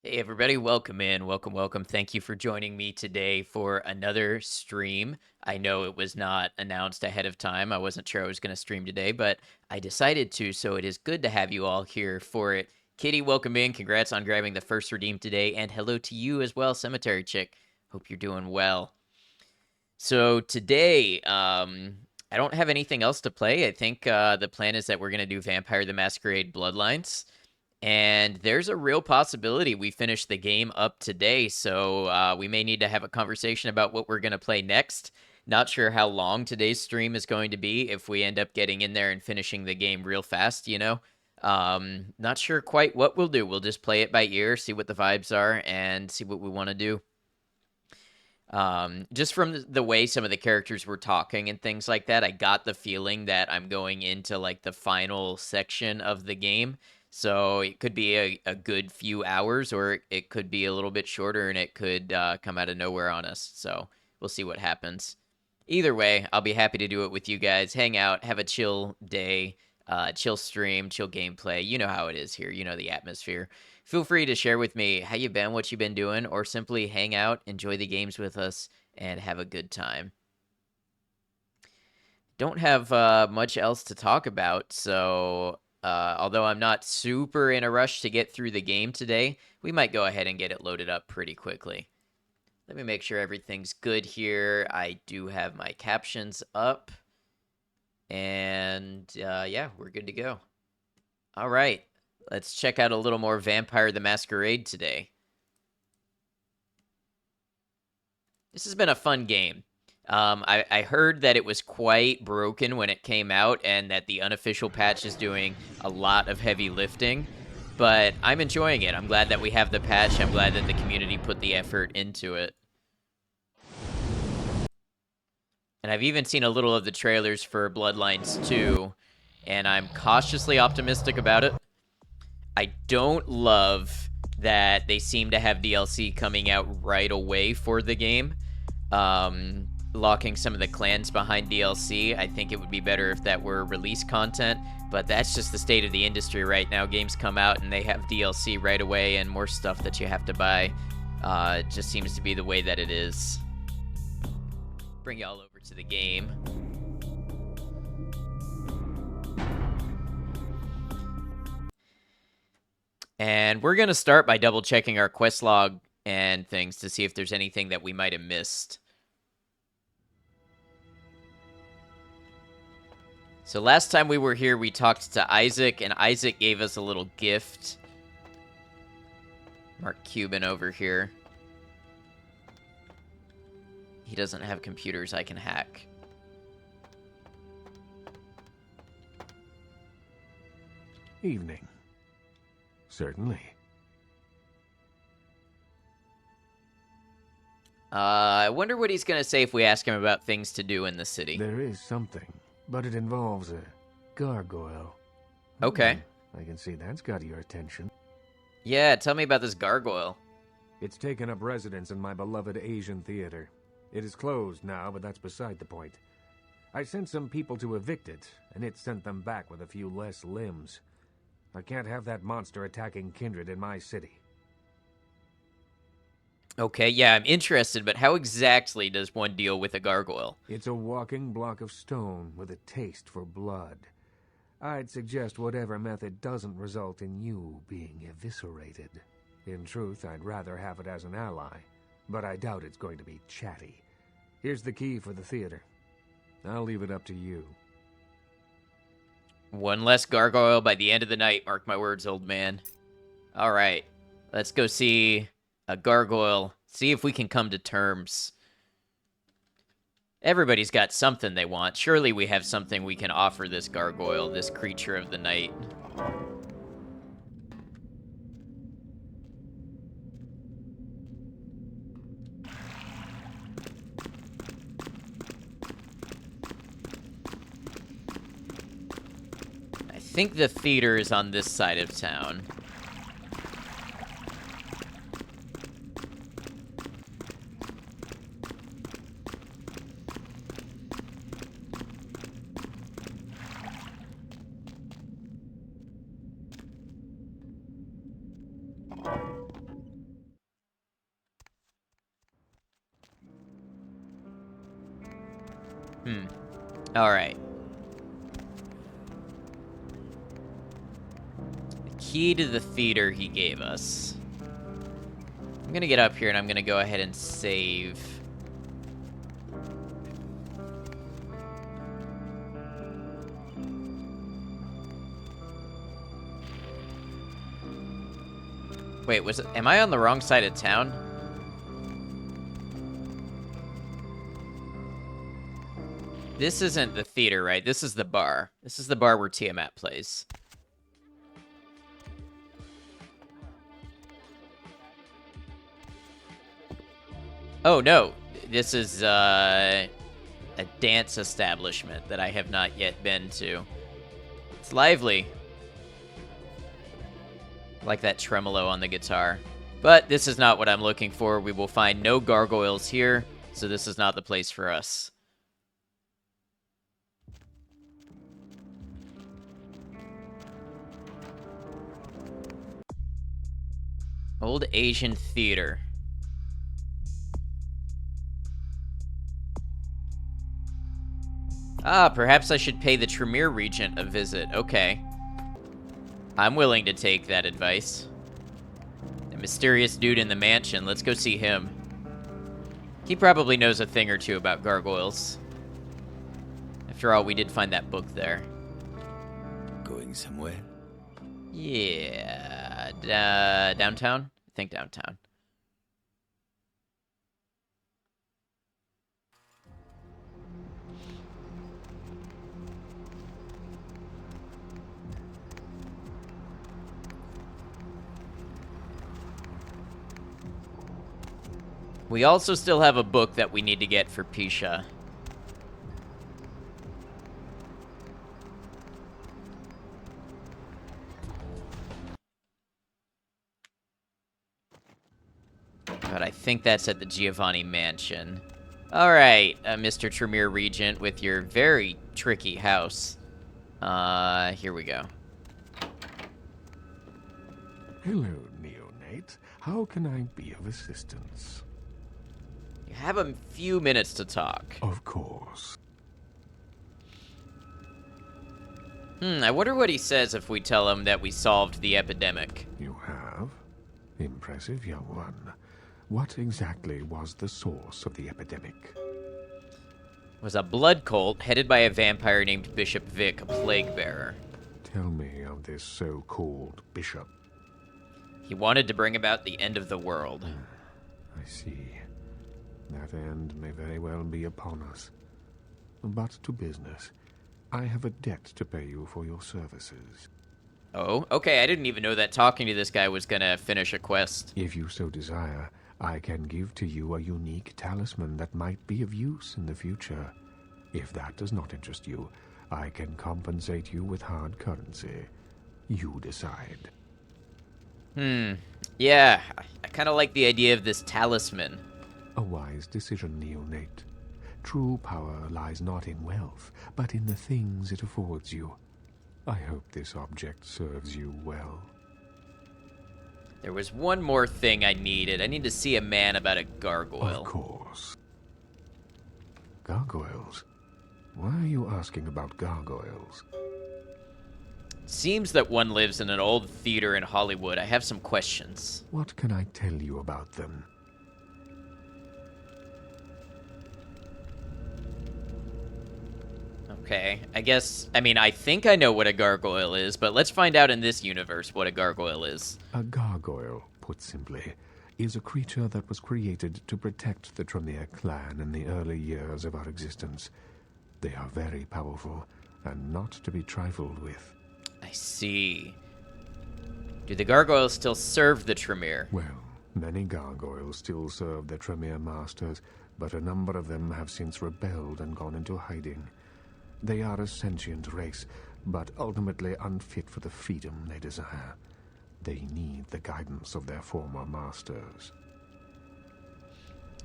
Hey everybody, welcome in. Welcome. Thank you for joining me today for another stream. I know it was not announced ahead of time. I wasn't sure I was going to stream today, but I decided to, so it is good to have you all here for it. Kitty, welcome in. Congrats on grabbing the first redeem today, and hello to you as well, Cemetery Chick. Hope you're doing well. So today, I don't have anything else to play. I think the plan is that we're going to do Vampire the Masquerade Bloodlines. And there's a real possibility we finish the game up today, so we may need to have a conversation about what we're going to play next. Not sure how long today's stream is going to be if we end up getting in there and finishing the game real fast, you know? Not sure quite what we'll do. We'll just play it by ear, see what the vibes are, and see what we want to do. Just from the way some of the characters were talking and things like that, I got the feeling that I'm going into like the final section of the game. So it could be a good few hours, or it could be a little bit shorter, and it could come out of nowhere on us. So we'll see what happens. Either way, I'll be happy to do it with you guys. Hang out, have a chill day, chill stream, chill gameplay. You know how it is here. You know the atmosphere. Feel free to share with me how you been, what you been doing, or simply hang out, enjoy the games with us, and have a good time. Don't have much else to talk about, so although I'm not super in a rush to get through the game today, we might go ahead and get it loaded up pretty quickly. Let me make sure everything's good here. I do have my captions up. And yeah, we're good to go. All right, let's check out a little more Vampire the Masquerade today. This has been a fun game. I heard that it was quite broken when it came out and that the unofficial patch is doing a lot of heavy lifting, but I'm enjoying it. I'm glad that we have the patch. I'm glad that the community put the effort into it. And I've even seen a little of the trailers for Bloodlines 2, and I'm cautiously optimistic about it. I don't love that they seem to have DLC coming out right away for the game. Locking some of the clans behind DLC. I think it would be better if that were release content, but that's just the state of the industry right now. Games come out and they have DLC right away and more stuff that you have to buy. It just seems to be the way that it is. Bring y'all over to the game. And we're going to start by double checking our quest log and things to see if there's anything that we might have missed. So last time we were here, we talked to Isaac, and Isaac gave us a little gift. Mark Cuban over here. He doesn't have computers I can hack. Evening. Certainly. I wonder what he's going to say if we ask him about things to do in the city. There is something, but it involves a gargoyle. Okay. I can see that's got your attention. Yeah, tell me about this gargoyle. It's taken up residence in my beloved Asian theater. It is closed now, but that's beside the point. I sent some people to evict it, and it sent them back with a few less limbs. I can't have that monster attacking kindred in my city. Okay, yeah, I'm interested, but how exactly does one deal with a gargoyle? It's a walking block of stone with a taste for blood. I'd suggest whatever method doesn't result in you being eviscerated. In truth, I'd rather have it as an ally, but I doubt it's going to be chatty. Here's the key for the theater. I'll leave it up to you. One less gargoyle by the end of the night, mark my words, old man. All right, let's go see a gargoyle, see if we can come to terms. Everybody's got something they want. Surely we have something we can offer this gargoyle, this creature of the night. I think the theater is on this side of town. Alright. The key to the theater he gave us. I'm gonna get up here and I'm gonna go ahead and save. Wait, am I on the wrong side of town? This isn't the theater, right? This is the bar. This is the bar where Tiamat plays. Oh, no. This is, a dance establishment that I have not yet been to. It's lively. I like that tremolo on the guitar. But this is not what I'm looking for. We will find no gargoyles here, so this is not the place for us. Old Asian Theater. Ah, perhaps I should pay the Tremere Regent a visit. Okay. I'm willing to take that advice. The mysterious dude in the mansion. Let's go see him. He probably knows a thing or two about gargoyles. After all, we did find that book there. Going somewhere? Yeah. Downtown? I think downtown. We also still have a book that we need to get for Pisha. But I think that's at the Giovanni Mansion. Alright, Mr. Tremere Regent with your very tricky house. Here we go. Hello, neonate. How can I be of assistance? You have a few minutes to talk. Of course. I wonder what he says if we tell him that we solved the epidemic. You have? Impressive, young one. What exactly was the source of the epidemic? It was a blood cult headed by a vampire named Bishop Vic, a plague bearer. Tell me of this so-called bishop. He wanted to bring about the end of the world. I see. That end may very well be upon us. But to business. I have a debt to pay you for your services. Oh, okay, I didn't even know that talking to this guy was gonna finish a quest. If you so desire, I can give to you a unique talisman that might be of use in the future. If that does not interest you, I can compensate you with hard currency. You decide. Yeah, I kind of like the idea of this talisman. A wise decision, neonate. True power lies not in wealth, but in the things it affords you. I hope this object serves you well. There was one more thing I needed. I need to see a man about a gargoyle. Of course. Gargoyles? Why are you asking about gargoyles? Seems that one lives in an old theater in Hollywood. I have some questions. What can I tell you about them? Okay, I think I know what a gargoyle is, but let's find out in this universe what a gargoyle is. A gargoyle, put simply, is a creature that was created to protect the Tremere clan in the early years of our existence. They are very powerful, and not to be trifled with. I see. Do the gargoyles still serve the Tremere? Well, many gargoyles still serve their Tremere masters, but a number of them have since rebelled and gone into hiding. They are a sentient race, but ultimately unfit for the freedom they desire. They need the guidance of their former masters.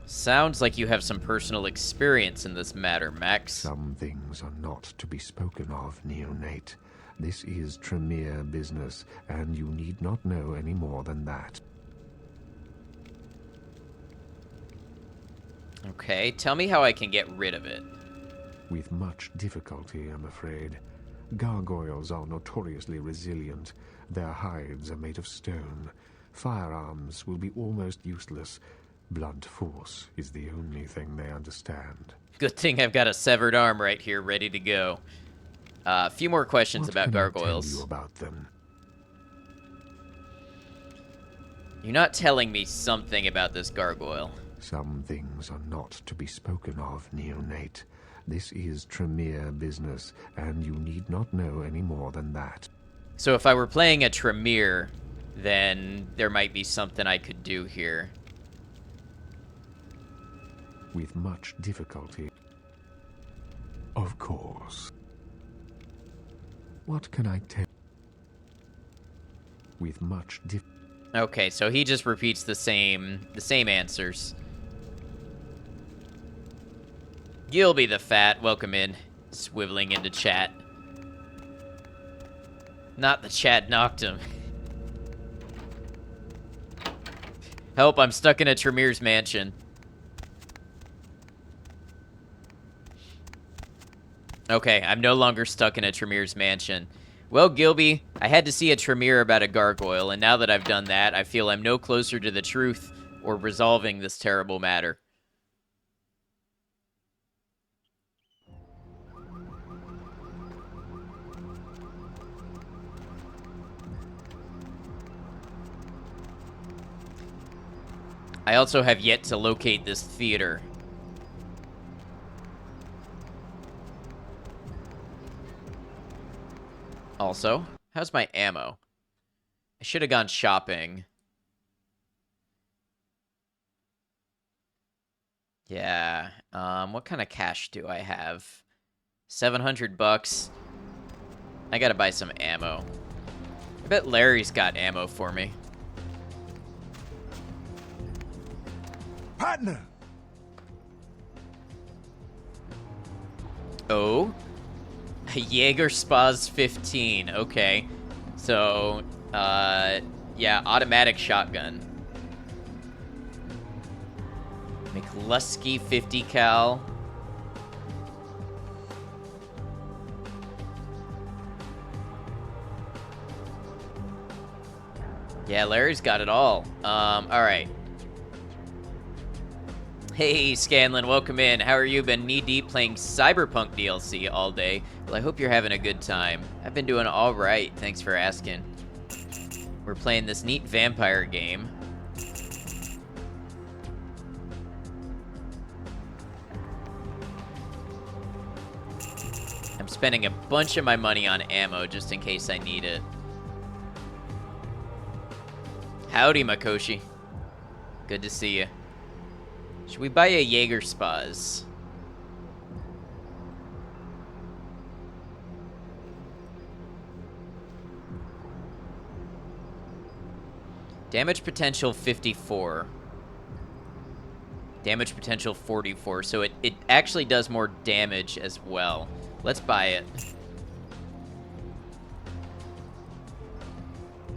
Sounds like you have some personal experience in this matter, Max. Some things are not to be spoken of, neonate. This is Tremere business, and you need not know any more than that. Okay, tell me how I can get rid of it. With much difficulty, I'm afraid. Gargoyles are notoriously resilient. Their hides are made of stone. Firearms will be almost useless. Blunt force is the only thing they understand. Good thing I've got a severed arm right here ready to go. A few more questions What about can I tell you gargoyles. about them? You're not telling me something about this gargoyle. Some things are not to be spoken of, neonate. This is Tremere business, and you need not know any more than that. So if I were playing a Tremere, then there might be something I could do here. With much difficulty. Of course. What can I tell? With much Okay, so he just repeats the same answers. Gilby the Fat, welcome in, swiveling into chat. Not the chat knocked him. Help, I'm stuck in a Tremere's mansion. Okay, I'm no longer stuck in a Tremere's mansion. Well, Gilby, I had to see a Tremere about a gargoyle, and now that I've done that, I feel I'm no closer to the truth or resolving this terrible matter. I also have yet to locate this theater. Also, how's my ammo? I should have gone shopping. Yeah, what kind of cash do I have? 700 bucks. I gotta buy some ammo. I bet Larry's got ammo for me. Partner! Oh? Jaeger Spaz 15. Okay. So, yeah, automatic shotgun. McLusky 50 cal. Yeah, Larry's got it all. Alright. Hey, Scanlan, welcome in. How are you? Been knee-deep playing Cyberpunk DLC all day. Well, I hope you're having a good time. I've been doing all right. Thanks for asking. We're playing this neat vampire game. I'm spending a bunch of my money on ammo just in case I need it. Howdy, Makoshi. Good to see you. Should we buy a Jaeger Spaz? Damage potential 54. Damage potential 44. So it actually does more damage as well. Let's buy it.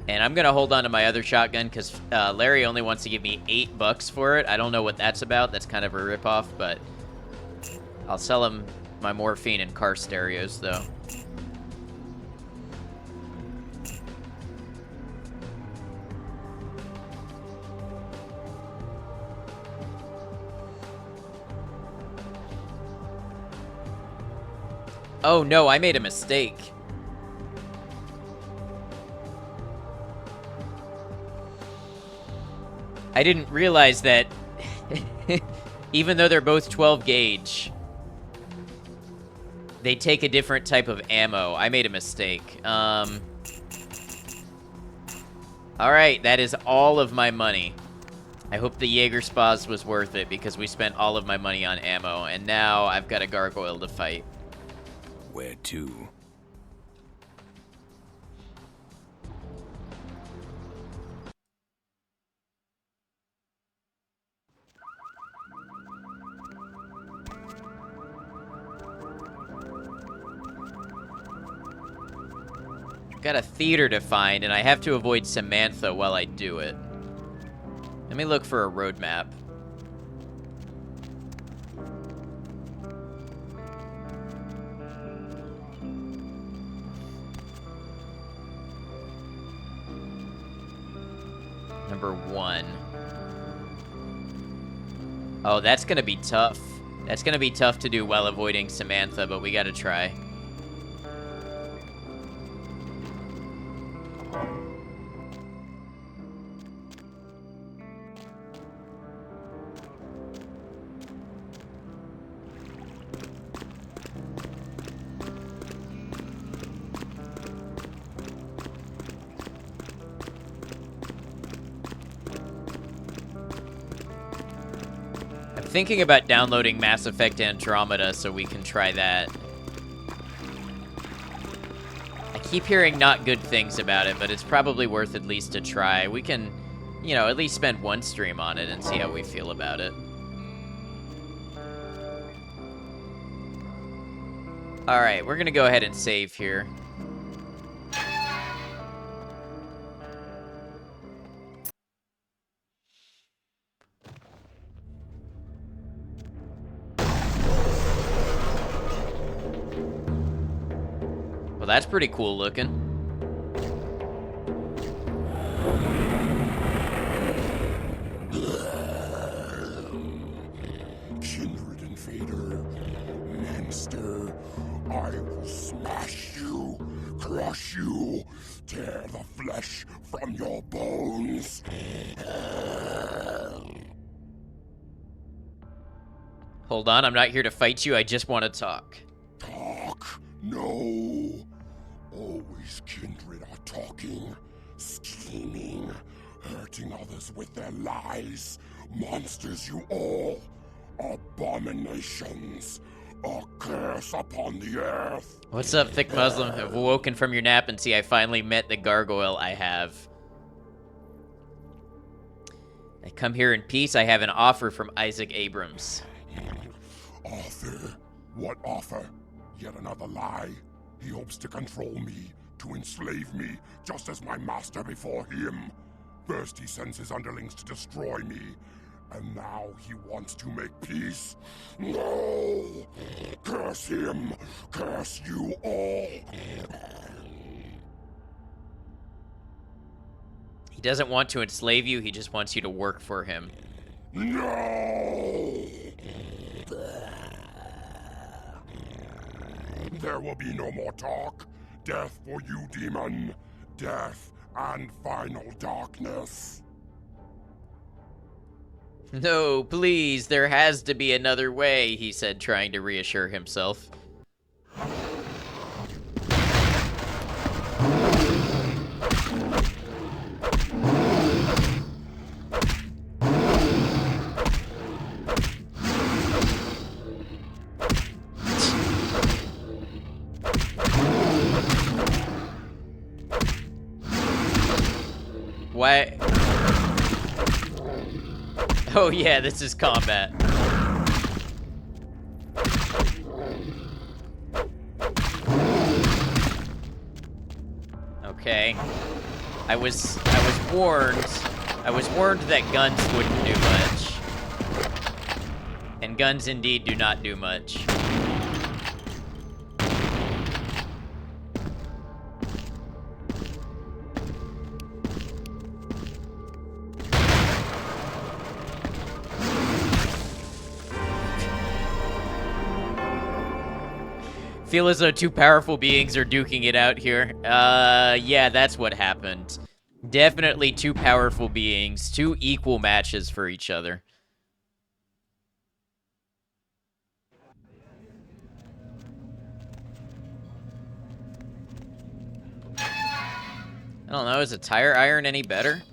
And I'm going to hold on to my other shotgun because Larry only wants to give me $8 for it. I don't know what that's about. That's kind of a ripoff, but I'll sell him my morphine and car stereos, though. Oh, no, I made a mistake. I didn't realize that even though they're both 12 gauge, they take a different type of ammo. I made a mistake. Alright, that is all of my money. I hope the Jaeger Spaz was worth it because we spent all of my money on ammo, and now I've got a gargoyle to fight. Where to? Got a theater to find, and I have to avoid Samantha while I do it. Let me look for a roadmap. number 1. Oh, that's gonna be tough. That's gonna be tough to do while avoiding Samantha, but we gotta try. Thinking about downloading Mass Effect Andromeda so we can try that. I keep hearing not good things about it, but it's probably worth at least a try. We can, you know, at least spend one stream on it and see how we feel about it. Alright, we're gonna go ahead and save here. Well, that's pretty cool looking. Kindred invader, monster, I will smash you, crush you, tear the flesh from your bones. Hold on, I'm not here to fight you, I just want to talk. Talk? No. Always kindred are talking, scheming, hurting others with their lies. Monsters you all. Abominations. A curse upon the earth. What's up, thick Muslim? I've awoken from your nap and see I finally met the gargoyle I have. I come here in peace. I have an offer from Isaac Abrams. Offer? What offer? Yet another lie. He hopes to control me, to enslave me, just as my master before him. First he sends his underlings to destroy me, and now he wants to make peace? No! Curse him! Curse you all! He doesn't want to enslave you, he just wants you to work for him. No! There will be no more talk. Death for you, demon. Death and final darkness. No, please, there has to be another way, he said, trying to reassure himself. Why? Oh yeah, this is combat. Okay. I was warned. I was warned that guns wouldn't do much. And guns indeed do not do much. Feel as though two powerful beings are duking it out here. Yeah, that's what happened. Definitely two powerful beings, two equal matches for each other. I don't know, is a tire iron any better?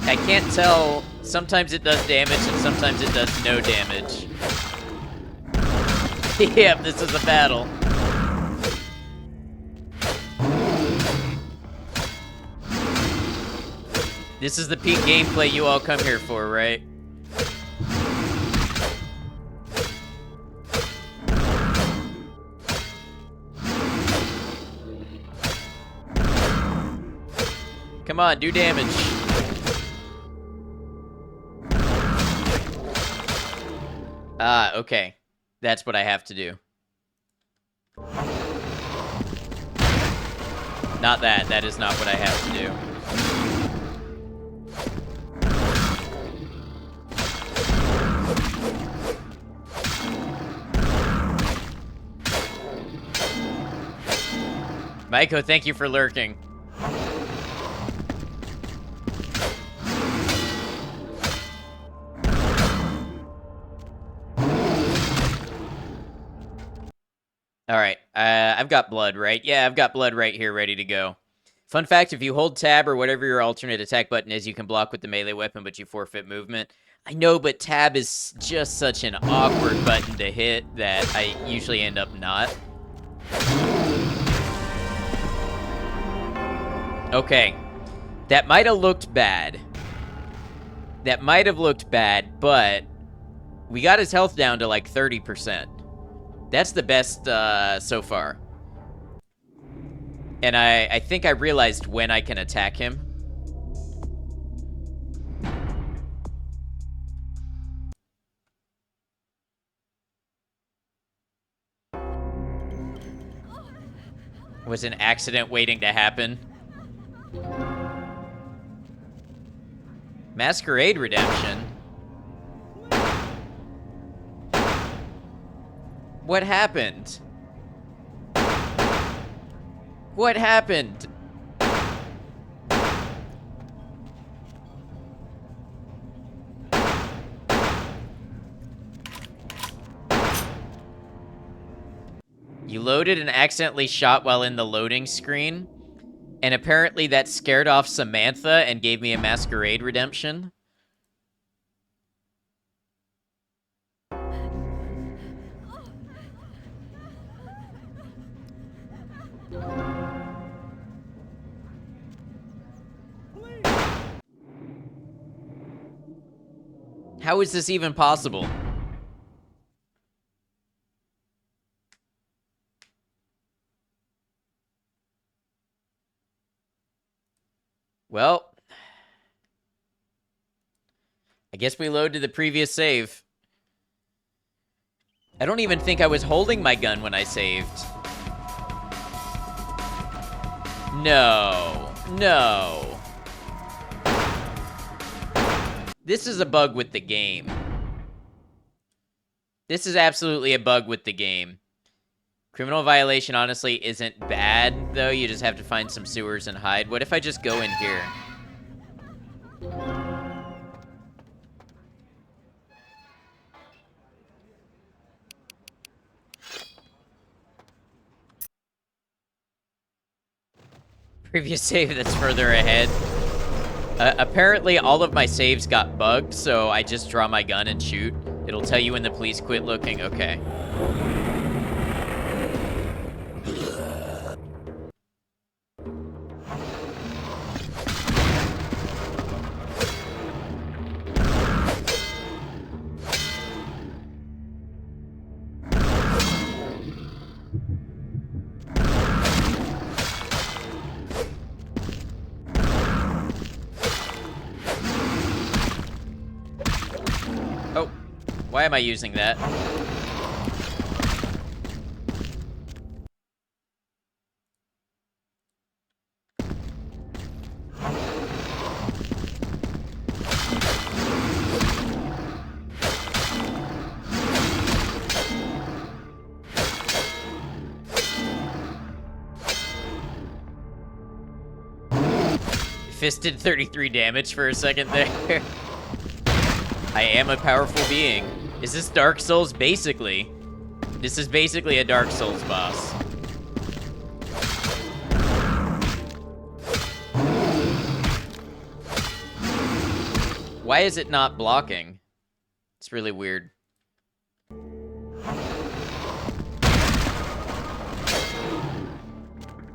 I can't tell Sometimes it does damage, and sometimes it does no damage. Yep, this is a battle. This is the peak gameplay you all come here for, right? Come on, do damage. Ah, okay. That's what I have to do. Not that. That is not what I have to do. Maiko, thank you for lurking. All right, I've got blood, right? Yeah, I've got blood right here ready to go. Fun fact, if you hold tab or whatever your alternate attack button is, you can block with the melee weapon, but you forfeit movement. I know, but tab is just such an awkward button to hit that I usually end up not. Okay, that might have looked bad. That might have looked bad, but we got his health down to like 30%. That's the best so far. And I think I realized when I can attack him. Was an accident waiting to happen. Masquerade Redemption? What happened? What happened? You loaded and accidentally shot while in the loading screen, and apparently that scared off Samantha and gave me a Masquerade Redemption. How is this even possible? Well, I guess we load to the previous save. I don't even think I was holding my gun when I saved. No. No. This is a bug with the game. This is absolutely a bug with the game. Criminal violation honestly isn't bad, though. You just have to find some sewers and hide. What if I just go in here? Previous save that's further ahead. Apparently, all of my saves got bugged, so I just draw my gun and shoot. It'll tell you when the police quit looking. Okay. Oh, why am I using that? Fisted 33 damage for a second there. I am a powerful being. Is this Dark Souls? Basically. This is basically a Dark Souls boss. Why is it not blocking? It's really weird.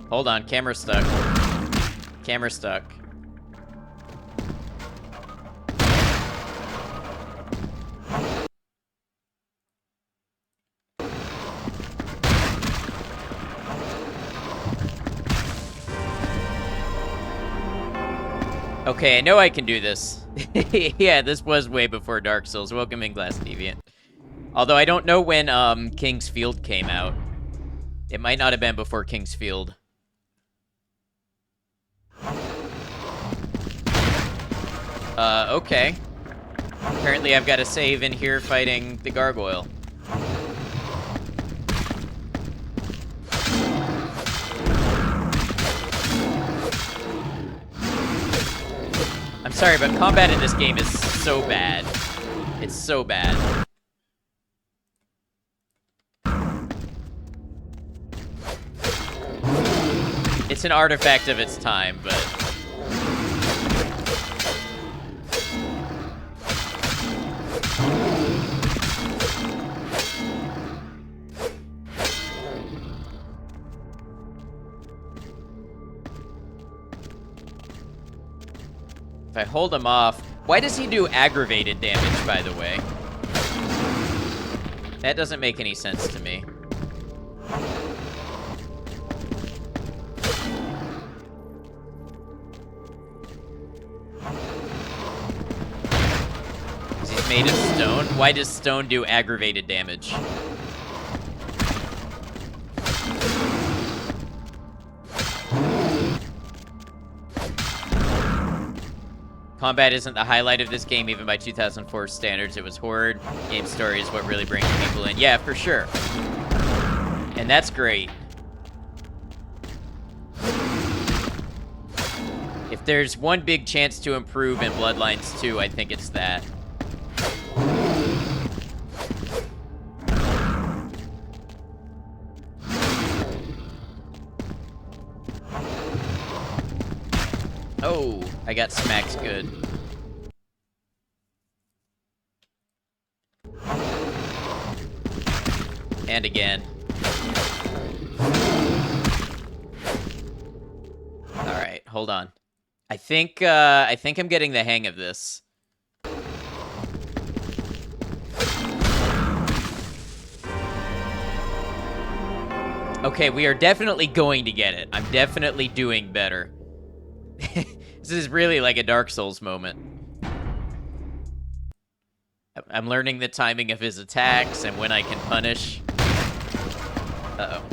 Hold on, camera stuck. Camera stuck. Okay, I know I can do this. Yeah, this was way before Dark Souls. Welcome in, Glass Deviant. Although I don't know when King's Field came out. It might not have been before King's Field. Okay. Apparently I've got to save in here fighting the gargoyle. I'm sorry, but combat in this game is so bad. It's so bad. It's an artifact of its time, but... If I hold him off... Why does he do aggravated damage, by the way? That doesn't make any sense to me. He's made of stone? Why does stone do aggravated damage? Combat isn't the highlight of this game, even by 2004 standards. It was horde. Game story is what really brings people in. Yeah, for sure. And that's great. If there's one big chance to improve in Bloodlines 2, I think it's that. Oh, I got smacked good. And again. Alright, hold on. I think I'm getting the hang of this. Okay, we are definitely going to get it. I'm definitely doing better. This is really like a Dark Souls moment. I'm learning the timing of his attacks and when I can punish. Uh-oh.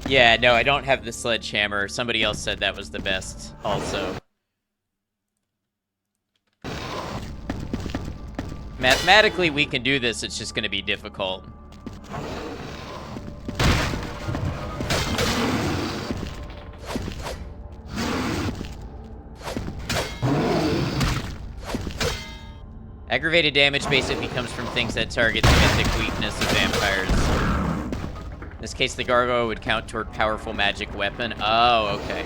Yeah, no, I don't have the sledgehammer. Somebody else said that was the best, also. Mathematically, we can do this. It's just going to be difficult. Aggravated damage basically comes from things that target the mythic weakness of vampires. In this case, the gargoyle would count toward powerful magic weapon. Oh, okay.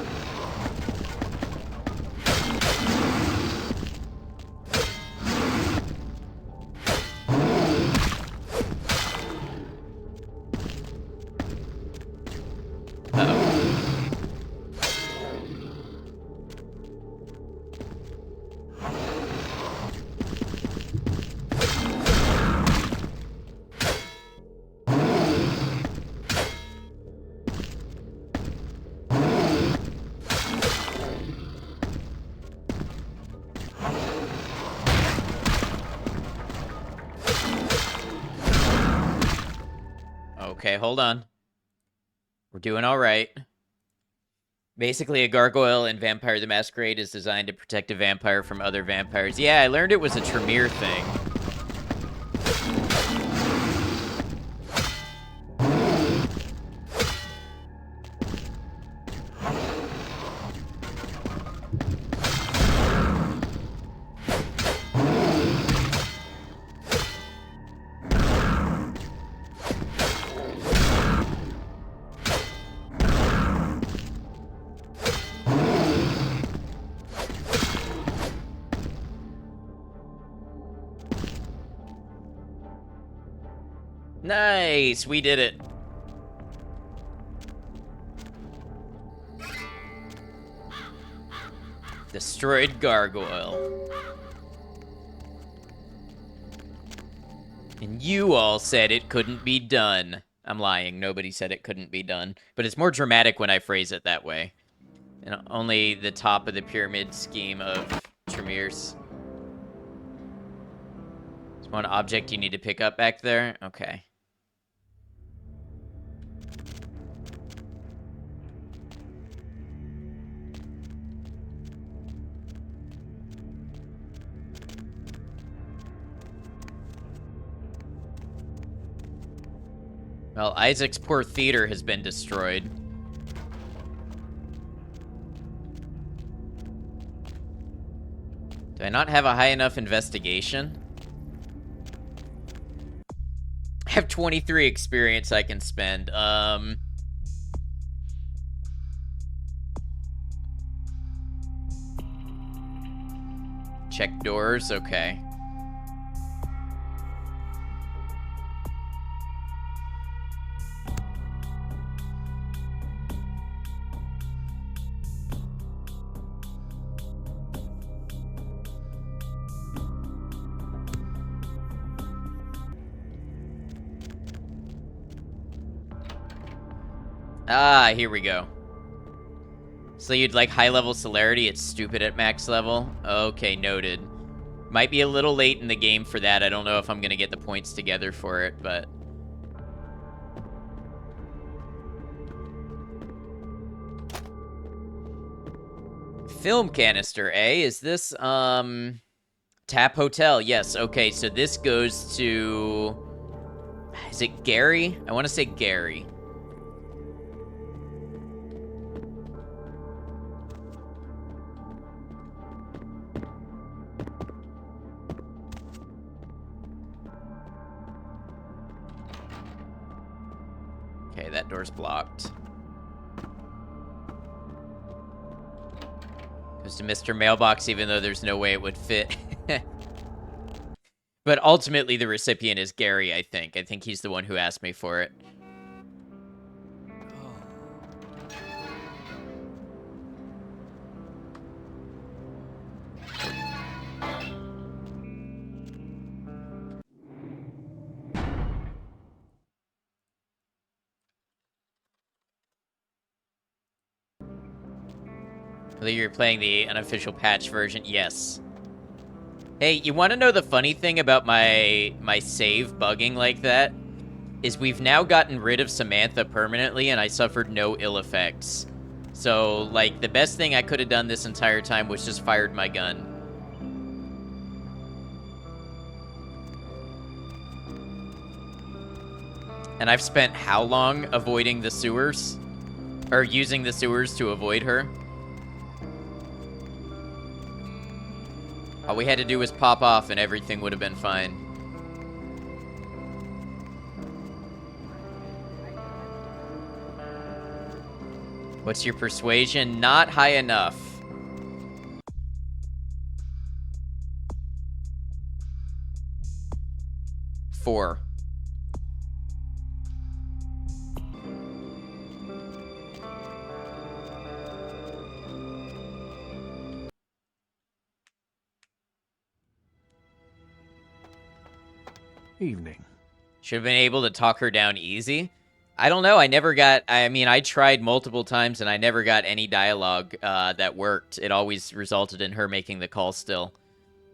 Okay, hold on. We're doing all right. Basically, a gargoyle in Vampire the Masquerade is designed to protect a vampire from other vampires. Yeah, I learned it was a Tremere thing. Nice, we did it. Destroyed gargoyle. And you all said it couldn't be done. I'm lying. Nobody said it couldn't be done. But it's more dramatic when I phrase it that way. And only the top of the pyramid scheme of Tremere's. There's one object you need to pick up back there? Okay. Well, Isaac's poor theater has been destroyed. Do I not have a high enough investigation? I have 23 experience I can spend. Check doors, okay. Ah, here we go. So you'd like high-level celerity, it's stupid at max level? Okay, noted. Might be a little late in the game for that. I don't know if I'm gonna get the points together for it, but... Film canister, eh? Is this, Tap Hotel? Yes, okay, so this goes to... Is it Gary? I want to say Gary. Okay, that door's blocked. Goes to Mr. Mailbox, even though there's no way it would fit. But ultimately, the recipient is Gary, I think. I think he's the one who asked me for it. Whether you're playing the unofficial patch version, yes. Hey, you want to know the funny thing about my save bugging like that? Is we've now gotten rid of Samantha permanently, and I suffered no ill effects. So, like, the best thing I could have done this entire time was just fired my gun. And I've spent how long avoiding the sewers? Or using the sewers to avoid her? All we had to do was pop off and everything would have been fine. What's your persuasion? Not high enough. Four. Evening. Should have been able to talk her down easy. I don't know. I never got... I mean, I tried multiple times, and I never got any dialogue that worked. It always resulted in her making the call still.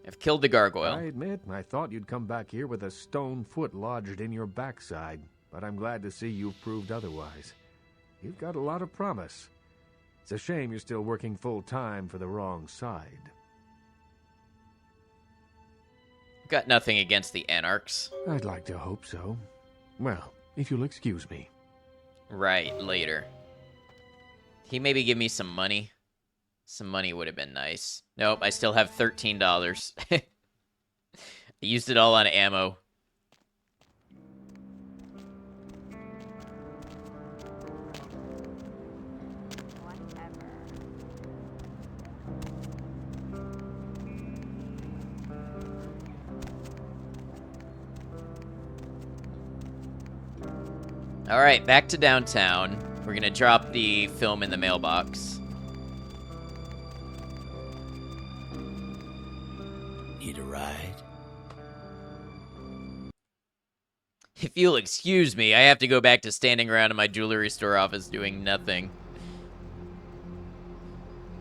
I've killed the gargoyle. I admit, I thought you'd come back here with a stone foot lodged in your backside. but I'm glad to see you've proved otherwise. You've got a lot of promise. It's a shame you're still working full-time for the wrong side. Got nothing against the Anarchs. I'd like to hope so. Well, if you'll excuse me. Right, later. He maybe give me some money. Some money would have been nice. Nope, I still have $13. I used it all on ammo. All right, back to downtown. We're gonna drop the film in the mailbox. Need a ride? If you'll excuse me, I have to go back to standing around in my jewelry store office doing nothing.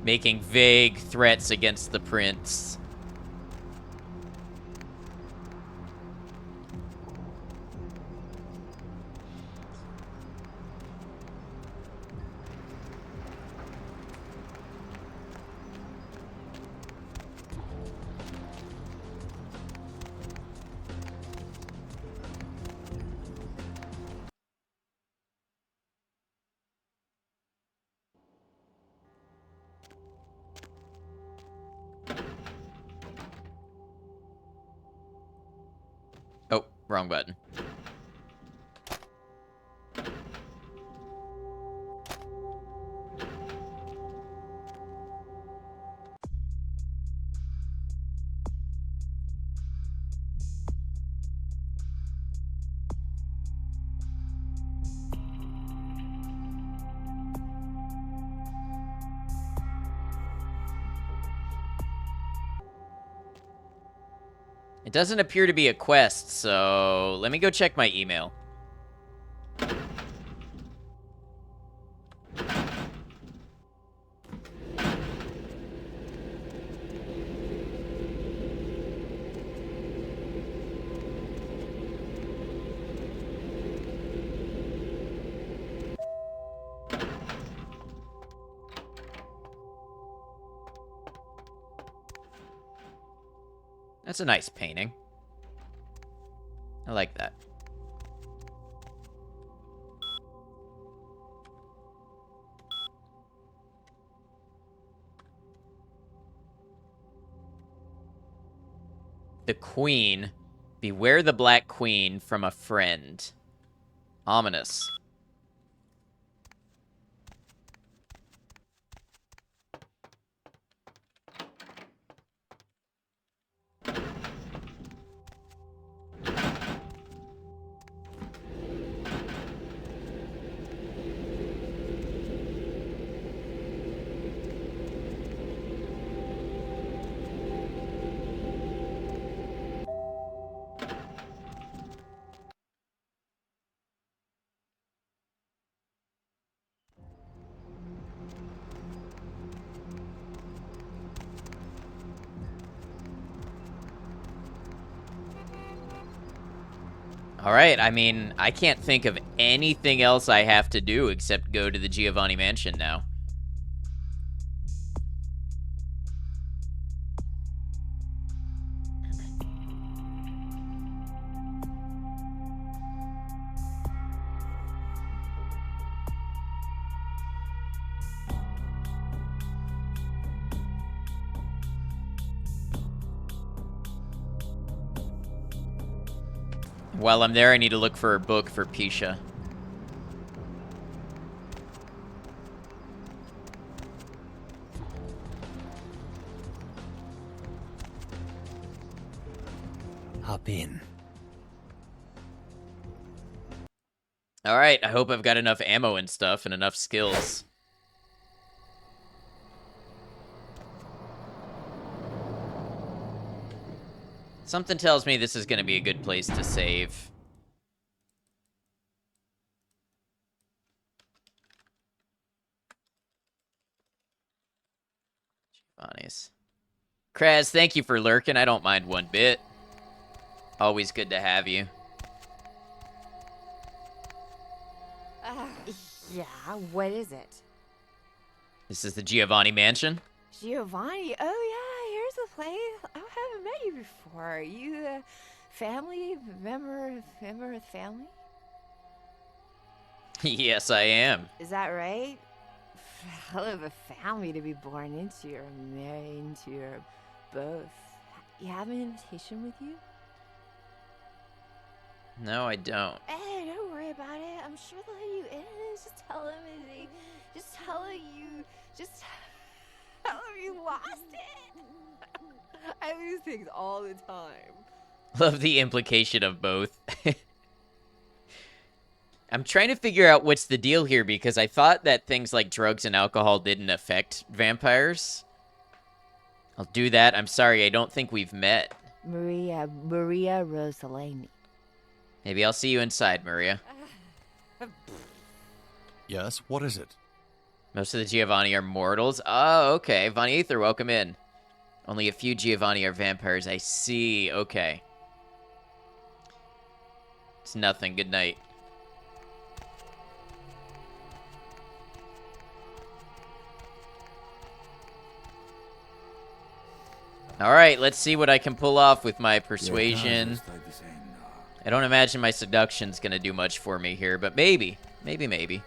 Making vague threats against the prince. Oh, wrong button. It doesn't appear to be a quest, so let me go check my email. That's a nice painting. I like that. The Queen. Beware the Black Queen from a friend. Ominous. Alright, I mean, I can't think of anything else I have to do except go to the Giovanni Mansion now. While I'm there, I need to look for a book for Pisha. Hop in. Alright, I hope I've got enough ammo and stuff and enough skills. Something tells me this is going to be a good place to save. Giovanni's. Kraz, thank you for lurking. I don't mind one bit. Always good to have you. Yeah, what is it? This is the Giovanni Mansion. Giovanni? Oh, yeah, here's the place. I haven't met you before. You, family? Member of family? Yes, I am. Is that right? Hell of a family to be born into or married into or both. You have an invitation with you? No, I don't. Hey, don't worry about it. I'm sure they'll let you in. Just tell them just tell them you lost it. I lose things all the time. Love the implication of both. I'm trying to figure out what's the deal here because I thought that things like drugs and alcohol didn't affect vampires. I'll do that. I'm sorry, I don't think we've met. Maria Rosalini. Maybe I'll see you inside, Maria. Yes, what is it? Most of the Giovanni are mortals. Oh, okay. Von Aether, welcome in. Only a few Giovanni are vampires. I see. Okay. It's nothing. Good night. All right, let's see what I can pull off with my persuasion. I don't imagine my seduction's gonna do much for me here, but maybe. Maybe.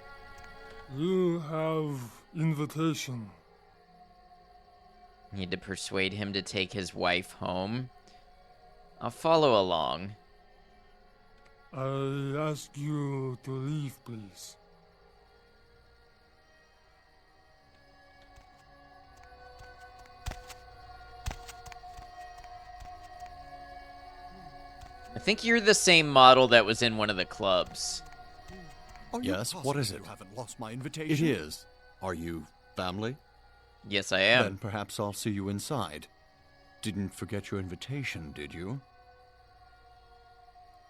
You have invitation. Need to persuade him to take his wife home. I'll follow along. I ask you to leave, please. I think you're the same model that was in one of the clubs. Yes, what is it? You haven't lost my invitation. It is. Are you family? Yes, I am. Then perhaps I'll see you inside. Didn't forget your invitation, did you?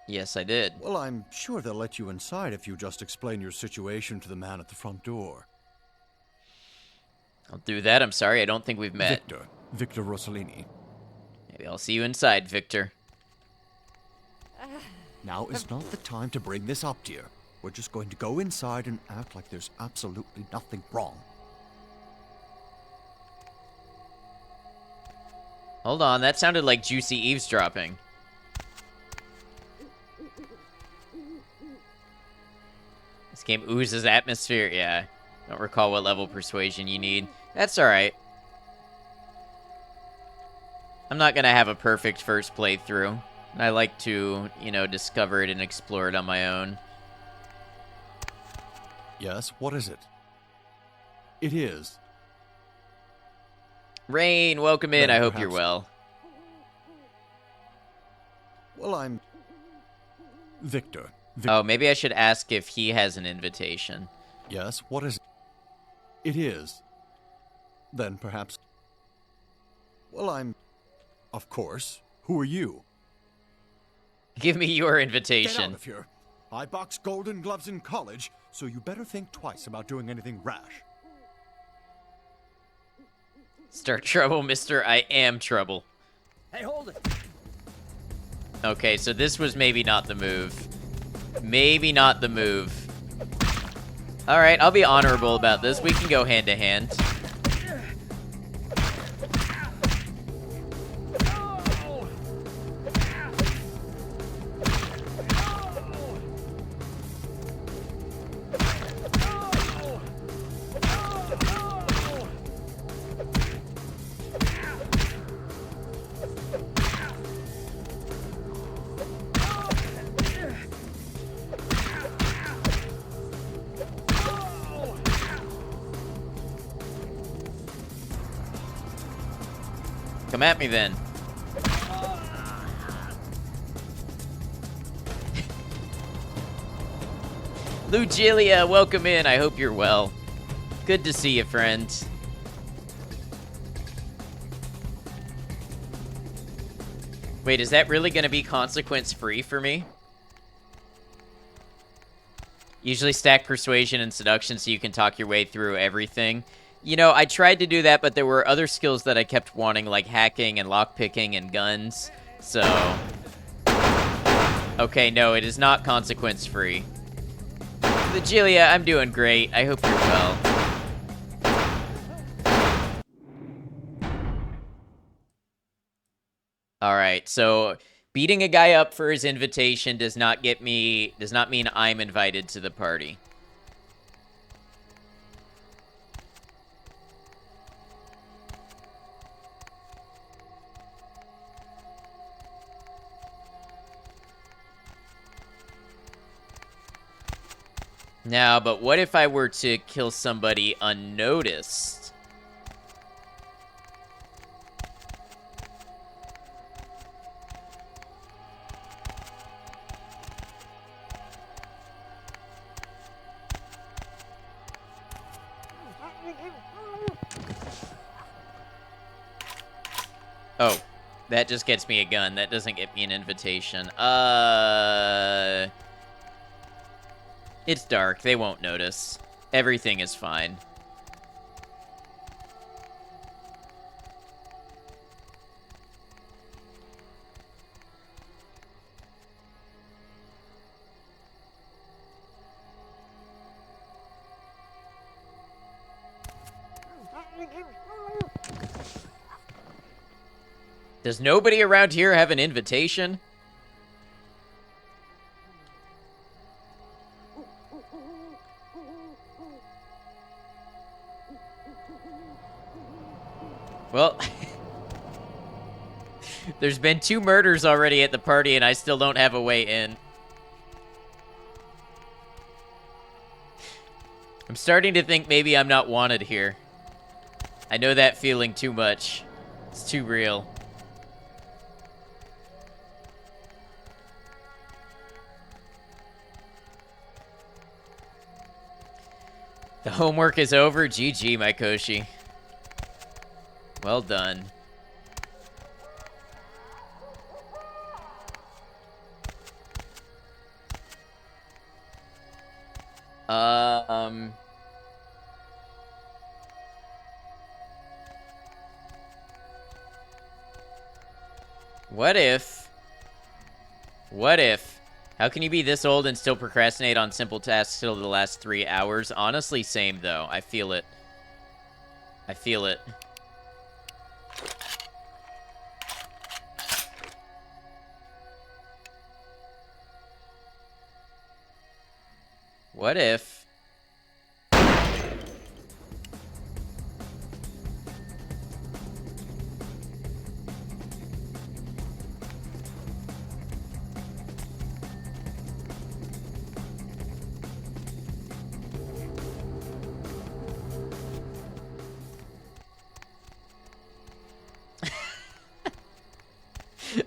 Yes, I did. Well, I'm sure they'll let you inside if you just explain your situation to the man at the front door. I'll do that. I'm sorry, I don't think we've met. Victor Rossellini. Maybe I'll see you inside, Victor. Now is not the time to bring this up, dear. We're just going to go inside and act like there's absolutely nothing wrong. Hold on, that sounded like juicy eavesdropping. This game oozes atmosphere. Yeah. Don't recall what level persuasion you need. That's alright. I'm not gonna have a perfect first playthrough. I like to, discover it and explore it on my own. Yes, what is it? It is. Rain, welcome in. Then I hope you're perhaps- well. Well, I'm... Victor. Oh, maybe I should ask if he has an invitation. Yes, what is it? It is. Then perhaps... Well, I'm... Of course. Who are you? Give me your Get out invitation. of here. I boxed Golden Gloves in college, so you better think twice about doing anything rash. Start trouble, mister. I am trouble. Hey, hold it. Okay, so this was maybe not the move. Maybe not the move. Alright, I'll be honorable about this. We can go hand to hand. Come at me then. Lugilia, welcome in. I hope you're well. Good to see you, friend. Wait, is that really going to be consequence-free for me? Usually stack persuasion and seduction so you can talk your way through everything. I tried to do that, but there were other skills that I kept wanting, like hacking and lockpicking and guns. So... Okay, no, it is not consequence-free. Vigilia, I'm doing great. I hope you're well. All right, so beating a guy up for his invitation does not mean I'm invited to the party. Now, but what if I were to kill somebody unnoticed? Oh, that just gets me a gun. That doesn't get me an invitation. It's dark. They won't notice. Everything is fine. Does nobody around here have an invitation? Well, there's been 2 murders already at the party, and I still don't have a way in. I'm starting to think maybe I'm not wanted here. I know that feeling too much. It's too real. The homework is over. GG, my Koshi. Well done. What if? How can you be this old and still procrastinate on simple tasks till the last 3 hours? Honestly, same though. I feel it. I feel it. What if?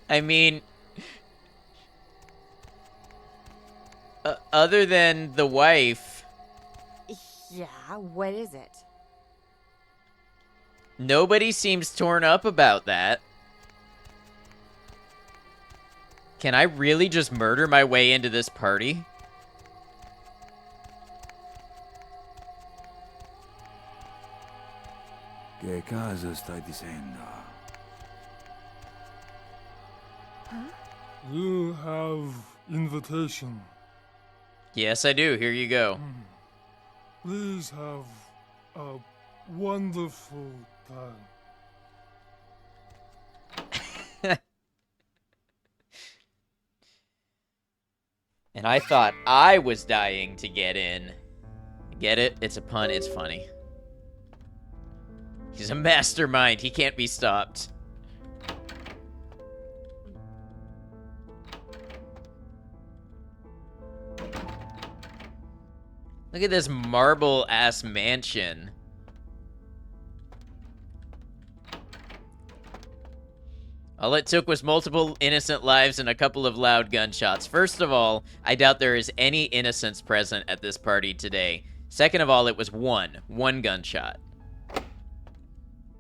I mean, other than the wife, Yeah, what is it? nobody seems torn up about that. Can I really just murder my way into this party? ¿Qué caso estás diciendo? You have invitation. Yes, I do. Here you go. Please have a wonderful time. And I thought I was dying to get in. Get it? It's a pun. It's funny. He's a mastermind. He can't be stopped. Look at this marble-ass mansion. All it took was multiple innocent lives and a couple of loud gunshots. First of all, I doubt there is any innocence present at this party today. Second of all, it was one gunshot.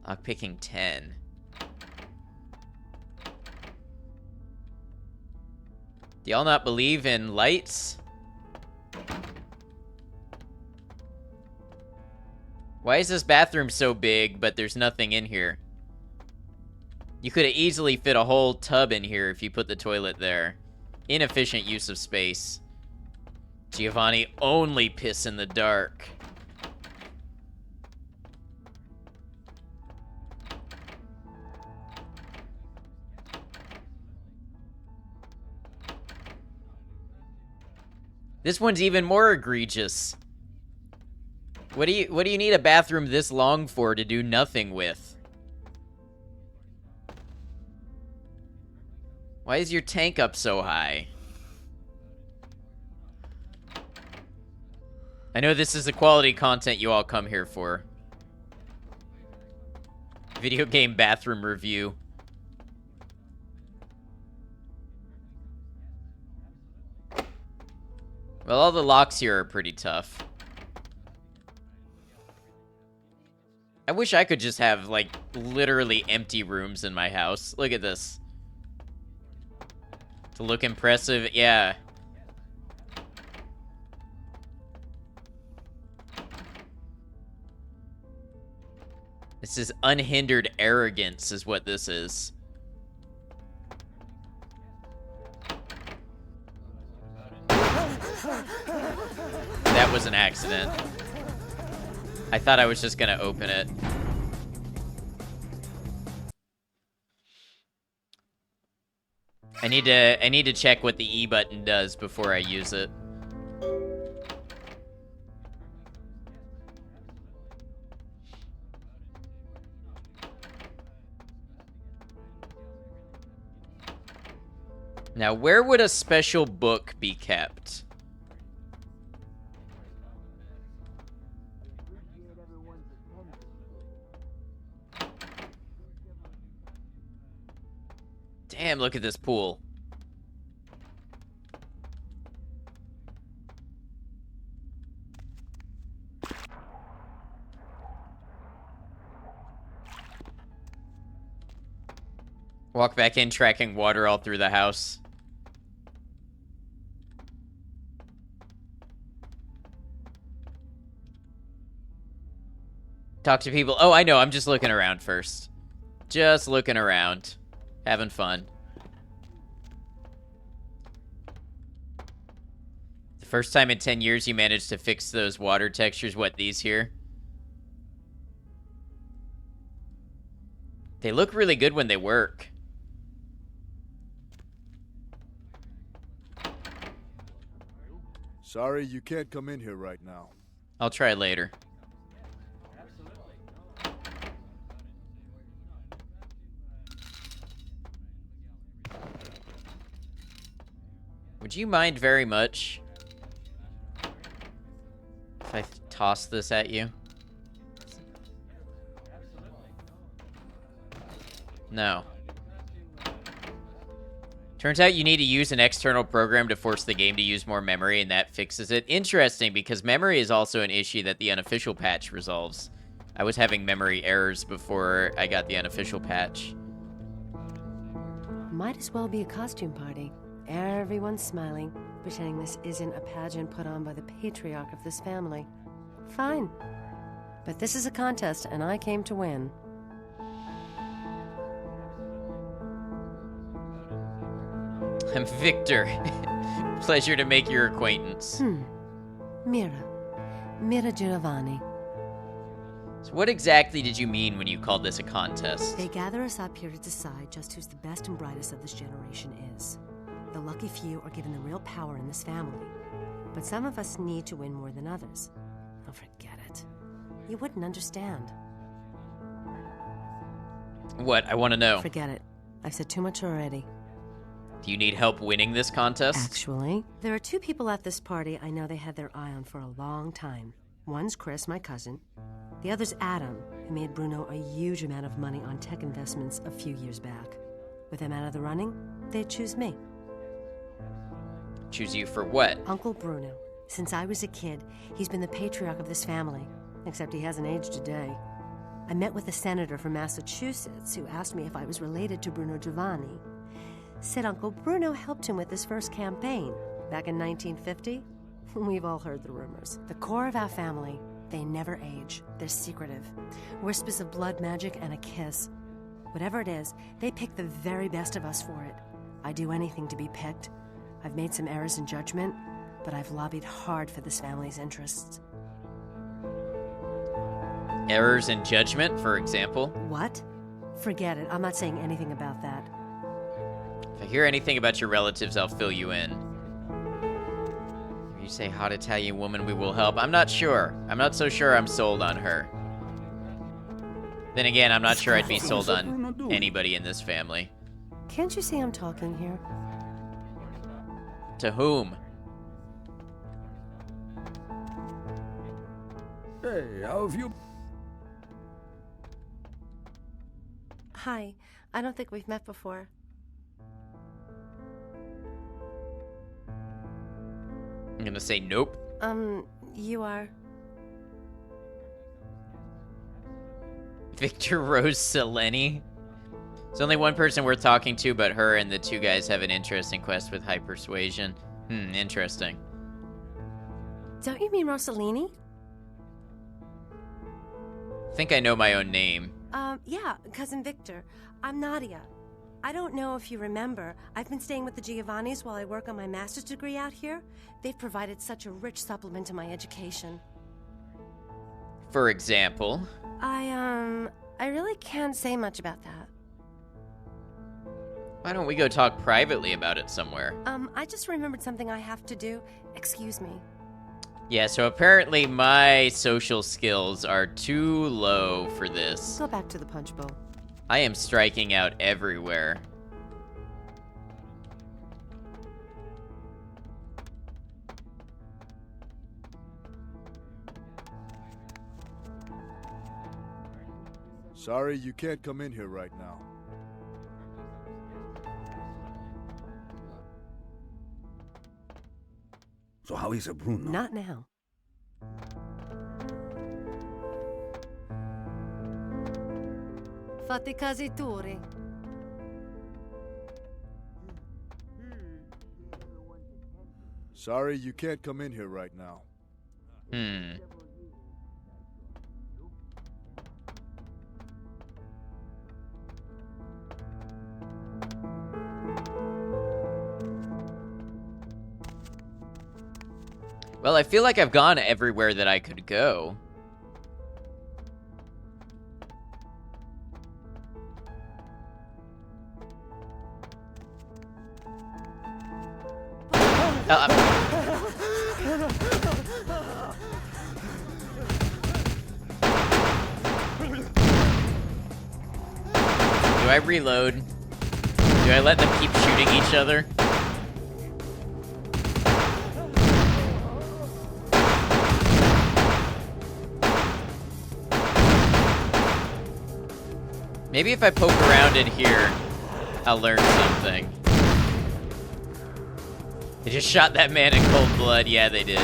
Lockpicking 10. Do y'all not believe in lights? Why is this bathroom so big, but there's nothing in here? You could have easily fit a whole tub in here if you put the toilet there. Inefficient use of space. Giovanni only piss in the dark. This one's even more egregious. What do you need a bathroom this long for to do nothing with? Why is your tank up so high? I know this is the quality content you all come here for. Video game bathroom review. Well, all the locks here are pretty tough. I wish I could just have, like, literally empty rooms in my house. Look at this. To look impressive, yeah. This is unhindered arrogance is what this is. That was an accident. I thought I was just gonna open it. I need to check what the E button does before I use it. Now, where would a special book be kept? Damn, look at this pool. Walk back in, tracking water all through the house. Talk to people. Oh, I know. I'm just looking around first. Just looking around. Having fun. The first time in 10 years you managed to fix those water textures. What, these here? They look really good when they work. Sorry, you can't come in here right now. I'll try later. Would you mind very much if I toss this at you? No. Turns out you need to use an external program to force the game to use more memory, and that fixes it. Interesting, because memory is also an issue that the unofficial patch resolves. I was having memory errors before I got the unofficial patch. Might as well be a costume party. Everyone's smiling, pretending this isn't a pageant put on by the patriarch of this family. Fine. But this is a contest, and I came to win. I'm Victor. Pleasure to make your acquaintance. Mira Giovanni. So what exactly did you mean when you called this a contest? They gather us up here to decide just who's the best and brightest of this generation is. The lucky few are given the real power in this family. But some of us need to win more than others. Oh, forget it. You wouldn't understand. What? I want to know. Forget it. I've said too much already. Do you need help winning this contest? Actually, there are two people at this party I know they had their eye on for a long time. One's Chris, my cousin. The other's Adam, who made Bruno a huge amount of money on tech investments a few years back. With him out of the running, they'd choose me. Choose you for what? Uncle Bruno. Since I was a kid, he's been the patriarch of this family. Except he hasn't aged a day. I met with a senator from Massachusetts who asked me if I was related to Bruno Giovanni. Said Uncle Bruno helped him with his first campaign back in 1950. We've all heard the rumors. The core of our family, they never age. They're secretive. Whispers of blood magic and a kiss. Whatever it is, they pick the very best of us for it. I'd do anything to be picked. I've made some errors in judgment, but I've lobbied hard for this family's interests. Errors in judgment, for example. What? Forget it. I'm not saying anything about that. If I hear anything about your relatives, I'll fill you in. If you say hot Italian woman, we will help. I'm not sure. I'm not so sure I'm sold on her. Then again, I'm not sure I'd be sold on anybody in this family. Can't you see I'm talking here? To whom? Hey, how have you... Hi. I don't think we've met before. I'm gonna say nope. You are? Victor Rose Seleni? There's only one person worth talking to, but her and the two guys have an interesting quest with high persuasion. Interesting. Don't you mean Rossellini? I think I know my own name. Yeah, Cousin Victor. I'm Nadia. I don't know if you remember, I've been staying with the Giovannis while I work on my master's degree out here. They've provided such a rich supplement to my education. For example? I really can't say much about that. Why don't we go talk privately about it somewhere? I just remembered something I have to do. Excuse me. Yeah, so apparently my social skills are too low for this. Go back to the punch bowl. I am striking out everywhere. Sorry, you can't come in here right now. So how is Bruno? Not now. Fatti casi turi. Sorry, you can't come in here right now. Well, I feel like I've gone everywhere that I could go. Do I reload? Do I let them keep shooting each other? Maybe if I poke around in here, I'll learn something. They just shot that man in cold blood. Yeah, they did.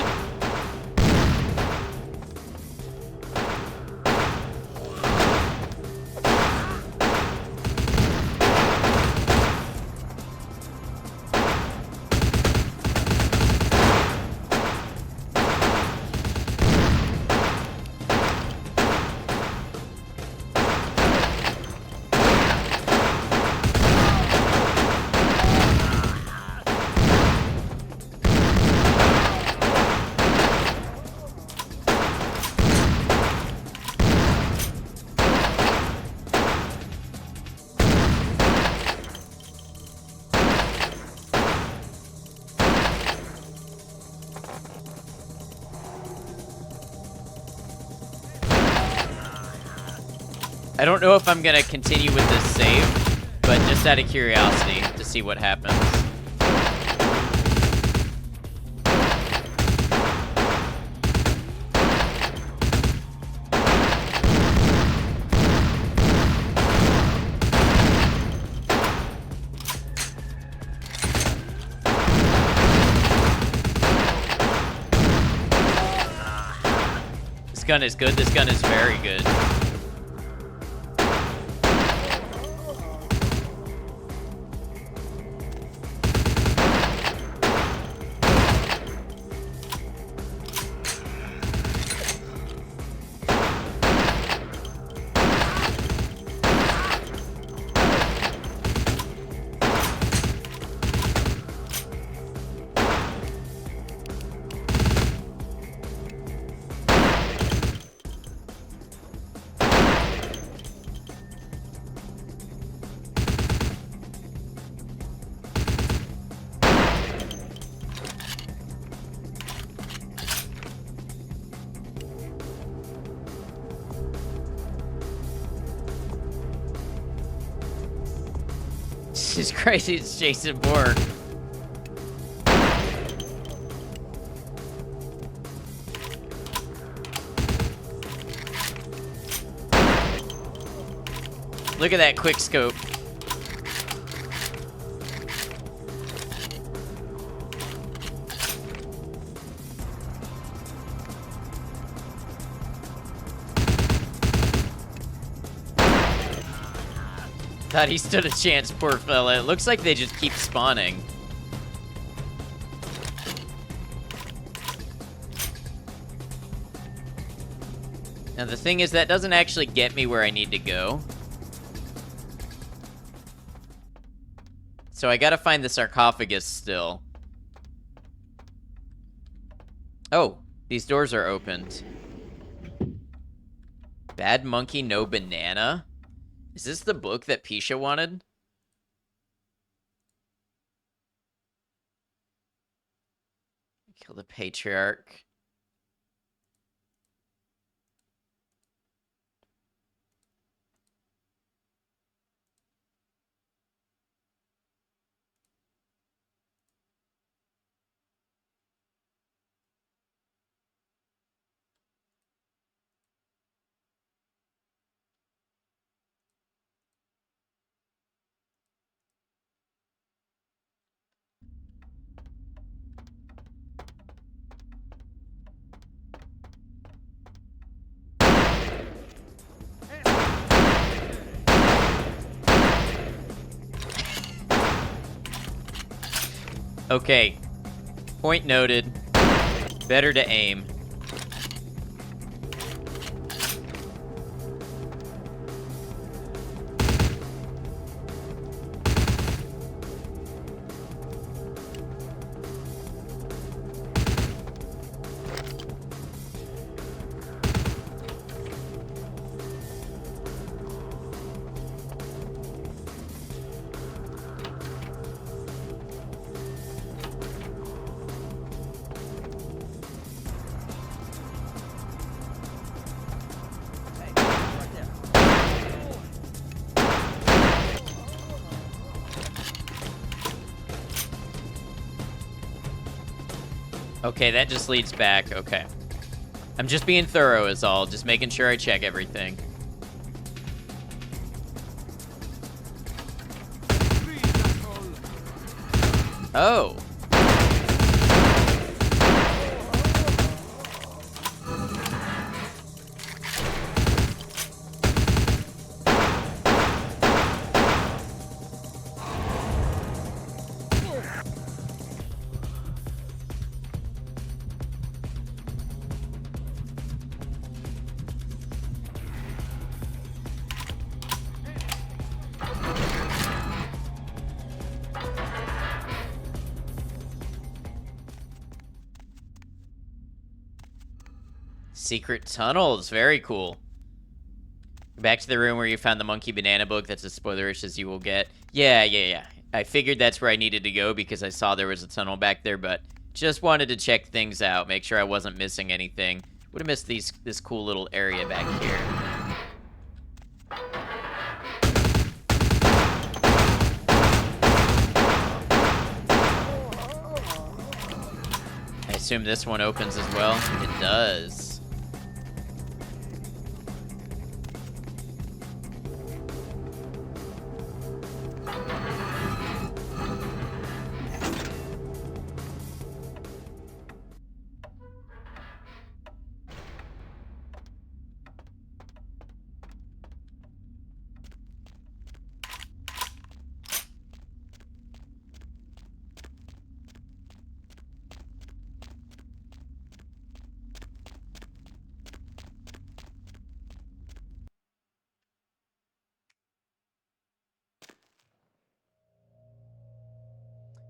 I don't know if I'm gonna continue with this save, but just out of curiosity to see what happens. This gun is good. This gun is very good. Jesus Christ, it's Jason Bourne. Look at that quick scope. Thought he stood a chance, poor fella. It looks like they just keep spawning. Now the thing is, that doesn't actually get me where I need to go. So I gotta find the sarcophagus still. Oh, these doors are opened. Bad monkey, no banana? Is this the book that Pisha wanted? Kill the patriarch. Okay. Point noted. Better to aim. Okay, that just leads back. Okay. I'm just being thorough is all. Just making sure I check everything. Oh. Secret tunnels. Very cool. Back to the room where you found the monkey banana book. That's as spoilerish as you will get. Yeah. I figured that's where I needed to go because I saw there was a tunnel back there, but just wanted to check things out, make sure I wasn't missing anything. Would have missed this cool little area back here. I assume this one opens as well. It does.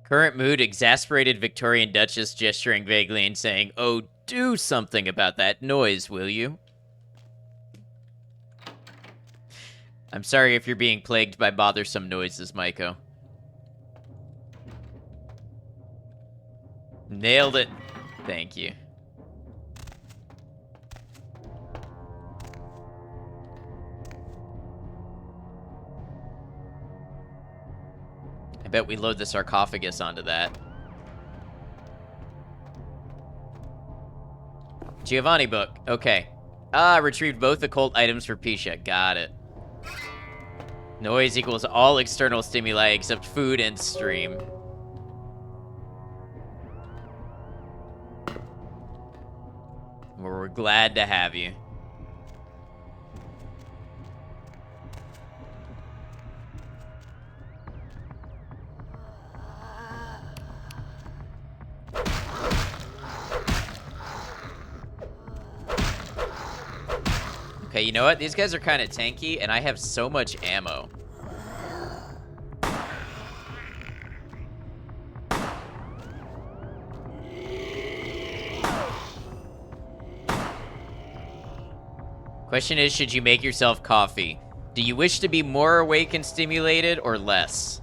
Current mood, exasperated Victorian Duchess gesturing vaguely and saying, "Oh, do something about that noise, will you?" I'm sorry if you're being plagued by bothersome noises, Maiko. Nailed it. Thank you. I bet we load the sarcophagus onto that. Giovanni book. Okay. Retrieved both occult items for Pisha. Got it. Noise equals all external stimuli except food and stream. We're glad to have you. Okay, you know what? These guys are kind of tanky, and I have so much ammo. Question is, should you make yourself coffee? Do you wish to be more awake and stimulated, or less?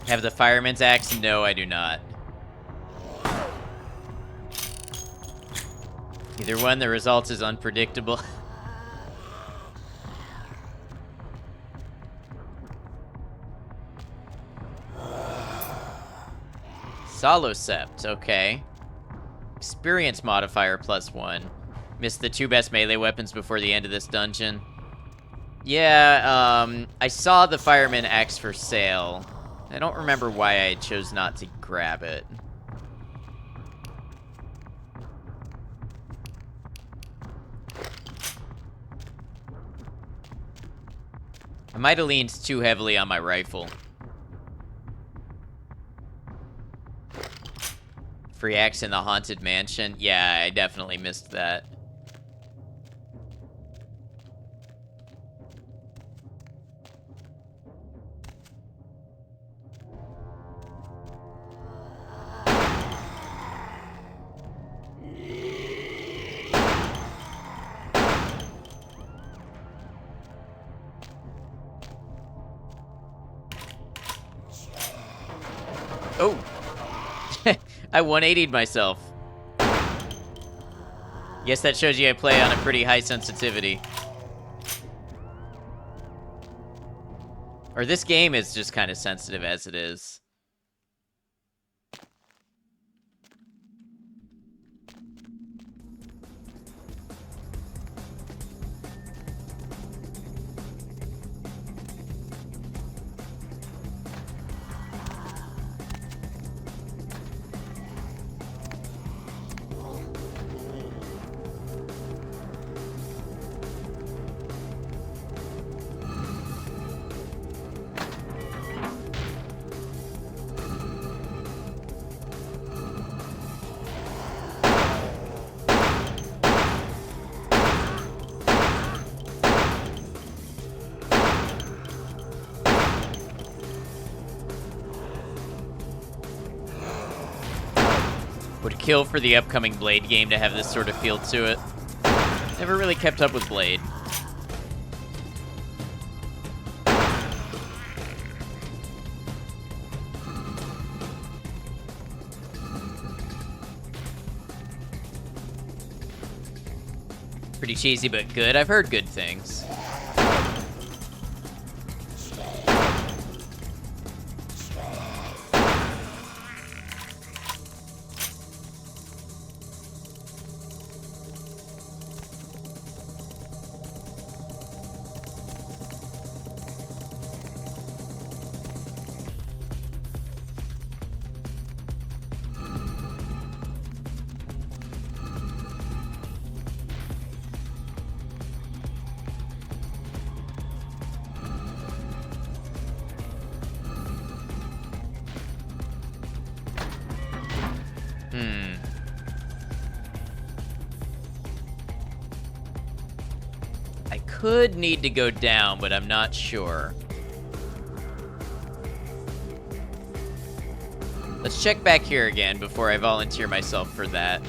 Have the fireman's axe? No, I do not. Either one, the result is unpredictable. Solocept, okay. Experience modifier +1. Missed the 2 best melee weapons before the end of this dungeon. Yeah, I saw the fireman axe for sale. I don't remember why I chose not to grab it. I might have leaned too heavily on my rifle. Free axe in the haunted mansion? Yeah, I definitely missed that. Oh! I 180'd myself. Guess that shows you I play on a pretty high sensitivity. Or this game is just kind of sensitive as it is. Would kill for the upcoming Blade game to have this sort of feel to it. Never really kept up with Blade. Pretty cheesy, but good. I've heard good things. I could need to go down, but I'm not sure. Let's check back here again before I volunteer myself for that.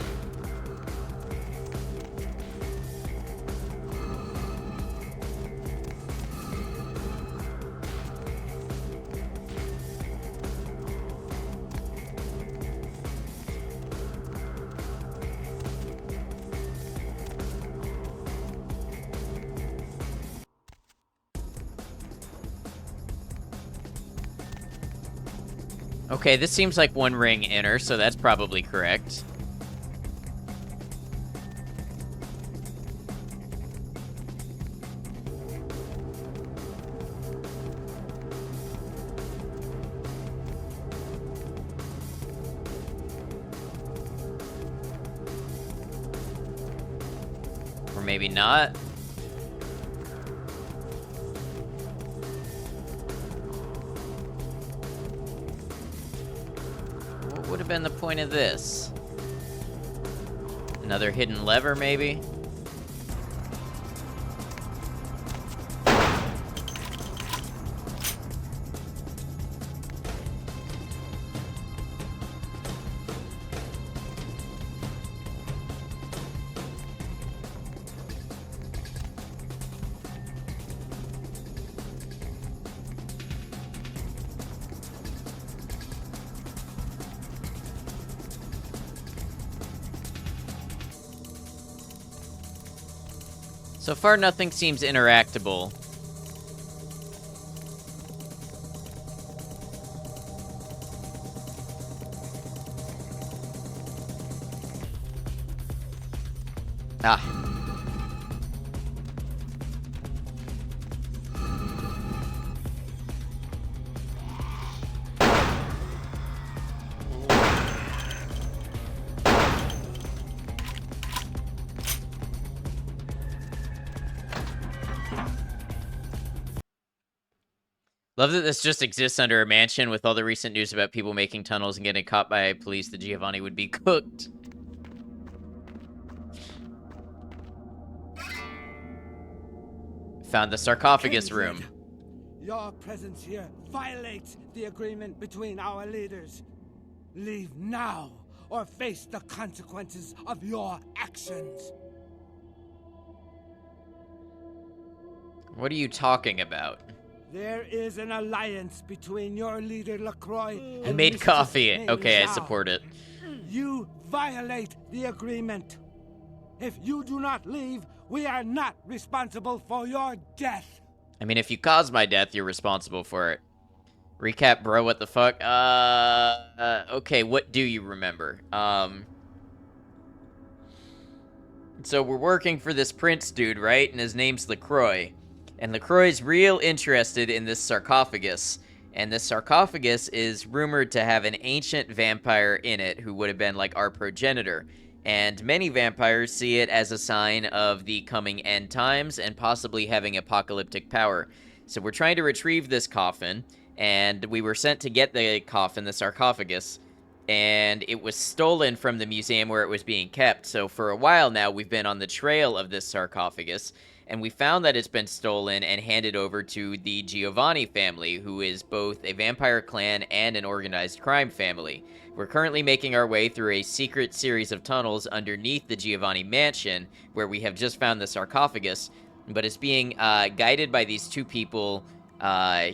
Okay, this seems like one ring inner, so that's probably correct. Or maybe not. What would have been the point of this? Another hidden lever, maybe? So far, nothing seems interactable. Ah. Love that this just exists under a mansion. With all the recent news about people making tunnels and getting caught by police, the Giovanni would be cooked. Found the sarcophagus room. Your presence here violates the agreement between our leaders. Leave now, or face the consequences of your actions. What are you talking about? There is an alliance between your leader LaCroix He and made Mrs. coffee. Mei Okay, I Zhao. support it. You violate the agreement. If you do not leave, we are not responsible for your death. I mean, if you caused my death, you're responsible for it. Recap, bro, what the fuck? Okay, what do you remember? So we're working for this prince dude, right? And his name's LaCroix. And LaCroix's real interested in this sarcophagus. And this sarcophagus is rumored to have an ancient vampire in it who would have been like our progenitor. And many vampires see it as a sign of the coming end times and possibly having apocalyptic power. So we're trying to retrieve this coffin, and we were sent to get the coffin, the sarcophagus, and it was stolen from the museum where it was being kept. So for a while now, we've been on the trail of this sarcophagus, and we found that it's been stolen and handed over to the Giovanni family, who is both a vampire clan and an organized crime family. We're currently making our way through a secret series of tunnels underneath the Giovanni mansion, where we have just found the sarcophagus, but it's being guided by these two people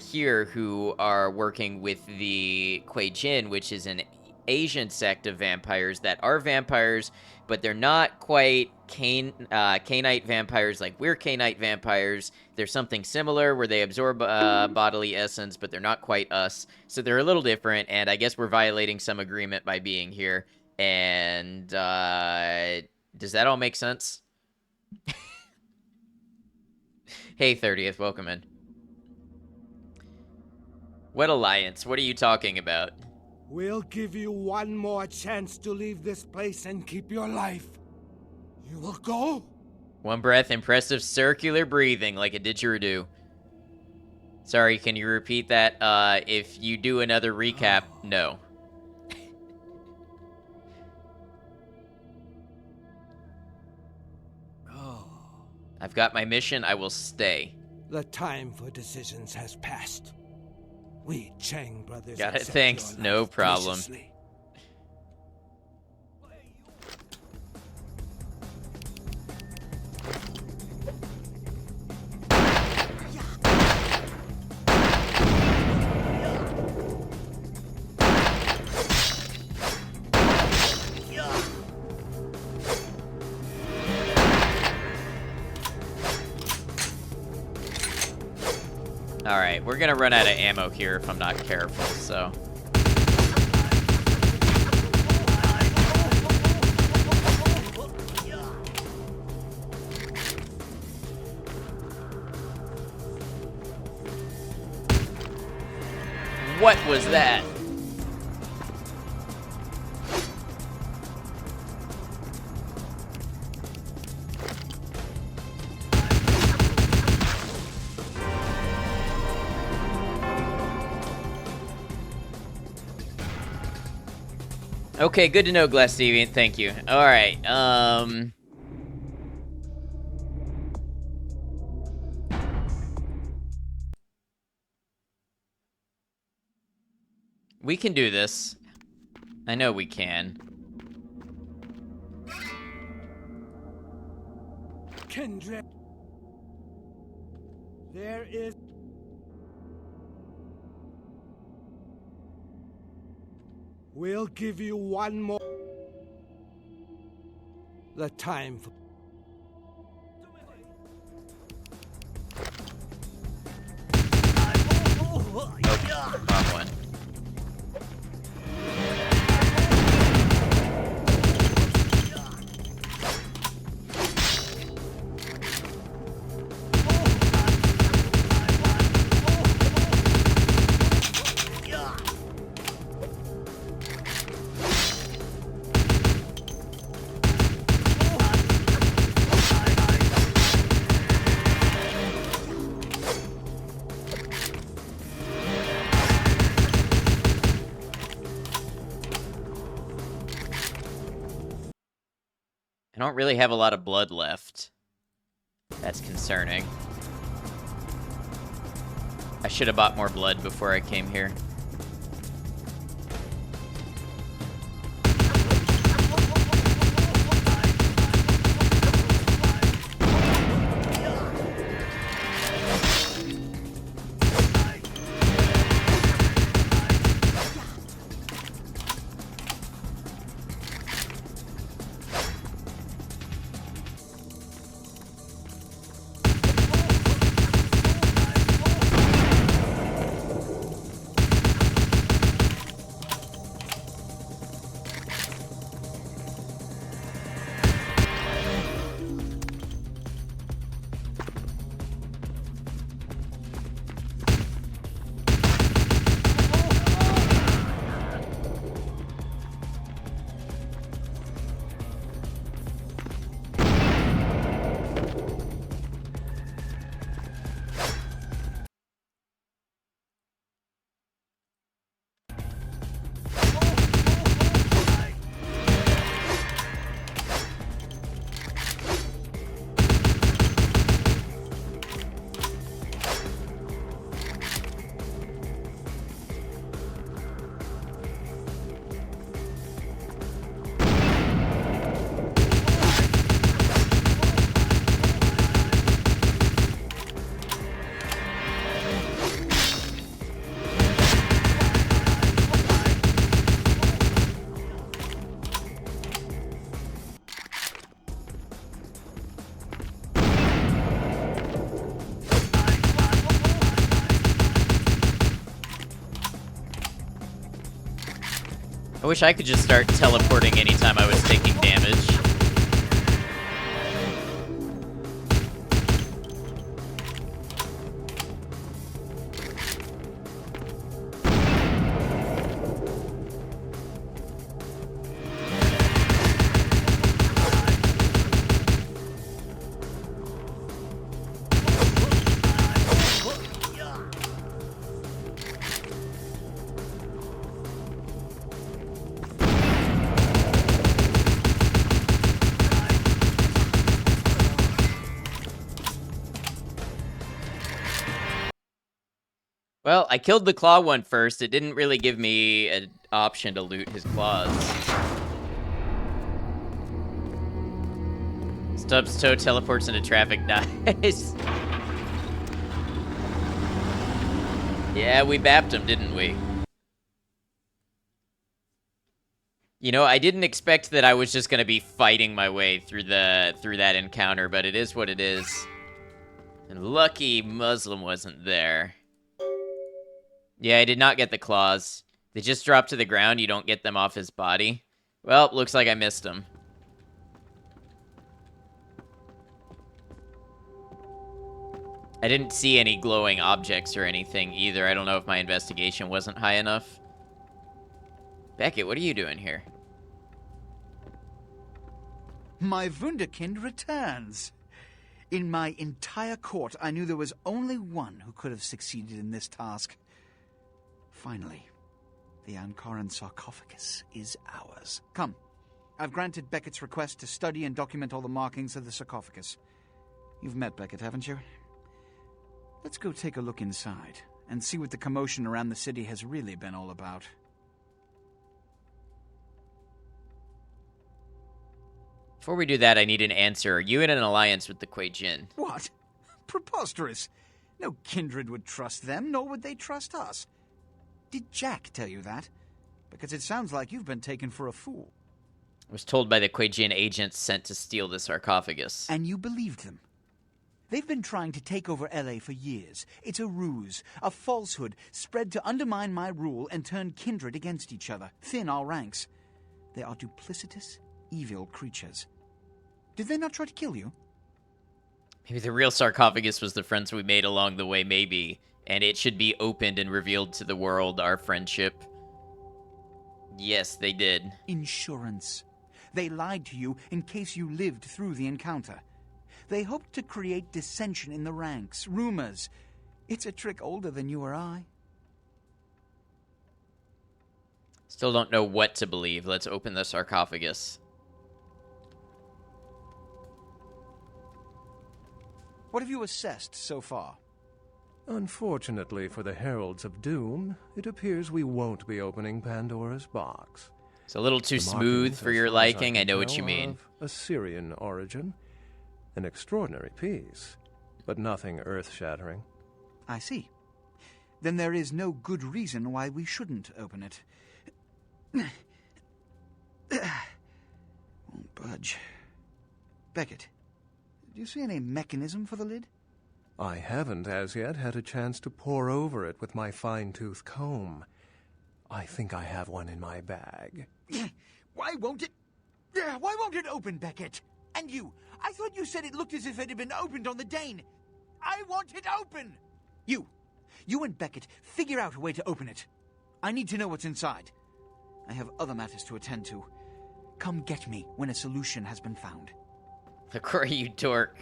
here who are working with the Kuei Jin, which is an Asian sect of vampires that are vampires, but they're not quite Cainite vampires like we're Cainite vampires. There's something similar where they absorb bodily essence, but they're not quite us. So they're a little different, and I guess we're violating some agreement by being here. And does that all make sense? Hey, 30th, welcome in. What alliance? What are you talking about? We'll give you one more chance to leave this place and keep your life. You will go? One breath, impressive circular breathing like a didgeridoo. Sorry, can you repeat that? If you do another recap, no. I've got my mission, I will stay. The time for decisions has passed. We Chang brothers Got it, accept thanks. your No life problem. graciously. Alright, we're gonna run out of ammo here if I'm not careful, so... What was that? Okay, good to know, Glass Deviant. Thank you. All right. We can do this. I know we can. Kindred. There is... We'll give you one more... The time for... Wrong one. I don't really have a lot of blood left. That's concerning. I should have bought more blood before I came here. I wish I could just start teleporting anytime I was taking damage. Well, I killed the claw one first. It didn't really give me an option to loot his claws. Stubbs' toe teleports into traffic. Nice. Yeah, we bapped him, didn't we? You know, I didn't expect that I was just gonna be fighting my way through that encounter, but it is what it is. And lucky Muslim wasn't there. Yeah, I did not get the claws. They just drop to the ground. You don't get them off his body. Well, looks like I missed him. I didn't see any glowing objects or anything either. I don't know if my investigation wasn't high enough. Beckett, what are you doing here? My Wunderkind returns. In my entire court, I knew there was only one who could have succeeded in this task. Finally, the Ankaran sarcophagus is ours. Come, I've granted Beckett's request to study and document all the markings of the sarcophagus. You've met Beckett, haven't you? Let's go take a look inside and see what the commotion around the city has really been all about. Before we do that, I need an answer. Are you in an alliance with the Kuei Jin? What? Preposterous. No kindred would trust them, nor would they trust us. Did Jack tell you that? Because it sounds like you've been taken for a fool. I was told by the Kuei Jin agents sent to steal the sarcophagus. And you believed them. They've been trying to take over LA for years. It's a ruse, a falsehood, spread to undermine my rule and turn kindred against each other, thin our ranks. They are duplicitous, evil creatures. Did they not try to kill you? Maybe the real sarcophagus was the friends we made along the way, maybe. And it should be opened and revealed to the world, our friendship. Yes, they did. Insurance. They lied to you in case you lived through the encounter. They hoped to create dissension in the ranks, rumors. It's a trick older than you or I. Still don't know what to believe. Let's open the sarcophagus. What have you assessed so far? Unfortunately for the Heralds of Doom, it appears we won't be opening Pandora's box. It's a little too The smooth markings, for as your far as liking. can I know what tell, you are mean. of Assyrian origin. An extraordinary piece, but nothing earth-shattering. I see. Then there is no good reason why we shouldn't open it. Won't budge. Beckett, do you see any mechanism for the lid? I haven't as yet had a chance to pore over it with my fine-tooth comb. I think I have one in my bag. Why won't it open, Beckett? And you, I thought you said it looked as if it had been opened on the Dane. I want it open! You and Beckett, figure out a way to open it. I need to know what's inside. I have other matters to attend to. Come get me when a solution has been found. Look where you dork.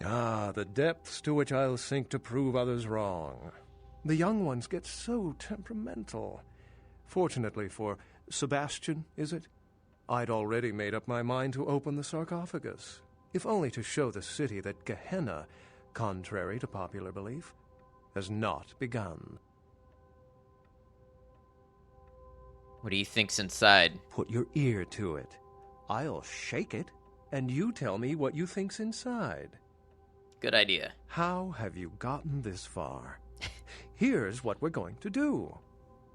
Ah, the depths to which I'll sink to prove others wrong. The young ones get so temperamental. Fortunately for Sebastian, is it? I'd already made up my mind to open the sarcophagus, if only to show the city that Gehenna, contrary to popular belief, has not begun. What do you think's inside? Put your ear to it. I'll shake it, and you tell me what you think's inside. Good idea. How have you gotten this far? Here's what we're going to do.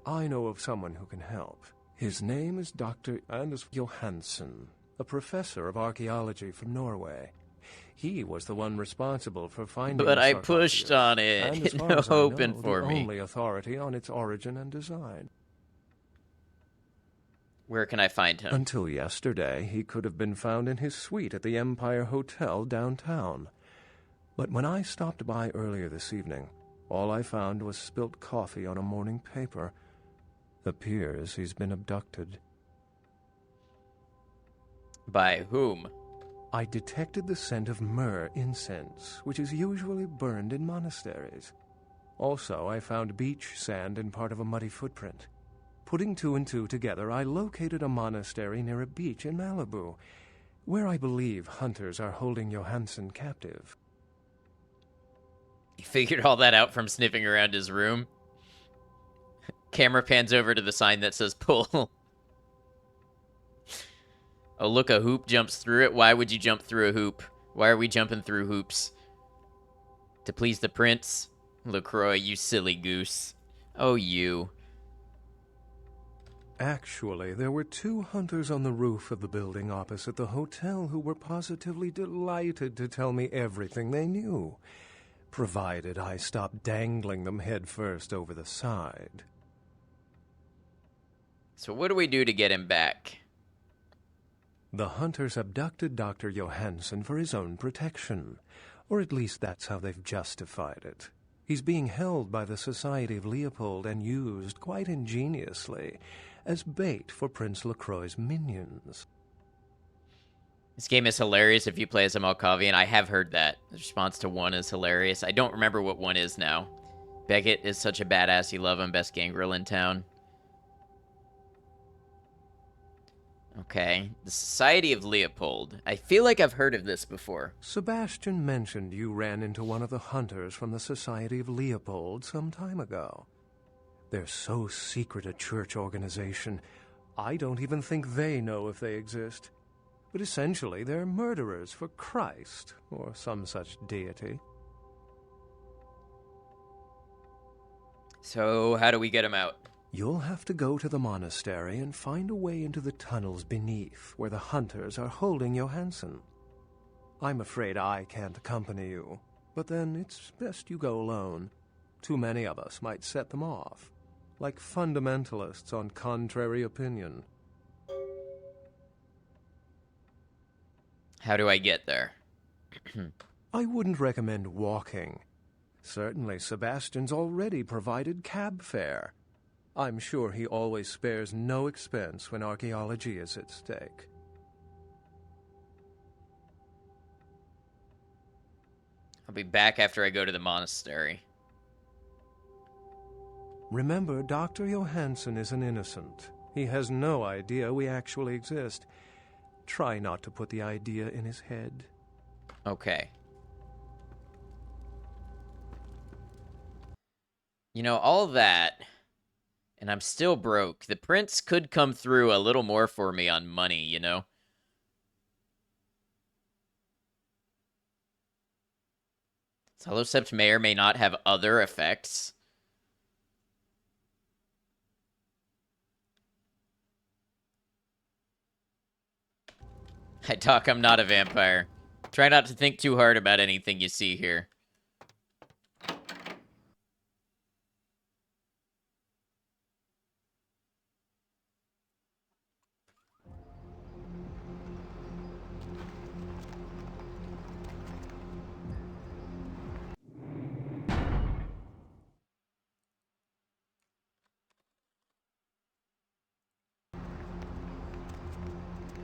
I know of someone who can help. His name is Dr. Anders Johansen, a professor of archaeology from Norway. He was the one responsible for finding But the I sarcophagus, pushed on and it. as far No as I open know, for the me. only authority on its origin and design. Where can I find him? Until yesterday, he could have been found in his suite at the Empire Hotel downtown. But when I stopped by earlier this evening, all I found was spilt coffee on a morning paper. Appears he's been abducted. By whom? I detected the scent of myrrh incense, which is usually burned in monasteries. Also, I found beach sand in part of a muddy footprint. Putting two and two together, I located a monastery near a beach in Malibu, where I believe hunters are holding Johansen captive. You figured all that out from sniffing around his room? Camera pans over to the sign that says pull. Oh, look, a hoop jumps through it. Why would you jump through a hoop? Why are we jumping through hoops? To please the prince? LaCroix, you silly goose. Oh, you. Actually, there were 2 hunters on the roof of the building opposite the hotel who were positively delighted to tell me everything they knew, provided I stopped dangling them head first over the side. So what do we do to get him back? The hunters abducted Dr. Johansson for his own protection. Or at least that's how they've justified it. He's being held by the Society of Leopold and used, quite ingeniously, as bait for Prince LaCroix's minions. This game is hilarious if you play as a Malkavian. I have heard that. The response to 1 is hilarious. I don't remember what 1 is now. Beckett is such a badass. You love him. Best gangrel in town. Okay. The Society of Leopold. I feel like I've heard of this before. Sebastian mentioned you ran into one of the hunters from the Society of Leopold some time ago. They're so secret a church organization, I don't even think they know if they exist. But essentially, they're murderers for Christ, or some such deity. So, how do we get them out? You'll have to go to the monastery and find a way into the tunnels beneath, where the hunters are holding Johansson. I'm afraid I can't accompany you, but then it's best you go alone. Too many of us might set them off, like fundamentalists on contrary opinion. How do I get there? I wouldn't recommend walking. Certainly, Sebastian's already provided cab fare. I'm sure he always spares no expense when archaeology is at stake. I'll be back after I go to the monastery. Remember, Dr. Johansson is an innocent. He has no idea we actually exist. Try not to put the idea in his head. Okay. You know, all that, and I'm still broke. The prince could come through a little more for me on money, you know? Solosept may or may not have other effects. Hi, Doc, I'm not a vampire. Try not to think too hard about anything you see here.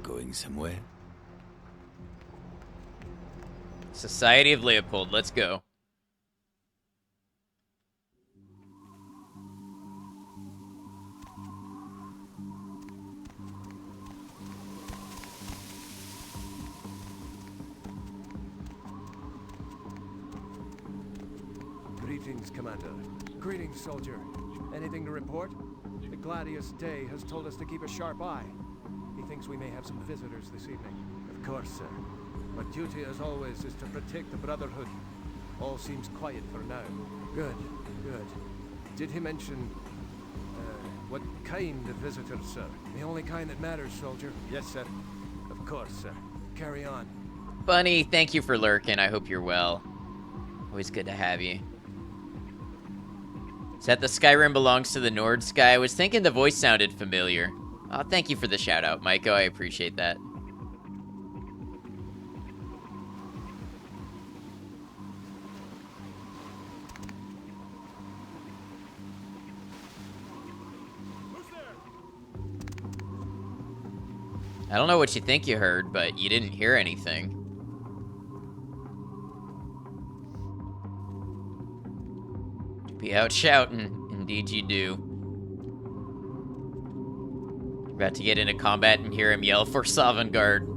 Going somewhere? Society of Leopold, let's go. Greetings, Commander. Greetings, soldier. Anything to report? The Gladius Day has told us to keep a sharp eye. He thinks we may have some visitors this evening. Of course, sir. My duty, as always, is to protect the Brotherhood. All seems quiet for now. Good, good. Did he mention, what kind of visitors, sir? The only kind that matters, soldier. Yes, sir. Of course, sir. Carry on. Bunny, thank you for lurking. I hope you're well. Always good to have you. Is that the Skyrim belongs to the Nord Sky? I was thinking the voice sounded familiar. Oh, thank you for the shout out, Maiko. I appreciate that. I don't know what you think you heard, but you didn't hear anything. Be out shouting. Indeed you do. About to get into combat and hear him yell for Sovngarde.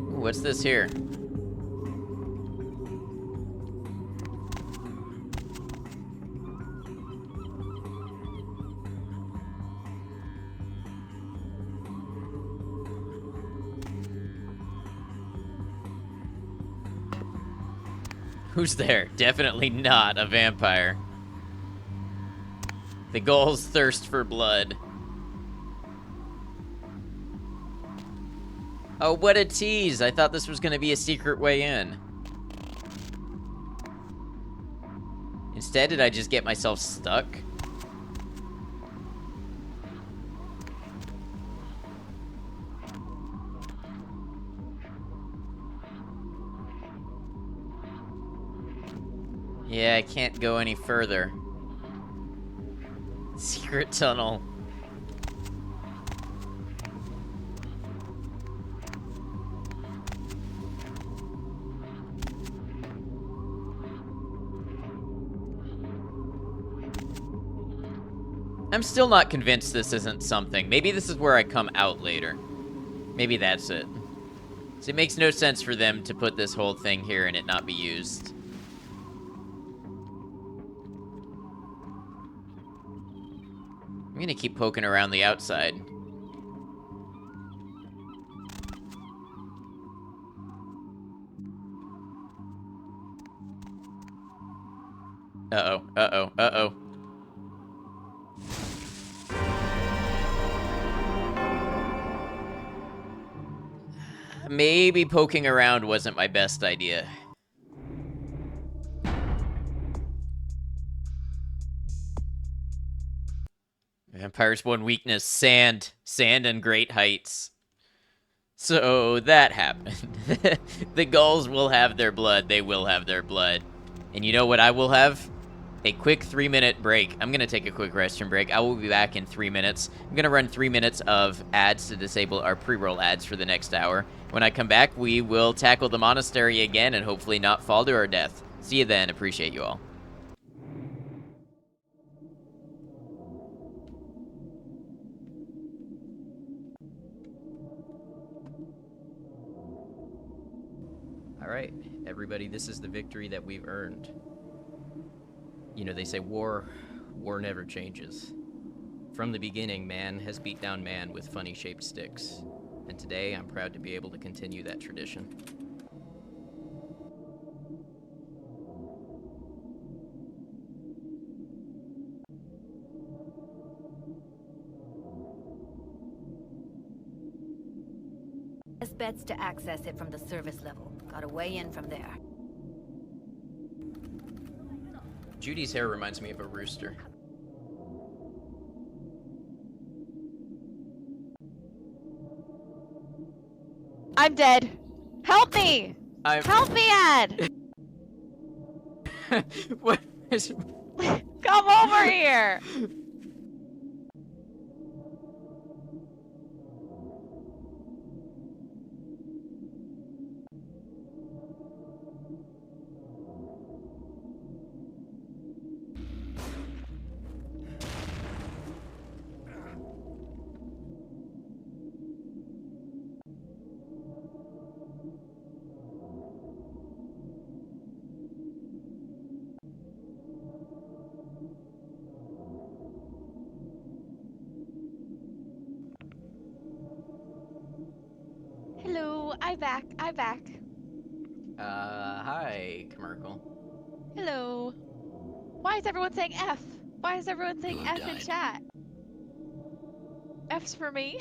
Ooh, what's this here? Who's there? Definitely not a vampire. The Gauls thirst for blood. Oh, what a tease! I thought this was going to be a secret way in. Instead, did I just get myself stuck? Yeah, I can't go any further. Secret tunnel. I'm still not convinced this isn't something. Maybe this is where I come out later. Maybe that's it. So it makes no sense for them to put this whole thing here and it not be used. I'm gonna keep poking around the outside. Uh-oh, uh-oh, uh-oh. Maybe poking around wasn't my best idea. Vampire's one weakness, sand. Sand and great heights. So that happened. The gulls will have their blood. They will have their blood. And you know what I will have? A quick 3-minute break. I'm going to take a quick restroom break. I will be back in 3 minutes. I'm going to run 3 minutes of ads to disable our pre-roll ads for the next hour. When I come back, we will tackle the monastery again and hopefully not fall to our death. See you then. Appreciate you all. All right, everybody, this is the victory that we've earned. You know, they say war never changes. From the beginning, man has beat down man with funny-shaped sticks. And today, I'm proud to be able to continue that tradition. Best bets to access it from the service level. Gotta weigh in from there. Judy's hair reminds me of a rooster. I'm dead. Help me! Help me, Ed! What is... Come over here! Hello, I'm back. Hi, Commercial. Hello. Why is everyone saying F? Why is everyone saying F in chat? F's for me.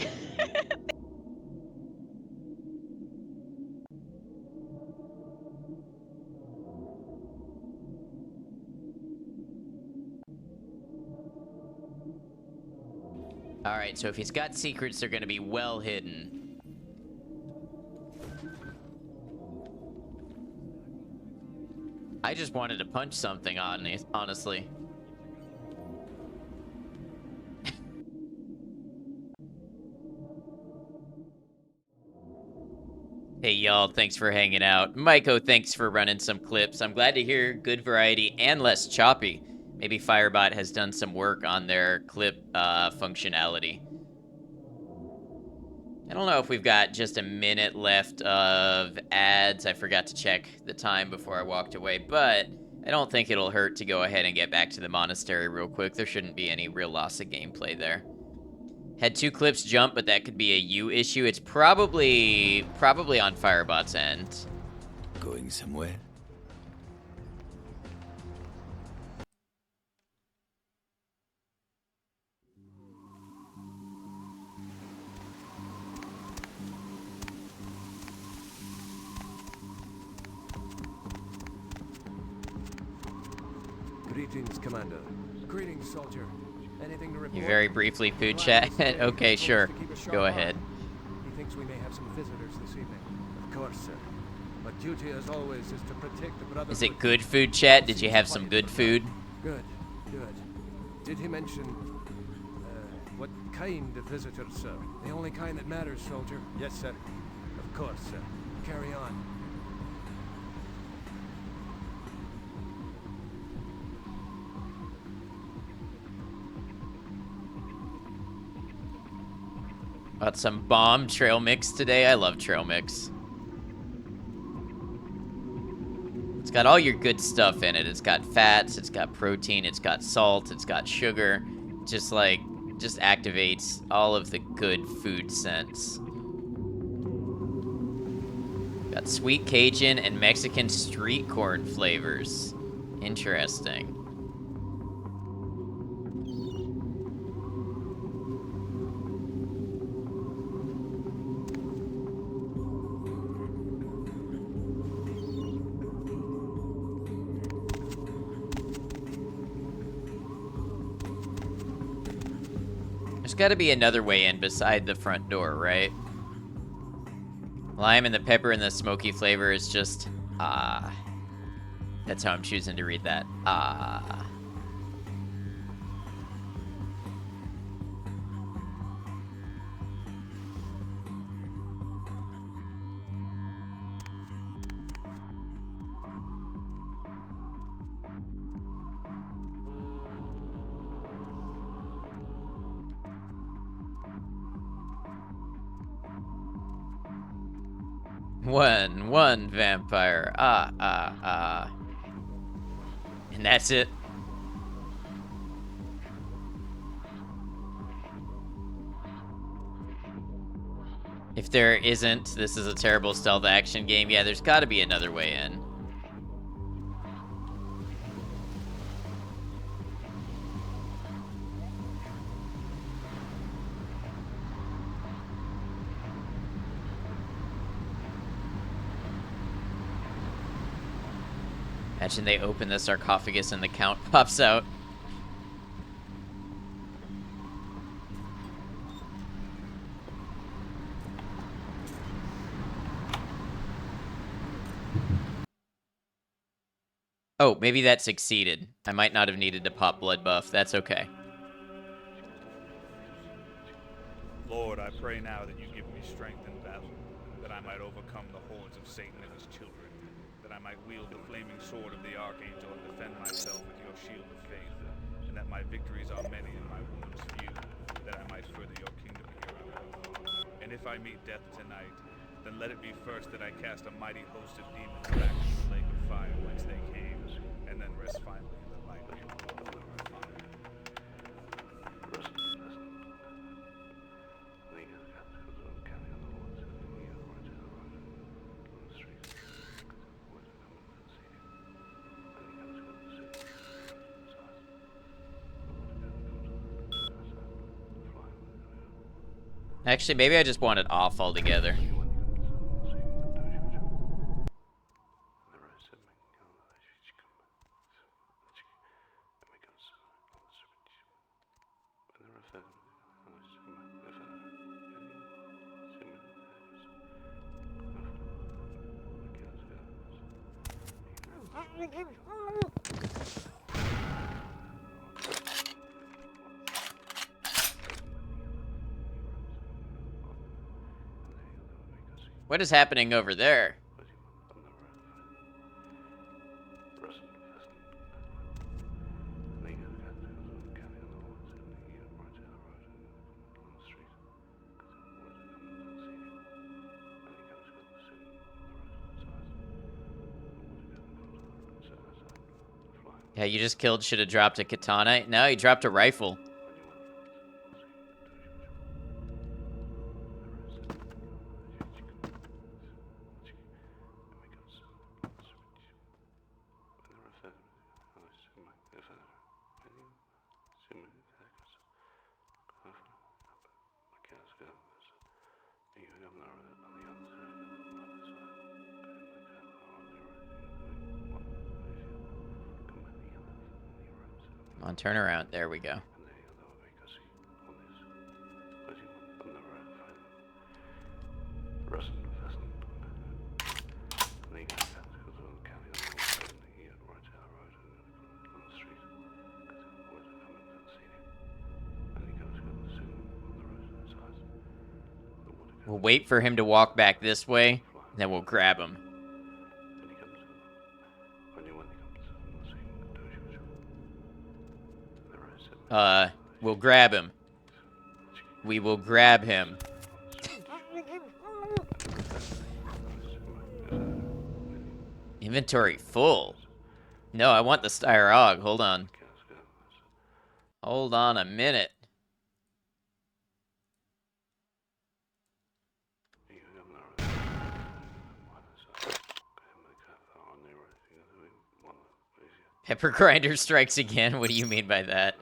Alright, so if he's got secrets, they're gonna be well hidden. I just wanted to punch something, honestly. Hey y'all, thanks for hanging out. Maiko, thanks for running some clips. I'm glad to hear good variety and less choppy. Maybe Firebot has done some work on their clip functionality. I don't know if we've got just a minute left of ads. I forgot to check the time before I walked away, but I don't think it'll hurt to go ahead and get back to the monastery real quick. There shouldn't be any real loss of gameplay there. Had 2 clips jump, but that could be a you issue. It's probably on Firebot's end. Going somewhere? Greetings, Commander. Greetings, soldier. Anything to report? You very briefly food chat. Okay, sure. Go ahead. He thinks we may have some visitors this evening. Of course, sir. but duty as always is to protect the brotherhood. Is it good food, chat? Did you Seems have some quiet good for food? now. Good, good. Did he mention what kind of visitors, sir? The only kind that matters, soldier. Yes, sir. Of course, sir. Carry on. Got some bomb trail mix today. I love trail mix. It's got all your good stuff in it. It's got fats, it's got protein, it's got salt, it's got sugar. Just activates all of the good food scents. Got sweet Cajun and Mexican street corn flavors. Interesting. There's got to be another way in beside the front door, right? Lime and the pepper and the smoky flavor is just, That's how I'm choosing to read that. One vampire. And that's it. If there isn't, this is a terrible stealth action game. Yeah, there's got to be another way in. Imagine they open the sarcophagus and the count pops out. Oh, maybe that succeeded. I might not have needed to pop blood buff. That's okay. Lord, I pray now that you give me strength in battle, that I might overcome the hordes of Satan and his children, that I might wield the flaming sword of the Archangel and defend myself with your shield of faith, and that my victories are many and my wounds few, that I might further your kingdom hereafter. And if I meet death tonight, then let it be first that I cast a mighty host of demons back into the lake of fire whence they came, and then rest finally in the light of your Father. Actually, maybe I just want it off altogether. What is happening over there? Yeah, you just killed, should have dropped a katana. No, he dropped a rifle. Come on, turn around. There we go. We'll wait for him to walk back this way, and then we'll grab him. We'll grab him. We will grab him. Inventory full. No, I want the Styrog. Hold on. Hold on a minute. Pepper grinder strikes again? What do you mean by that?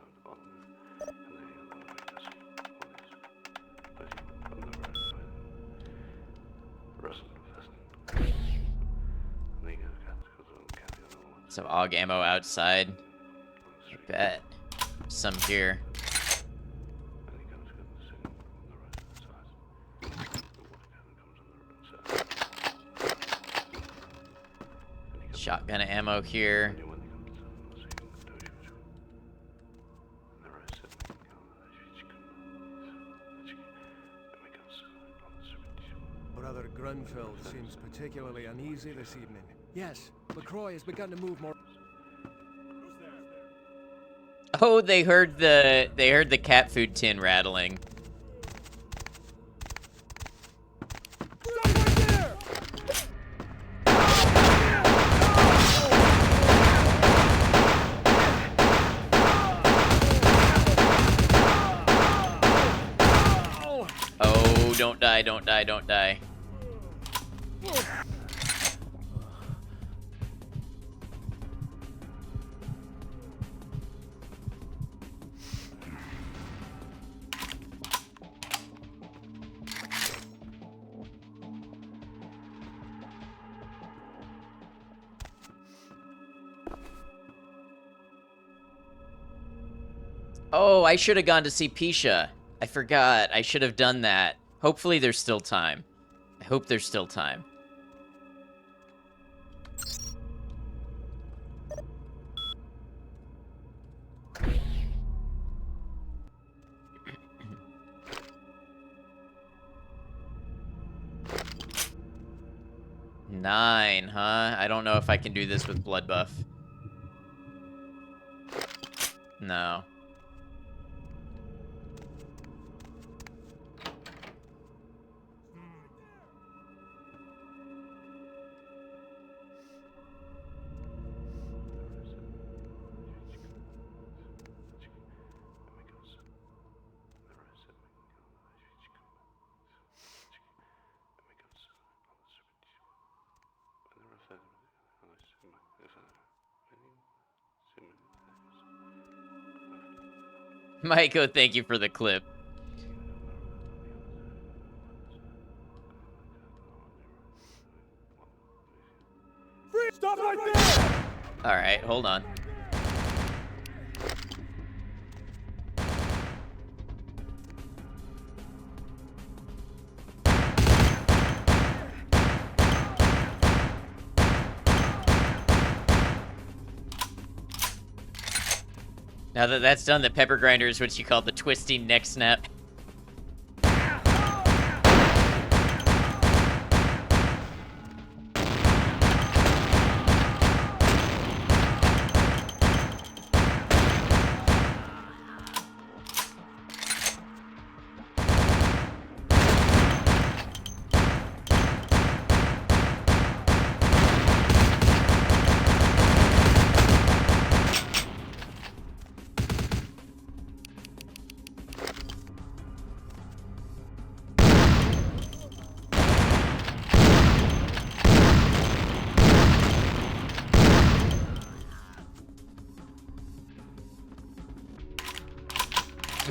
Some AUG ammo outside. I bet. Some here. Shotgun ammo here. Brother Grunfeld seems particularly uneasy this evening. Yes, LaCroix has begun to move more. Oh, they heard the cat food tin rattling. Oh, don't die, don't die, don't die. Oh, I should have gone to see Pisha. I forgot. I should have done that. Hopefully there's still time. I hope there's still time. Nine, huh? I don't know if I can do this with blood buff. No. Maiko, thank you for the clip. Stop right there! Alright, hold on. Now that that's done, the pepper grinder is what you call the twisting neck snap.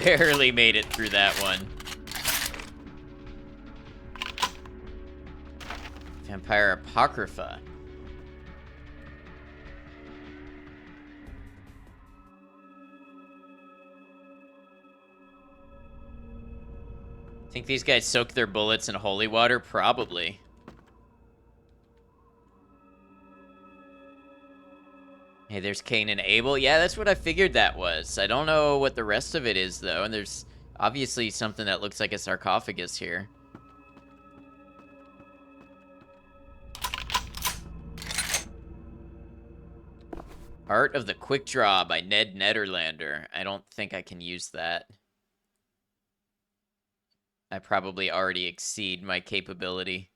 Barely made it through that one. Vampire Apocrypha. Think these guys soak their bullets in holy water? Probably. Hey, there's Cain and Abel. Yeah, that's what I figured that was. I don't know what the rest of it is, though. And there's obviously something that looks like a sarcophagus here. Art of the Quick Draw by Ned Nederlander. I don't think I can use that. I probably already exceed my capability.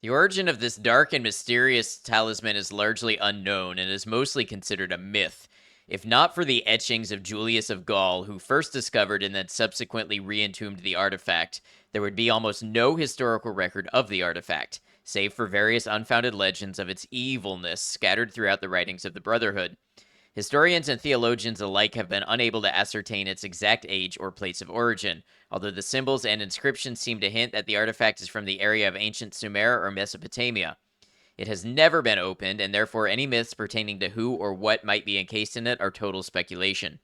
The origin of this dark and mysterious talisman is largely unknown and is mostly considered a myth, if not for the etchings of Julius of Gaul, who first discovered and then subsequently re-entombed the artifact. There would be almost no historical record of the artifact, save for various unfounded legends of its evilness scattered throughout the writings of the Brotherhood. Historians and theologians alike have been unable to ascertain its exact age or place of origin, although the symbols and inscriptions seem to hint that the artifact is from the area of ancient Sumer or Mesopotamia. It has never been opened, and therefore any myths pertaining to who or what might be encased in it are total speculation.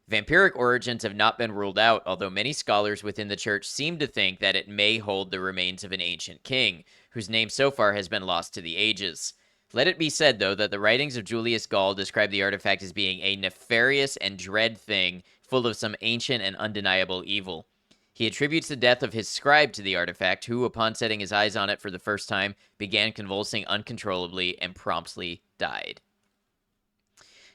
Vampiric origins have not been ruled out, although many scholars within the church seem to think that it may hold the remains of an ancient king, whose name so far has been lost to the ages. Let it be said, though, that the writings of Julius Gall describe the artifact as being a nefarious and dread thing, full of some ancient and undeniable evil. He attributes the death of his scribe to the artifact, who, upon setting his eyes on it for the first time, began convulsing uncontrollably and promptly died.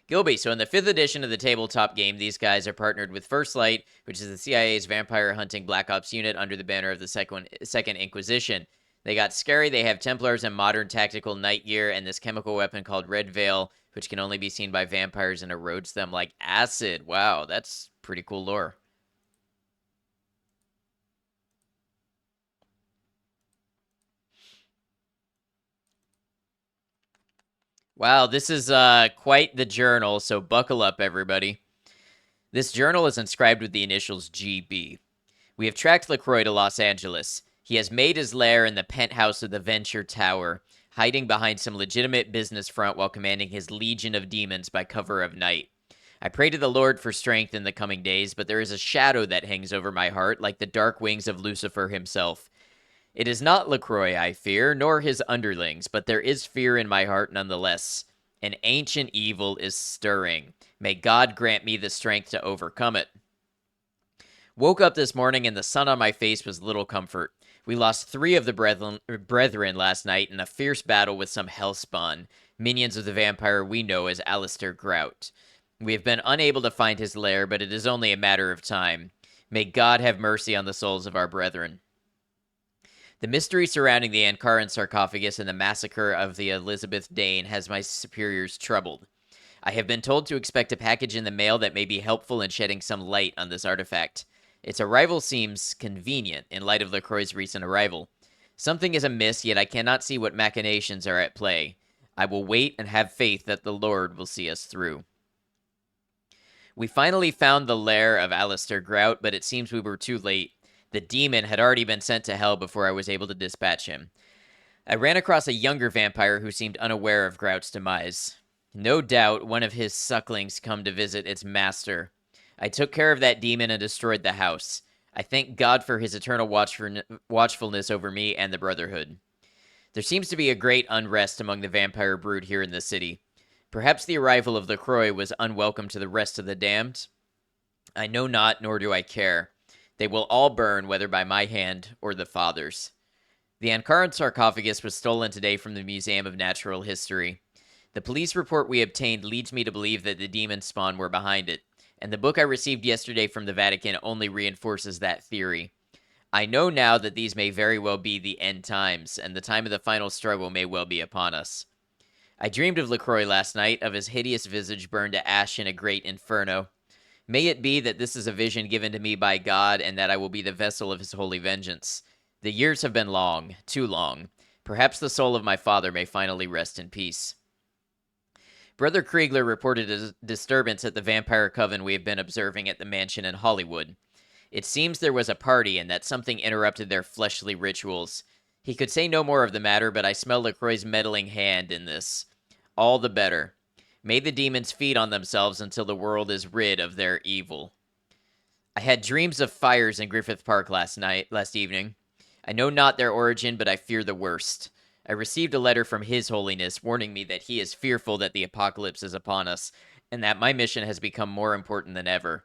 Gilby, so in the 5th edition of the tabletop game, these guys are partnered with First Light, which is the CIA's vampire hunting Black Ops unit under the banner of the Second Inquisition. They got scary. They have Templars and modern tactical night gear and this chemical weapon called Red Veil, which can only be seen by vampires and erodes them like acid. Wow, that's pretty cool lore. Wow, this is quite the journal, so buckle up, everybody. This journal is inscribed with the initials GB. We have tracked LaCroix to Los Angeles. He has made his lair in the penthouse of the Venture Tower, hiding behind some legitimate business front while commanding his legion of demons by cover of night. I pray to the Lord for strength in the coming days, but there is a shadow that hangs over my heart like the dark wings of Lucifer himself. It is not LaCroix I fear, nor his underlings, but there is fear in my heart nonetheless. An ancient evil is stirring. May God grant me the strength to overcome it. Woke up this morning and the sun on my face was little comfort. We lost 3 of the brethren last night in a fierce battle with some hellspawn, minions of the vampire we know as Alistair Grout. We have been unable to find his lair, but it is only a matter of time. May God have mercy on the souls of our brethren. The mystery surrounding the Ankaran sarcophagus and the massacre of the Elizabeth Dane has my superiors troubled. I have been told to expect a package in the mail that may be helpful in shedding some light on this artifact. Its arrival seems convenient in light of LaCroix's recent arrival. Something is amiss, yet I cannot see what machinations are at play. I will wait and have faith that the Lord will see us through. We finally found the lair of Alistair Grout, but it seems we were too late. The demon had already been sent to hell before I was able to dispatch him. I ran across a younger vampire who seemed unaware of Grout's demise. No doubt one of his sucklings come to visit its master. I took care of that demon and destroyed the house. I thank God for his eternal watchfulness over me and the Brotherhood. There seems to be a great unrest among the vampire brood here in the city. Perhaps the arrival of LaCroix was unwelcome to the rest of the damned. I know not, nor do I care. They will all burn, whether by my hand or the Father's. The Ankaran sarcophagus was stolen today from the Museum of Natural History. The police report we obtained leads me to believe that the demon spawn were behind it, and the book I received yesterday from the Vatican only reinforces that theory. I know now that these may very well be the end times, and the time of the final struggle may well be upon us. I dreamed of LaCroix last night, of his hideous visage burned to ash in a great inferno. May it be that this is a vision given to me by God, and that I will be the vessel of his holy vengeance. The years have been long, too long. Perhaps the soul of my father may finally rest in peace. Brother Kriegler reported a disturbance at the vampire coven we have been observing at the mansion in Hollywood. It seems there was a party and that something interrupted their fleshly rituals. He could say no more of the matter, but I smell LaCroix's meddling hand in this. All the better. May the demons feed on themselves until the world is rid of their evil. I had dreams of fires in Griffith Park last evening. I know not their origin, but I fear the worst. I received a letter from His Holiness warning me that he is fearful that the apocalypse is upon us, and that my mission has become more important than ever.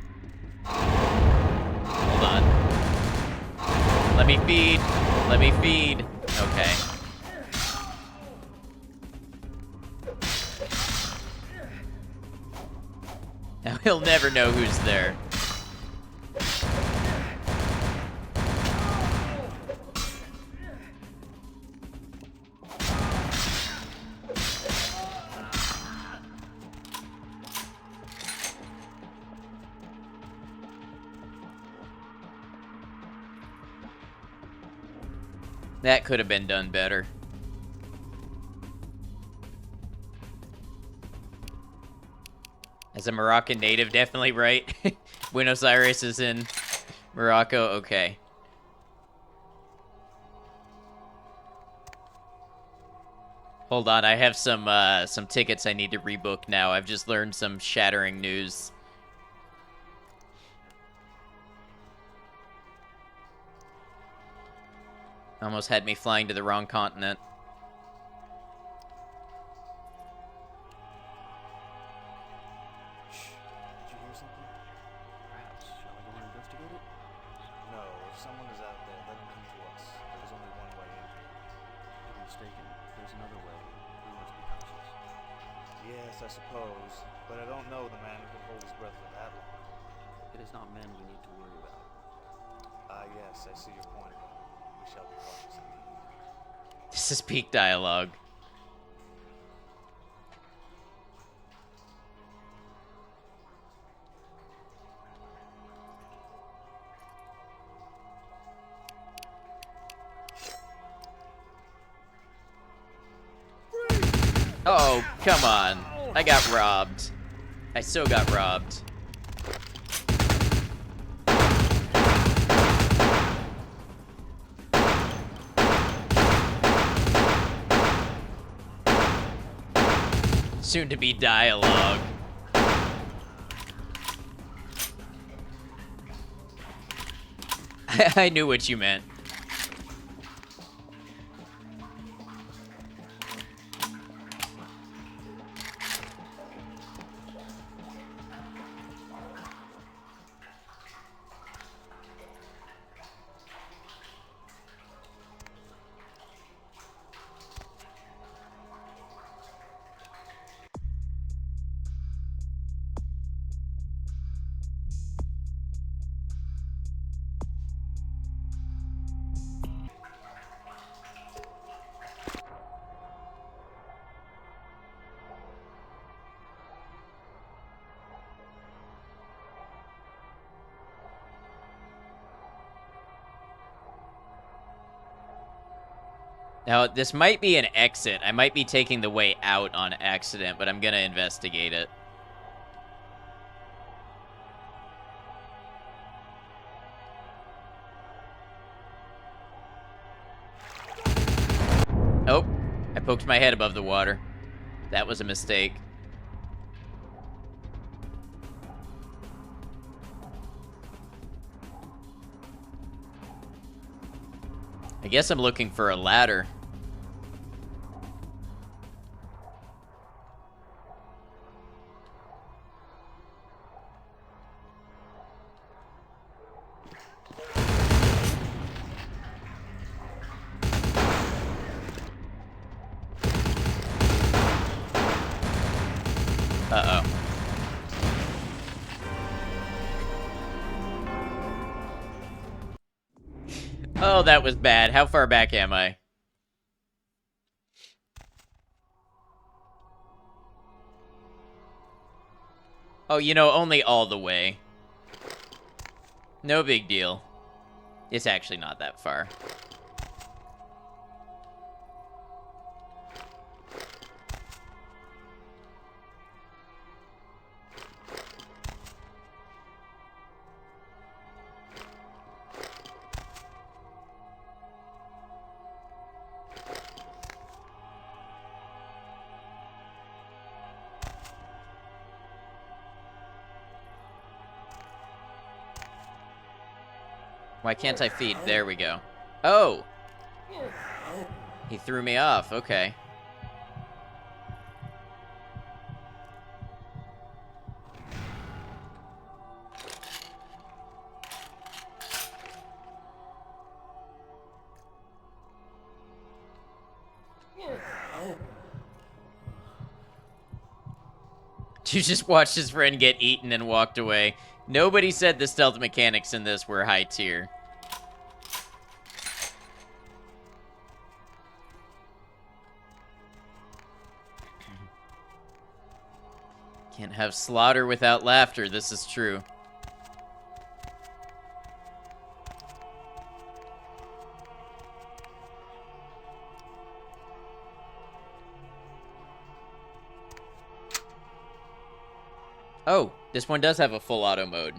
Let me feed. Let me feed. Okay. Now he'll never know who's there. That could have been done better. As a Moroccan native, definitely right. Buenos Aires is in Morocco. Okay. Hold on, I have some tickets I need to rebook now. I've just learned some shattering news. Almost had me flying to the wrong continent. Did you hear something? Perhaps. Shall I go and investigate it? No, if someone is out there, let them come to us. There is only one way in. You're mistaken. There's another way. We must be cautious. Yes, I suppose. But I don't know the man who can hold his breath for that long. It is not men we need to worry about. Ah, yes, I see your point. We shall be cautious indeed. This is peak dialogue. Oh, come on. I got robbed. I so got robbed. Soon to be dialogue. I knew what you meant. Now, this might be an exit. I might be taking the way out on accident, but I'm gonna investigate it. Oh, I poked my head above the water. That was a mistake. I guess I'm looking for a ladder. Uh-oh. Oh, that was bad. How far back am I? Oh, you know, only all the way. No big deal. It's actually not that far. Why can't I feed? There we go. Oh! He threw me off. Okay. You just watched his friend get eaten and walked away. Nobody said the stealth mechanics in this were high tier. Can't have slaughter without laughter. This is true. Oh, this one does have a full auto mode.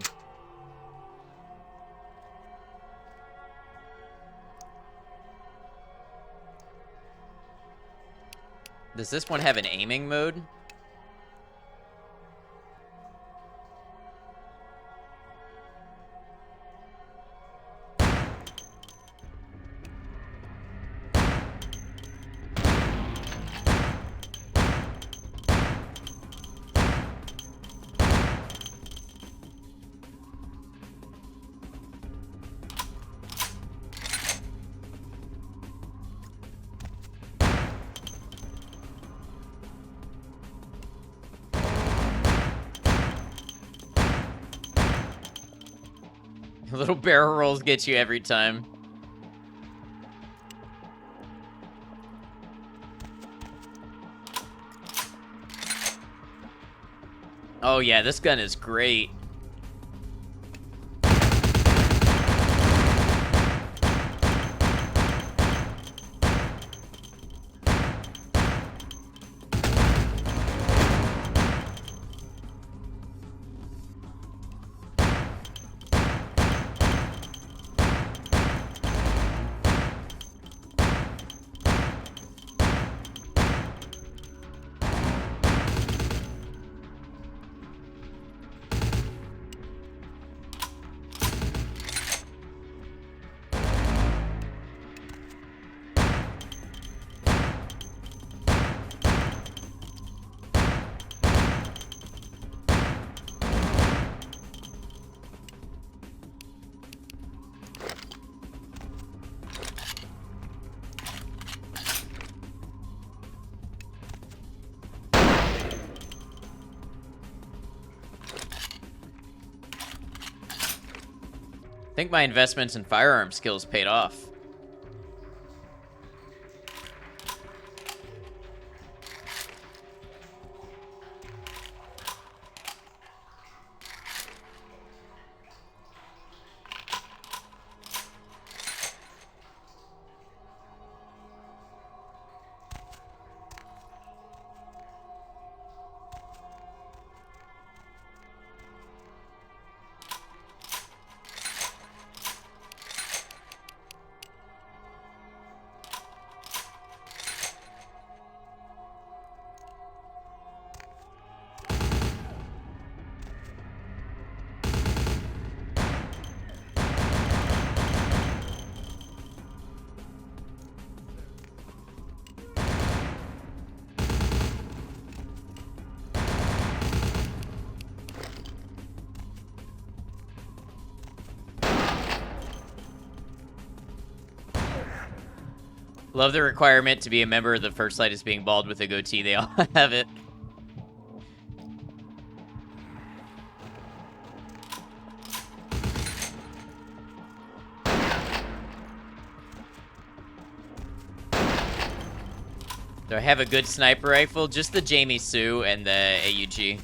Does this one have an aiming mode? Little barrel rolls get you every time. Oh yeah, this gun is great. I think my investments in firearm skills paid off. Love the requirement to be a member of the First Light is being bald with a goatee. They all have it. Do I have a good sniper rifle? Just the Jamie Sue and the AUG.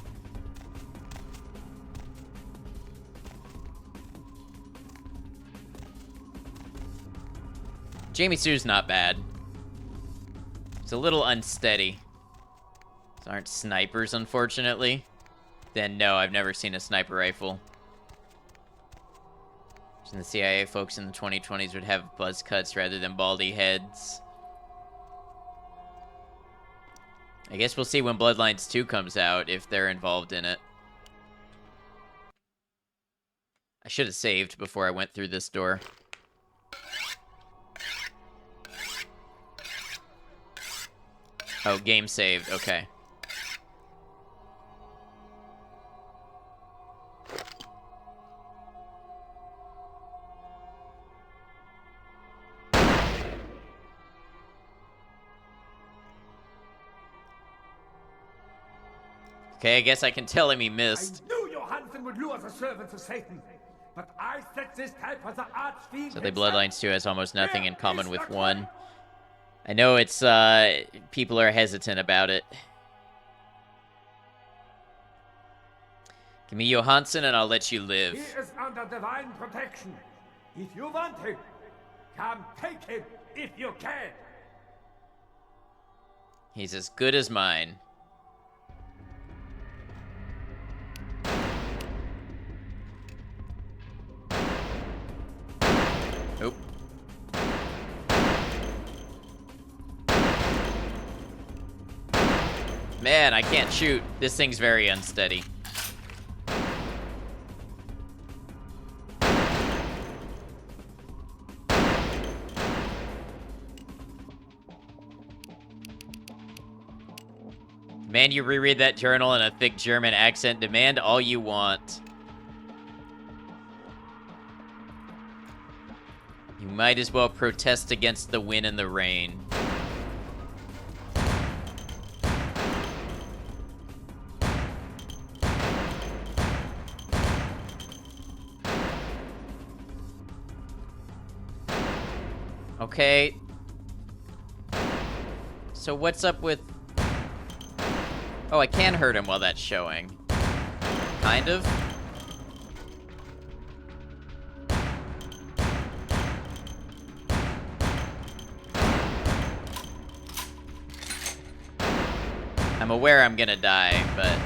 Jamie Sue's not bad. It's a little unsteady. These aren't snipers, unfortunately. Then no, I've never seen a sniper rifle. And the CIA folks in the 2020s would have buzz cuts rather than baldy heads. I guess we'll see when Bloodlines 2 comes out, if they're involved in it. I should have saved before I went through this door. Oh, game saved. Okay. Okay, I guess I can tell him he missed. I knew Johansen would lure the servants of Satan, but I set this type for the archfiend. So the Bloodlines 2 has almost nothing in common with 1. I know it's, people are hesitant about it. Give me Johansen and I'll let you live. He is under divine protection. If you want him, come take him if you can. He's as good as mine. Oop. Man, I can't shoot. This thing's very unsteady. Man, you reread that journal in a thick German accent. Demand all you want. You might as well protest against the wind and the rain. Okay. So what's up with... Oh, I can hurt him while that's showing. Kind of. I'm aware I'm gonna die, but...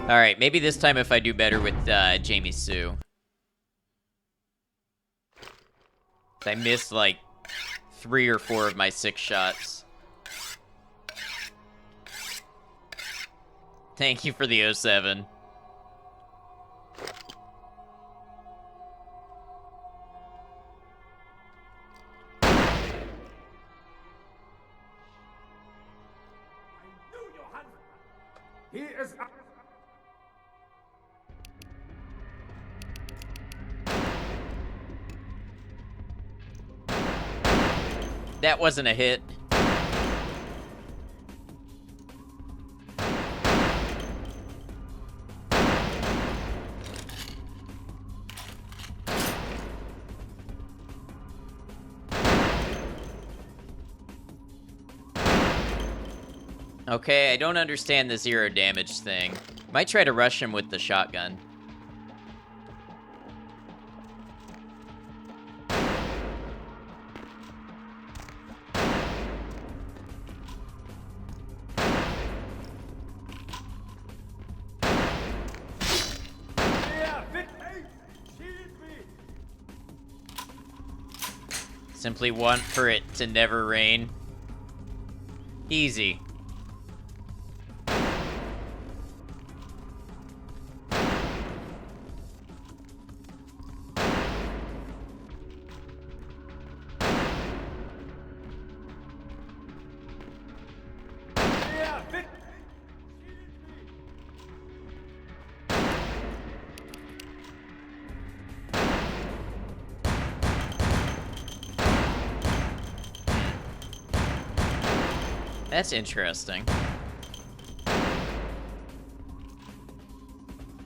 Alright, maybe this time if I do better with Jamie Sue. I missed like 3 or 4 of my 6 shots. Thank you for the 07. He is... That wasn't a hit. Okay, I don't understand the 0 damage thing. Might try to rush him with the shotgun. Simply want for it to never rain. Easy. That's interesting.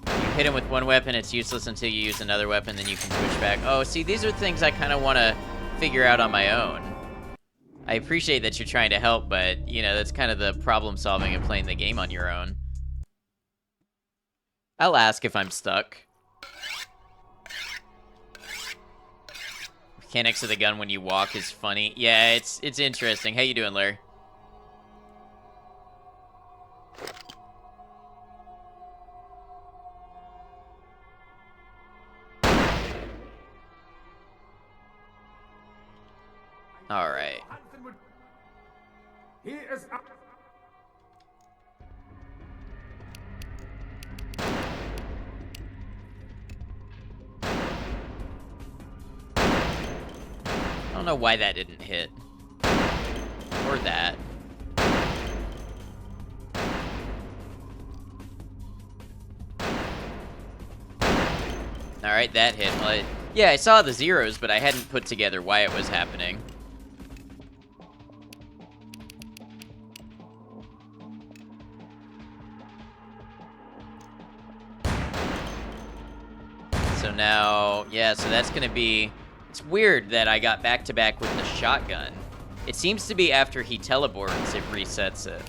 You hit him with one weapon, it's useless until you use another weapon, then you can switch back. Oh, see, these are things I kind of want to figure out on my own. I appreciate that you're trying to help, but, you know, that's kind of the problem solving of playing the game on your own. I'll ask if I'm stuck. Mechanics of the gun when you walk is funny. Yeah, it's interesting. How you doing, Larry? All right. He is up. I don't know why that didn't hit. Or that. Alright, that hit. Well, yeah, I saw the zeros, but I hadn't put together why it was happening. So now, yeah, so that's going to be... It's weird that I got back-to-back with the shotgun. It seems to be after he teleports, it resets it.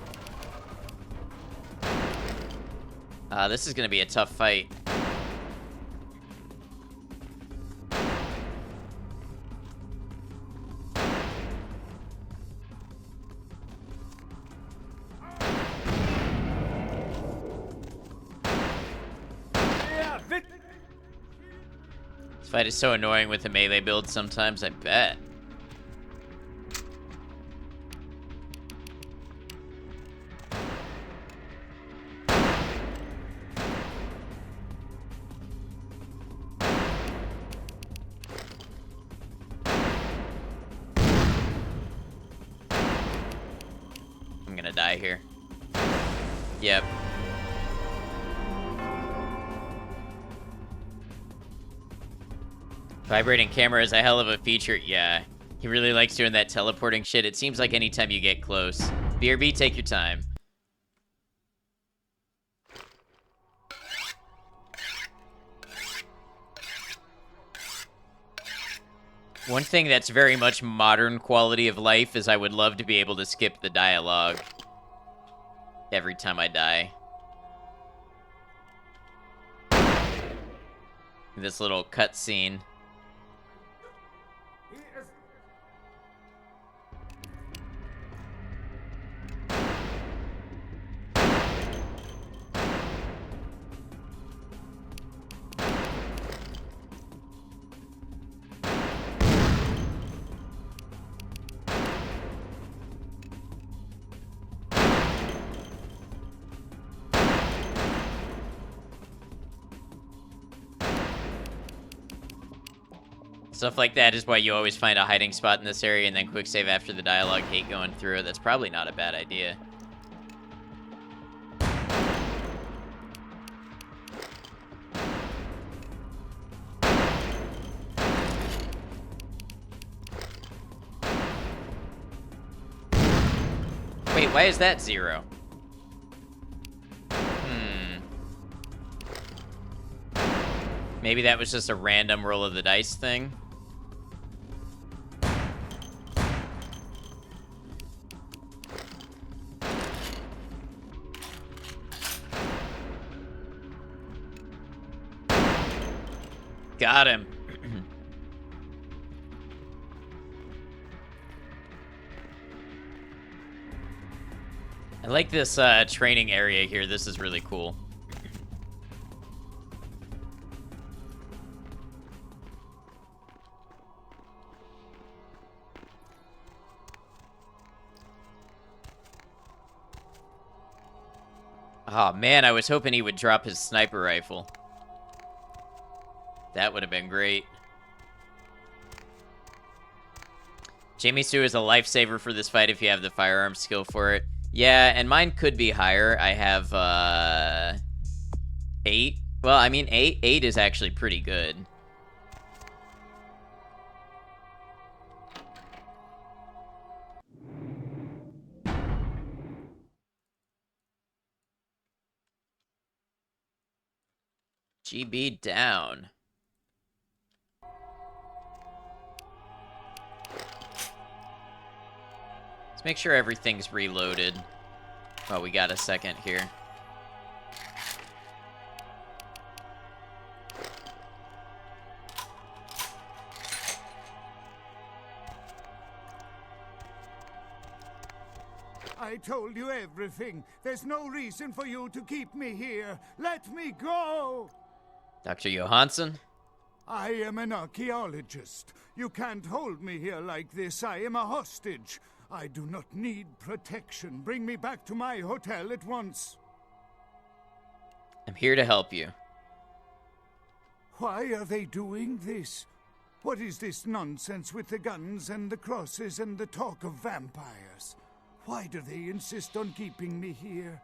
This is going to be a tough fight. This fight is so annoying with the melee build sometimes, I bet. I'm gonna die here. Yep. Vibrating camera is a hell of a feature. Yeah, he really likes doing that teleporting shit. It seems like anytime you get close. BRB, take your time. One thing that's very much modern quality of life is I would love to be able to skip the dialogue every time I die. This little cutscene. Stuff like that is why you always find a hiding spot in this area and then quick save after the dialogue. Hate going through it. That's probably not a bad idea. Wait, why is that 0? Maybe that was just a random roll of the dice thing. Got him. I like this training area here. This is really cool. Oh man, I was hoping he would drop his sniper rifle. That would have been great. Jamie Sue is a lifesaver for this fight if you have the firearm skill for it. Yeah, and mine could be higher. I have 8. Well, I mean 8 is actually pretty good. GB down. Let's make sure everything's reloaded. Oh, we got a second here. I told you everything. There's no reason for you to keep me here. Let me go! Dr. Johansson? I am an archaeologist. You can't hold me here like this. I am a hostage. I do not need protection. Bring me back to my hotel at once. I'm here to help you. Why are they doing this? What is this nonsense with the guns and the crosses and the talk of vampires? Why do they insist on keeping me here?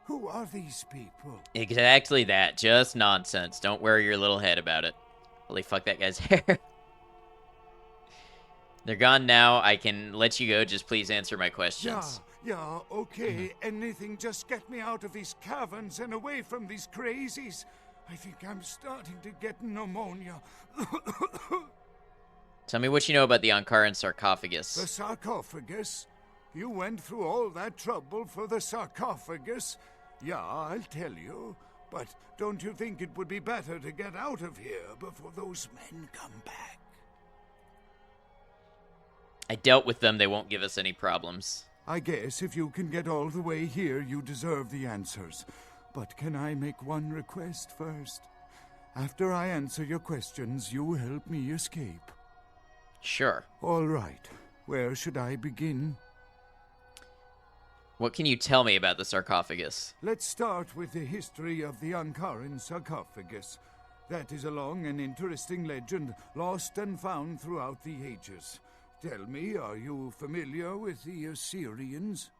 Who are these people? Exactly that. Just nonsense. Don't worry your little head about it. Holy fuck, that guy's hair. They're gone now. I can let you go. Just please answer my questions. Yeah, okay. Anything, just get me out of these caverns and away from these crazies. I think I'm starting to get pneumonia. Tell me what you know about the Ankaran The sarcophagus. sarcophagus? You went through all that trouble for the sarcophagus? Yeah, I'll tell you. But don't you think it would be better to get out of here before those men come back? I dealt with them. They won't give us any problems. I guess if you can get all the way here, you deserve the answers. But can I make one request first? After I answer your questions, you help me escape. Sure. All right. Where should I begin? What can you tell me about the sarcophagus? Let's start with the history of the Ankaran sarcophagus. That is a long and interesting legend, lost and found throughout the ages. Tell me, are you familiar with the Assyrians?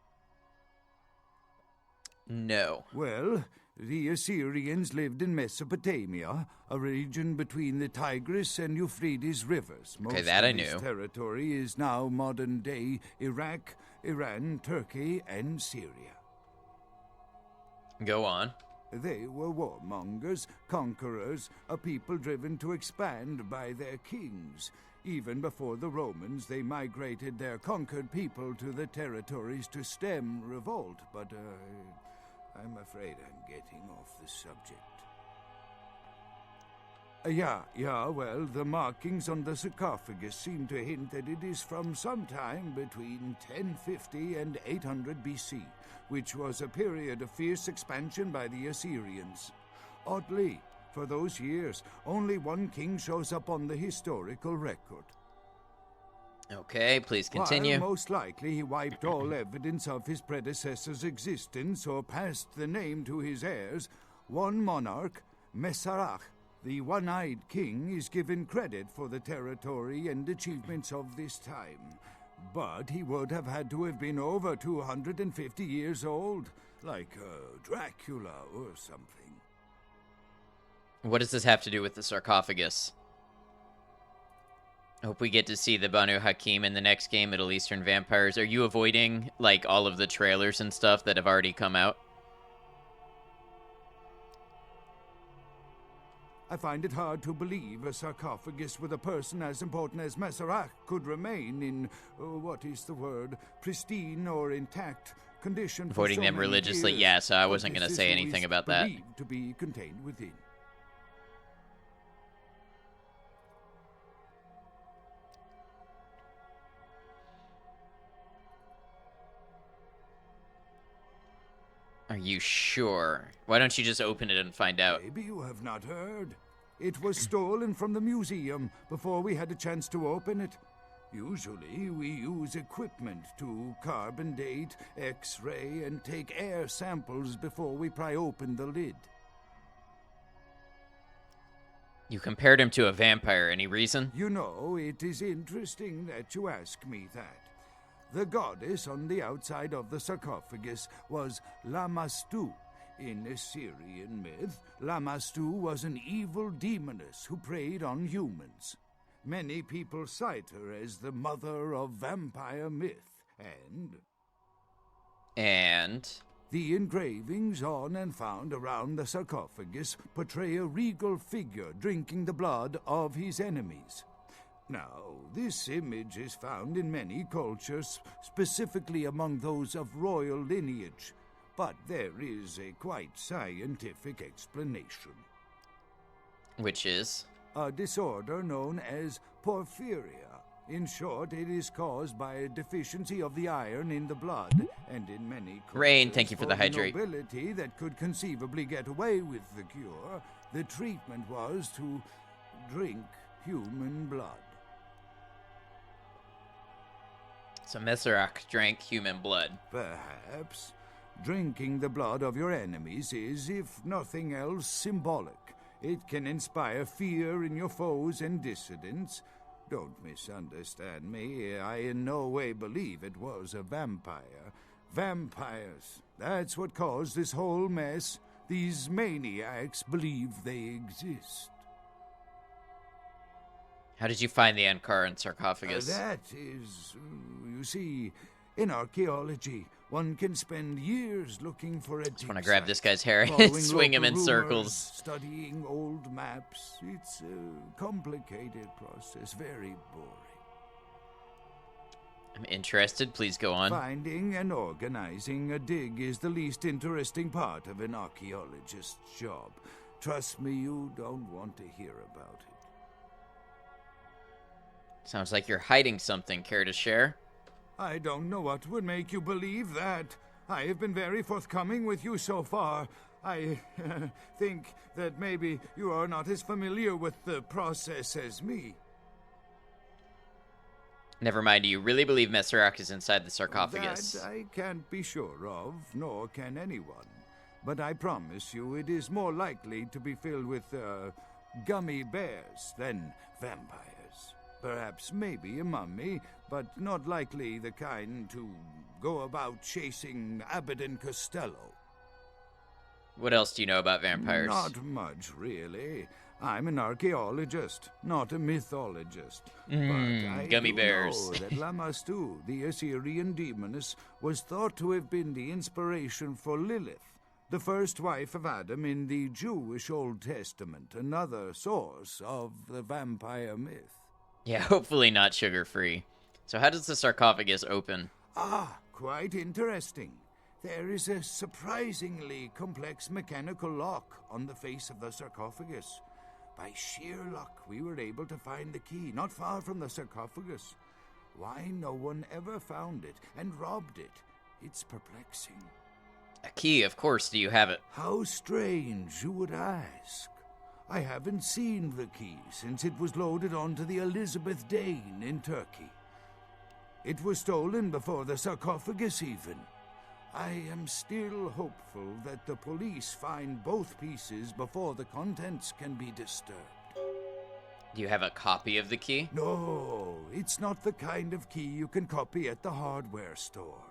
No. Well, the Assyrians lived in Mesopotamia, a region between the Tigris and Euphrates rivers. Okay, that I This knew. territory is now modern-day Iraq, Iran, Turkey, and Syria. Go on. They were warmongers, conquerors, a people driven to expand by their kings. Even before the Romans, they migrated their conquered people to the territories to stem revolt, but I'm afraid I'm getting off the subject. Well, the markings on the sarcophagus seem to hint that it is from sometime between 1050 and 800 BC, which was a period of fierce expansion by the Assyrians. Oddly, for those years, only one king shows up on the historical record. Okay, please continue. While most likely he wiped all evidence of his predecessor's existence or passed the name to his heirs, one monarch, Mesarach, the one-eyed king, is given credit for the territory and achievements of this time. But he would have had to have been over 250 years old, like Dracula or something. What does this have to do with the sarcophagus? I hope we get to see the Banu Hakim in the next game, Middle Eastern Vampires. Are you avoiding, like, all of the trailers and stuff that have already come out? I find it hard to believe a sarcophagus with a person as important as Mesarach could remain in, pristine or intact condition for Avoiding so them many religiously? years. Yeah, so I But wasn't going this to is say who anything is about that. believed to be contained within. Are you sure? Why don't you just open it and find out? Maybe you have not heard. It was stolen from the museum before we had a chance to open it. Usually, we use equipment to carbon date, X-ray, and take air samples before we pry open the lid. You compared him to a vampire. Any reason? You know, it is interesting that you ask me that. The goddess on the outside of the sarcophagus was Lamastu. In Assyrian myth, Lamastu was an evil demoness who preyed on humans. Many people cite her as the mother of vampire myth, And? The engravings on and found around the sarcophagus portray a regal figure drinking the blood of his enemies. Now, this image is found in many cultures, specifically among those of royal lineage, but there is a quite scientific explanation. Which is? A disorder known as porphyria. In short, it is caused by a deficiency of the iron in the blood, and in many cultures, Rain, thank you for the the hydrate. nobility that could conceivably get away with the cure, the treatment was to drink human blood. So Mesarach drank human blood. Perhaps. Drinking the blood of your enemies is, if nothing else, symbolic. It can inspire fear in your foes and dissidents. Don't misunderstand me. I in no way believe it was a vampire. Vampires. That's what caused this whole mess. These maniacs believe they exist. How did you find the Ankaran sarcophagus? That is, you see, in archaeology, One can spend years looking for a Just want to grab this guy's hair and following swing him local in rumors, circles. studying old maps. It's a complicated process, very boring. I'm interested. Please go on. Finding and organizing a dig is the least interesting part of an archaeologist's job. Trust me, you don't want to hear about it. Sounds like you're hiding something. Care to share? I don't know what would make you believe that. I have been very forthcoming with you so far. I think that maybe you are not as familiar with the process as me. Never mind. Do you really believe Messerach is inside the sarcophagus? That I can't be sure of, nor can anyone. But I promise you it is more likely to be filled with, gummy bears than vampires. Perhaps maybe a mummy, but not likely the kind to go about chasing Abbott and Costello. What else do you know about vampires? Not much, really. I'm an archaeologist, not a mythologist. But I gummy do bears. know that Lamashtu, the Assyrian demoness, was thought to have been the inspiration for Lilith, the first wife of Adam in the Jewish Old Testament, another source of the vampire myth. Yeah, hopefully not sugar-free. So how does the sarcophagus open? Ah, quite interesting. There is a surprisingly complex mechanical lock on the face of the sarcophagus. By sheer luck, we were able to find the key not far from the sarcophagus. Why no one ever found it and robbed it? It's perplexing. A key, of course. Do you have it? How strange, you would ask. I haven't seen the key since it was loaded onto the Elizabeth Dane in Turkey. It was stolen before the sarcophagus even. I am still hopeful that the police find both pieces before the contents can be disturbed. Do you have a copy of the key? No, it's not the kind of key you can copy at the hardware store.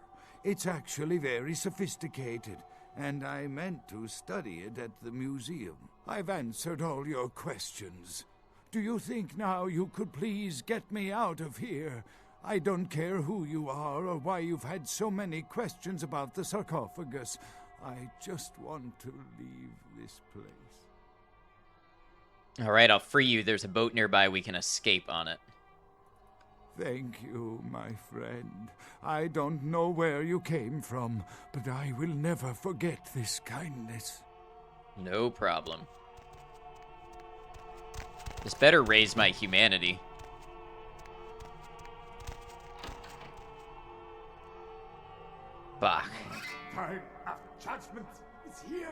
It's actually very sophisticated, and I meant to study it at the museum. I've answered all your questions. Do you think now you could please get me out of here? I don't care who you are or why you've had so many questions about the sarcophagus. I just want to leave this place. All right, I'll free you. There's a boat nearby. We can escape on it. Thank you, my friend. I don't know where you came from, but I will never forget this kindness. No problem. This better raise my humanity. Bach. Time of judgment is here.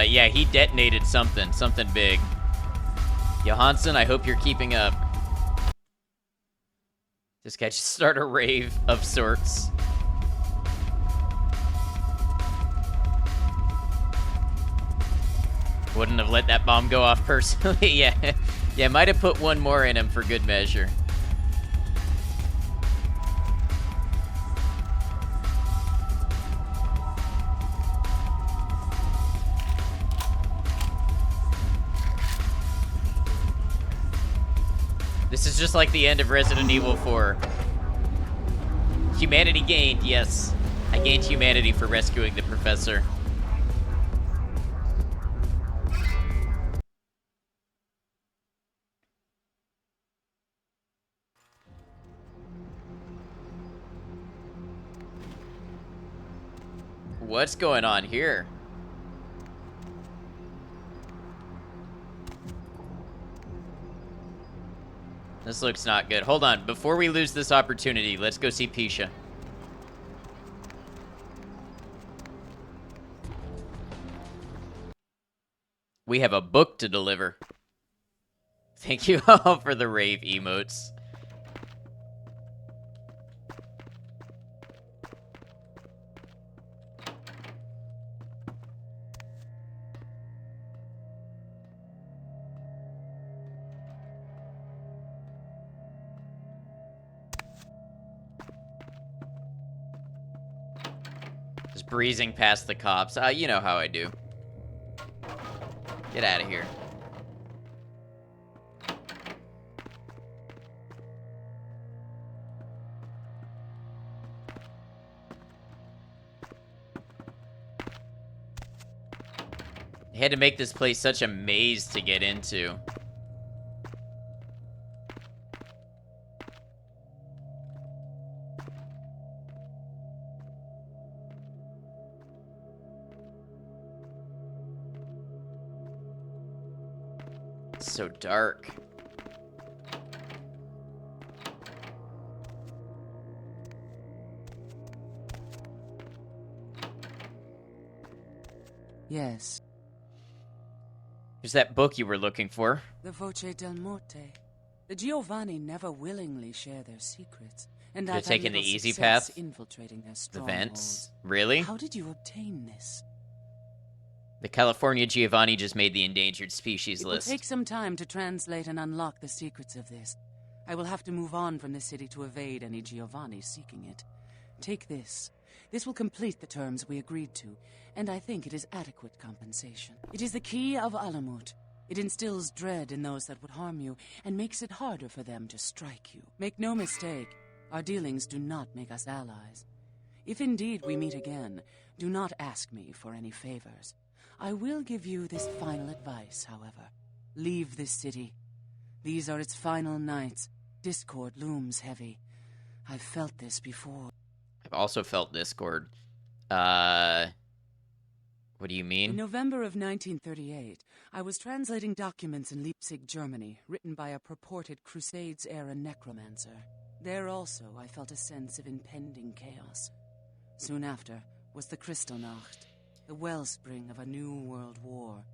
Yeah, he detonated something big. Johansson, I hope you're keeping up. This guy just started a rave of sorts. Wouldn't have let that bomb go off personally. Yeah, might have put one more in him for good measure. This is just like the end of Resident Evil 4. Humanity gained, yes. I gained humanity for rescuing the professor. What's going on here? This looks not good. Hold on. Before we lose this opportunity, let's go see Pisha. We have a book to deliver. Thank you all for the rave emotes. Just breezing past the cops. You know how I do. Get out of here. They had to make this place such a maze to get into. It's so dark. Yes. Here's that book you were looking for. The Voce del Morte. The Giovanni never willingly share their secrets, and Could have I've had taken the little easy success path. infiltrating their The strongholds. vents? Really? How did you obtain this? The California Giovanni just made the endangered species It list. will take some time to translate and unlock the secrets of this. I will have to move on from the city to evade any Giovanni seeking it. Take this. This will complete the terms we agreed to, and I think it is adequate compensation. It is the key of Alamut. It instills dread in those that would harm you, and makes it harder for them to strike you. Make no mistake, our dealings do not make us allies. If indeed we meet again, do not ask me for any favors. I will give you this final advice, however. Leave this city. These are its final nights. Discord looms heavy. I've felt this before. I've also felt discord. What do you mean? In November of 1938, I was translating documents in Leipzig, Germany, written by a purported Crusades-era necromancer. There also, I felt a sense of impending chaos. Soon after was the Kristallnacht, the wellspring of a new world war.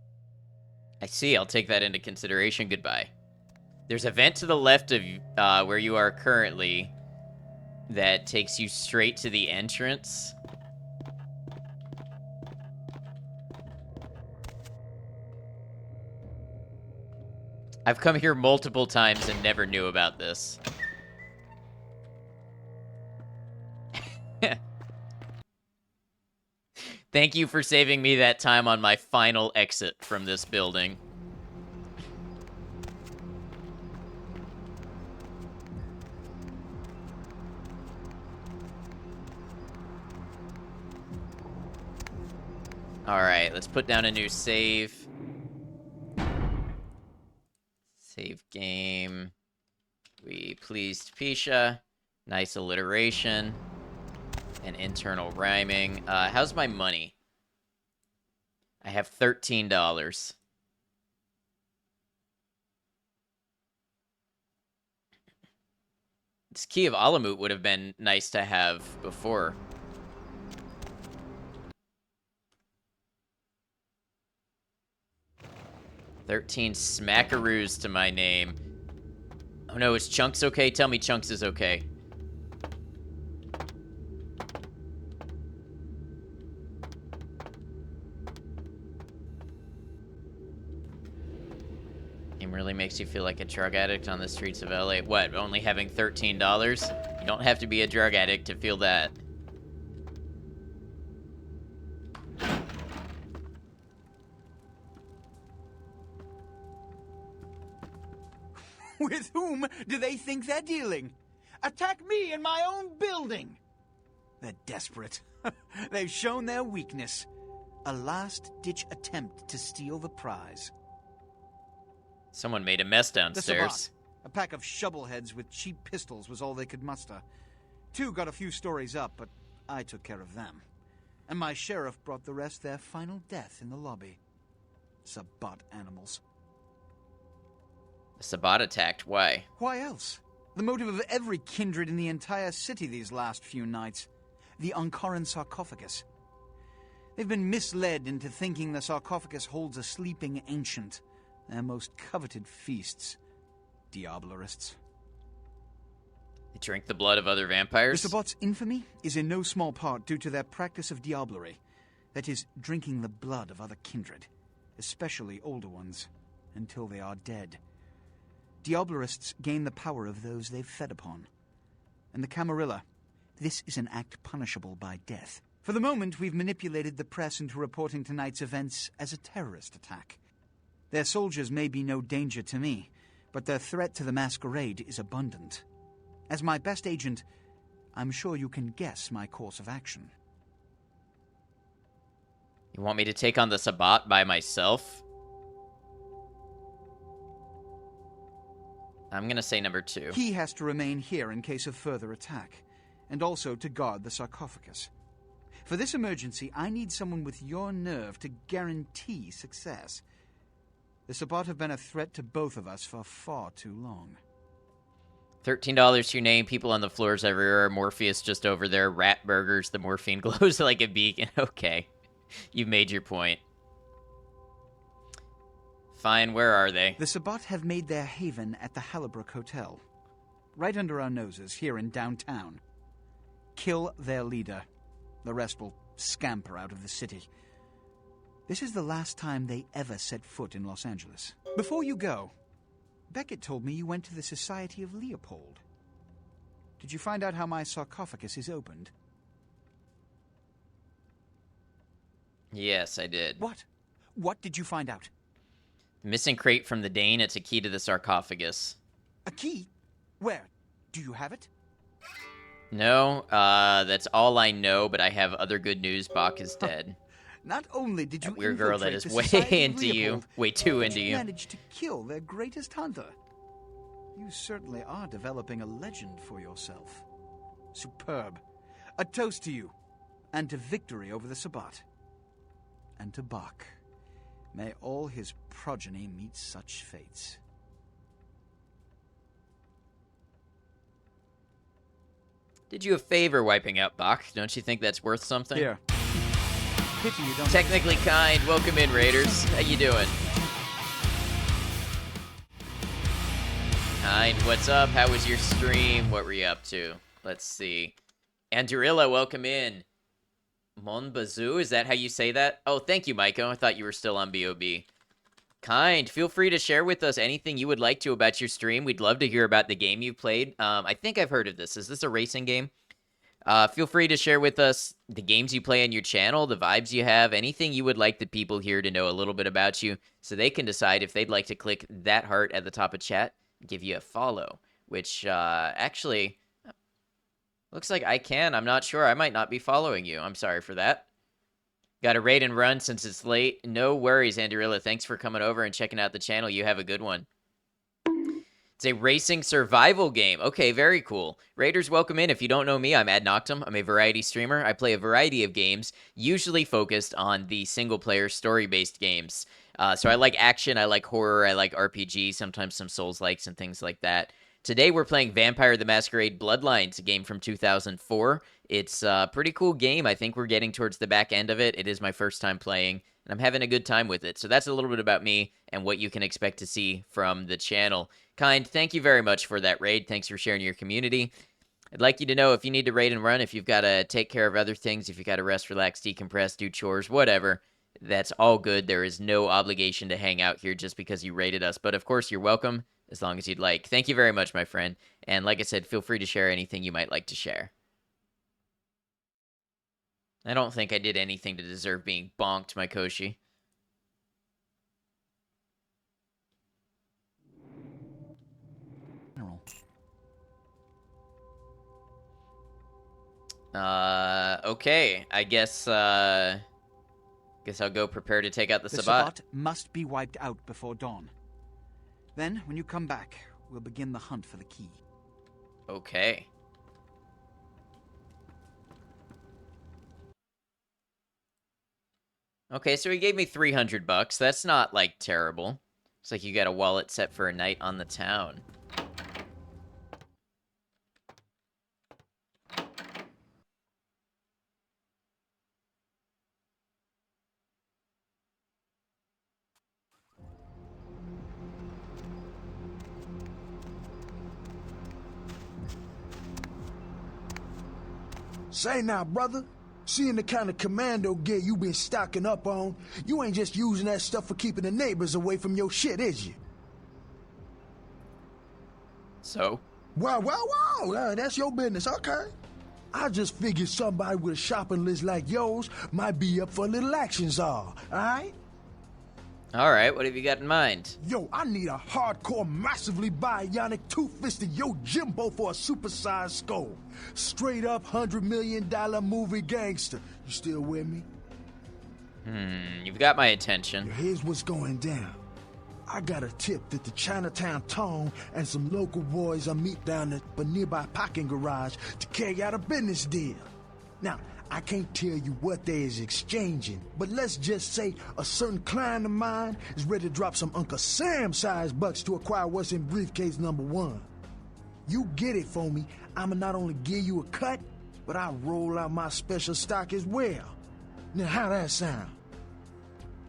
I see. I'll take that into consideration. Goodbye. There's a vent to the left of where you are currently that takes you straight to the entrance. I've come here multiple times and never knew about this. Thank you for saving me that time on my final exit from this building. Alright, let's put down a new save. Save game. We pleased Pisha. Nice alliteration. And internal rhyming. How's my money? I have $13. This Key of Alamut would have been nice to have before. $13 smackaroos to my name. Oh no, is Chunks okay? Tell me Chunks is okay. Game really makes you feel like a drug addict on the streets of LA. What, only having $13? You don't have to be a drug addict to feel that. With whom do they think they're dealing? Attack me in my own building! They're desperate. They've shown their weakness. A last-ditch attempt to steal the prize. Someone made a mess The downstairs. Sabbat. A pack of shovelheads with cheap pistols was all they could muster. Two got a few stories up, but I took care of them. And my sheriff brought the rest their final death in the lobby. Sabbat animals. The Sabbat attacked. Why? Why else? The motive of every kindred in the entire city these last few nights. The Ankaran sarcophagus. They've been misled into thinking the sarcophagus holds a sleeping ancient. Their most coveted feasts. Diablerists. They drink the blood of other vampires? The Sabbat's infamy is in no small part due to their practice of diablerie. That is, drinking the blood of other kindred. Especially older ones. Until they are dead. Diablerists gain the power of those they've fed upon. And the Camarilla, this is an act punishable by death. For the moment, we've manipulated the press into reporting tonight's events as a terrorist attack. Their soldiers may be no danger to me, but their threat to the masquerade is abundant. As my best agent, I'm sure you can guess my course of action. You want me to take on the Sabbat by myself? I'm gonna say number 2. He has to remain here in case of further attack, and also to guard the sarcophagus. For this emergency, I need someone with your nerve to guarantee success. The Sabbat have been a threat to both of us for far too long. $13 to your name, people on the floors everywhere, Morpheus just over there, rat burgers, the morphine glows like a beacon. Okay, you've made your point. Fine, where are they? The Sabbat have made their haven at the Hallibrook Hotel, right under our noses here in downtown. Kill their leader. The rest will scamper out of the city. This is the last time they ever set foot in Los Angeles. Before you go, Beckett told me you went to the Society of Leopold. Did you find out how my sarcophagus is opened? Yes, I did. What? What did you find out? Missing crate from the Dane, it's a key to the sarcophagus. A key? Where? Do you have it? No, that's all I know, but I have other good news. Bach is dead. Not only did you that weird girl that infiltrate is the way Society of into Leopold, you, way too but into you you. managed to kill their greatest hunter. You certainly are developing a legend for yourself. Superb. A toast to you, and to victory over the Sabbat. And to Bach. May all his progeny meet such fates. Did you a favor wiping out Bach? Don't you think that's worth something? Here. Pity you don't. Technically kind. Welcome in, Raiders. How you doing? Kind. What's up? How was your stream? What were you up to? Let's see. Andurilla, welcome in. Monbazoo, is that how you say that? Oh, thank you, Maiko. I thought you were still on BOB. Kind. Feel free to share with us anything you would like to about your stream. We'd love to hear about the game you've played. I think I've heard of this. Is this a racing game? Feel free to share with us the games you play on your channel, the vibes you have, anything you would like the people here to know a little bit about you so they can decide if they'd like to click that heart at the top of chat and give you a follow, which actually looks like I can. I'm not sure. I might not be following you. I'm sorry for that. Got to raid and run since it's late. No worries, Andurilla. Thanks for coming over and checking out the channel. You have a good one. It's a racing survival game. Okay, very cool. Raiders, welcome in. If you don't know me, I'm Ad Noctum. I'm a variety streamer. I play a variety of games, usually focused on the single-player story-based games. So I like action, I like horror, I like RPG, sometimes some Souls-likes and things like that. Today we're playing Vampire the Masquerade Bloodlines, a game from 2004. It's a pretty cool game. I think we're getting towards the back end of it. It is my first time playing, and I'm having a good time with it. So that's a little bit about me and what you can expect to see from the channel. Kind, thank you very much for that raid. Thanks for sharing your community. I'd like you to know if you need to raid and run, if you've got to take care of other things, if you've got to rest, relax, decompress, do chores, whatever, that's all good. There is no obligation to hang out here just because you raided us. But of course, you're welcome as long as you'd like. Thank you very much, my friend. And like I said, feel free to share anything you might like to share. I don't think I did anything to deserve being bonked, my Koshi. Okay. I guess I'll go prepare to take out the The Sabbat. Sabbat must be wiped out before dawn. Then, when you come back, we'll begin the hunt for the key. Okay. Okay, so he gave me $300. That's not, like, terrible. Looks like you got a wallet set for a night on the town. Say now, brother, seeing the kind of commando gear you been stocking up on, you ain't just using that stuff for keeping the neighbors away from your shit, is you? So? Wow, that's your business, okay. I just figured somebody with a shopping list like yours might be up for a little action, czar, alright? Alright, what have you got in mind? Yo, I need a hardcore, massively bionic, two-fisted Yojimbo for a supersized skull. Straight up $100 million movie gangster. You still with me? You've got my attention. Here's what's going down. I got a tip that the Chinatown Tone and some local boys will meet down at a nearby parking garage to carry out a business deal. Now, I can't tell you what they is exchanging, but let's just say a certain client of mine is ready to drop some Uncle Sam-sized bucks to acquire what's in briefcase number 1. You get it for me, I'ma not only give you a cut, but I'll roll out my special stock as well. Now, how that sound?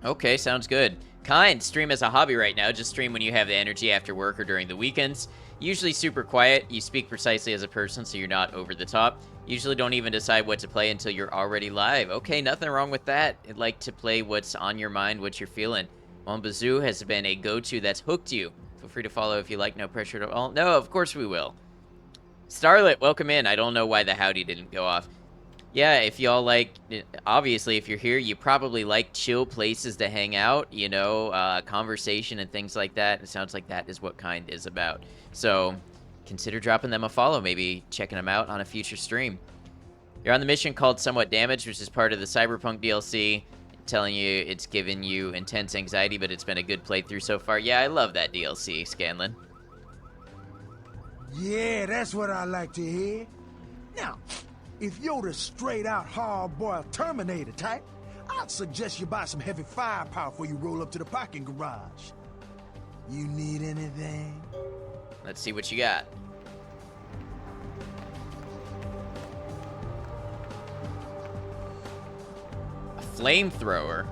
Okay, sounds good. Kind, stream as a hobby right now. Just stream when you have the energy after work or during the weekends. Usually super quiet. You speak precisely as a person, so you're not over the top. Usually don't even decide what to play until you're already live. Okay, nothing wrong with that. I'd like to play what's on your mind, what you're feeling. Mombazoo has been a go-to that's hooked you. Feel free to follow if you like. No pressure at all. No, of course we will. Starlet, welcome in. I don't know why the howdy didn't go off. Yeah, if y'all like, obviously, if you're here, you probably like chill places to hang out, you know, conversation and things like that. It sounds like that is what Kind is about. So consider dropping them a follow, maybe checking them out on a future stream. You're on the mission called Somewhat Damaged, which is part of the Cyberpunk DLC, telling you it's given you intense anxiety, but it's been a good playthrough so far. Yeah, I love that DLC, Scanlan. Yeah, that's what I like to hear. Now, if you're the straight-out hard-boiled Terminator type, I'd suggest you buy some heavy firepower before you roll up to the parking garage. You need anything? Let's see what you got. A flamethrower.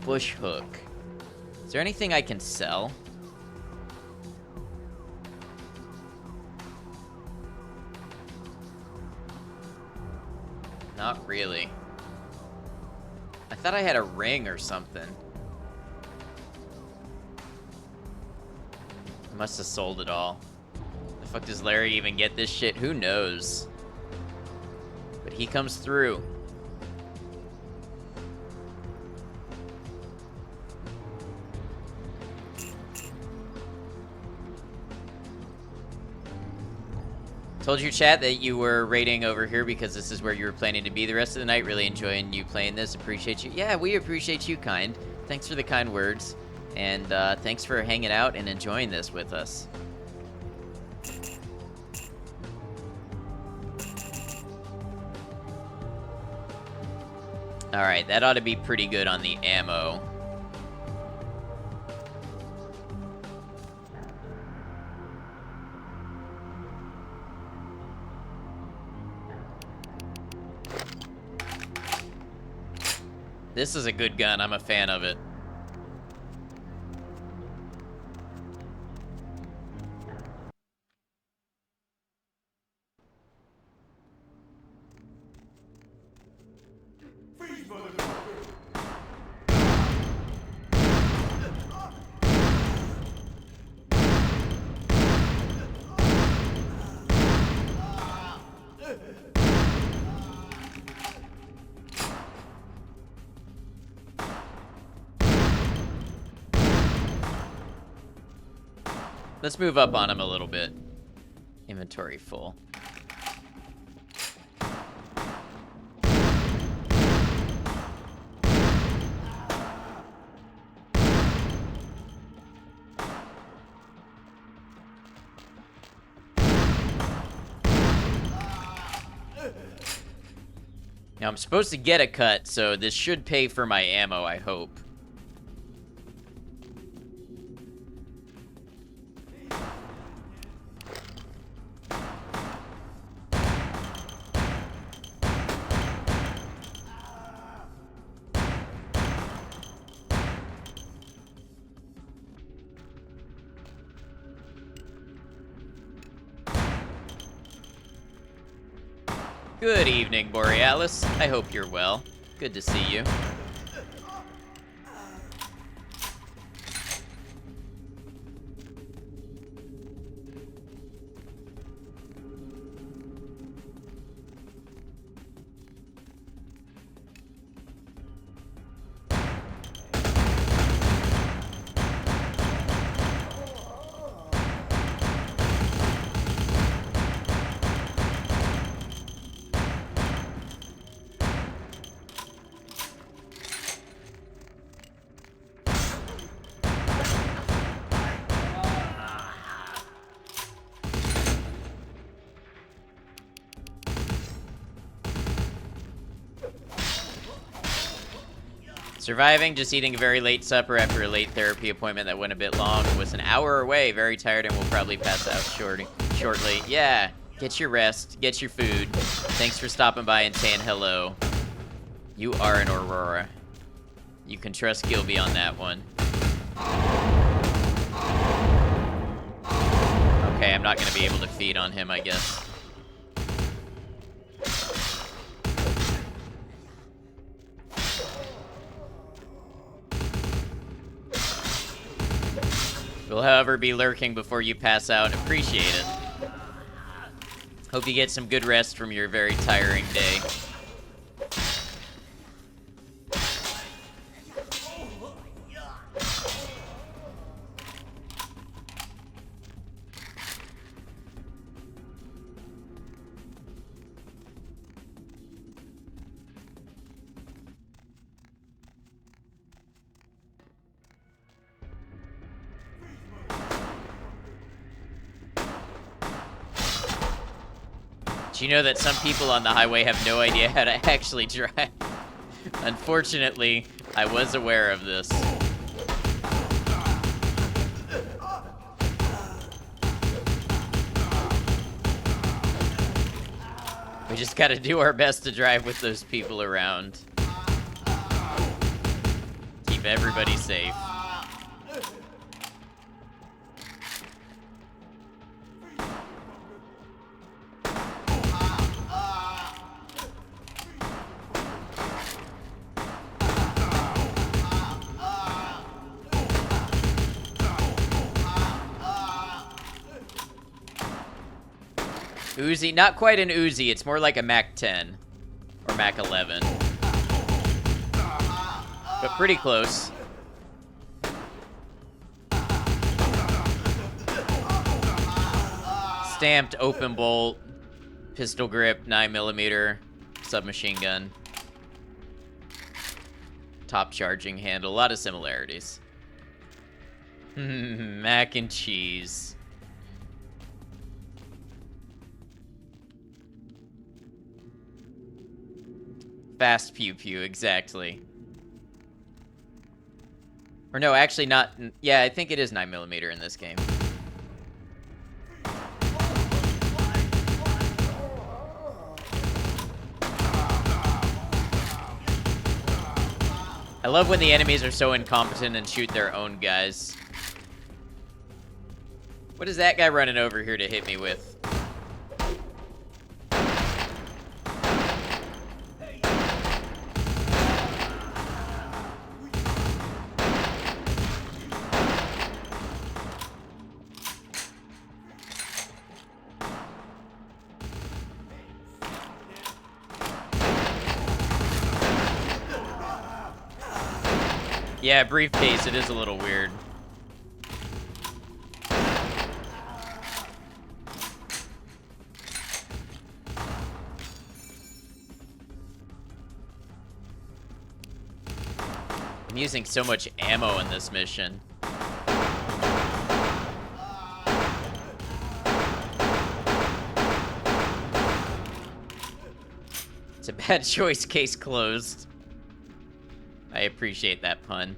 Bush hook. Is there anything I can sell? Not really. I thought I had a ring or something. I must have sold it all. The fuck does Larry even get this shit? Who knows? But he comes through. Told your chat that you were raiding over here because this is where you were planning to be the rest of the night. Really enjoying you playing this. Appreciate you. Yeah, we appreciate you, Kind. Thanks for the kind words. And thanks for hanging out and enjoying this with us. Alright, that ought to be pretty good on the ammo. This is a good gun. I'm a fan of it. Let's move up on him a little bit. Inventory full. Now I'm supposed to get a cut, so this should pay for my ammo, I hope. Good evening, Borealis. I hope you're well. Good to see you. Surviving, just eating a very late supper after a late therapy appointment that went a bit long. Was an hour away, very tired, and will probably pass out shortly. Yeah, get your rest, get your food. Thanks for stopping by and saying hello. You are an Aurora. You can trust Gilby on that one. Okay, I'm not gonna be able to feed on him, I guess. Will, however, be lurking before you pass out. Appreciate it. Hope you get some good rest from your very tiring day. Do you know that some people on the highway have no idea how to actually drive? Unfortunately, I was aware of this. We just gotta do our best to drive with those people around. Keep everybody safe. Uzi, not quite an Uzi, it's more like a Mac 10 or Mac 11. But pretty close. Stamped open bolt, pistol grip, 9mm, submachine gun. Top charging handle, a lot of similarities. Mac and cheese. Fast pew pew, exactly. Or no, actually not. Yeah, I think it is 9mm in this game. I love when the enemies are so incompetent and shoot their own guys. What is that guy running over here to hit me with? Yeah, briefcase, it is a little weird. I'm using so much ammo in this mission. It's a bad choice, case closed. I appreciate that pun.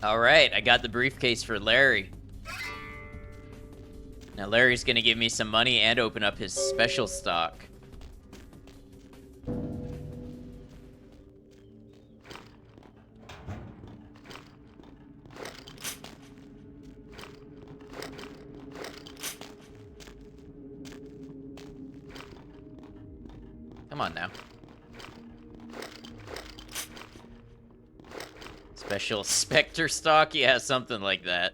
Alright, I got the briefcase for Larry. Now Larry's gonna give me some money and open up his special stock. Come on now. Special Spectre stock? Yeah, something like that.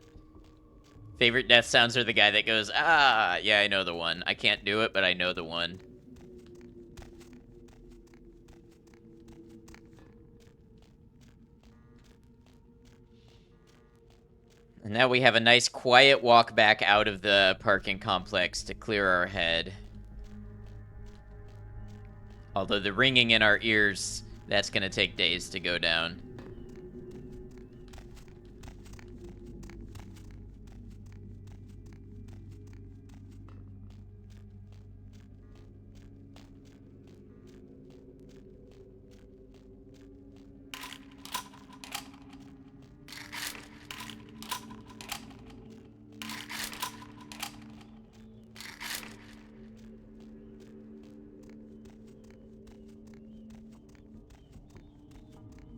Favorite death sounds are the guy that goes, ah, yeah, I know the one. I can't do it, but I know the one. And now we have a nice quiet walk back out of the parking complex to clear our head. Although the ringing in our ears, that's gonna take days to go down.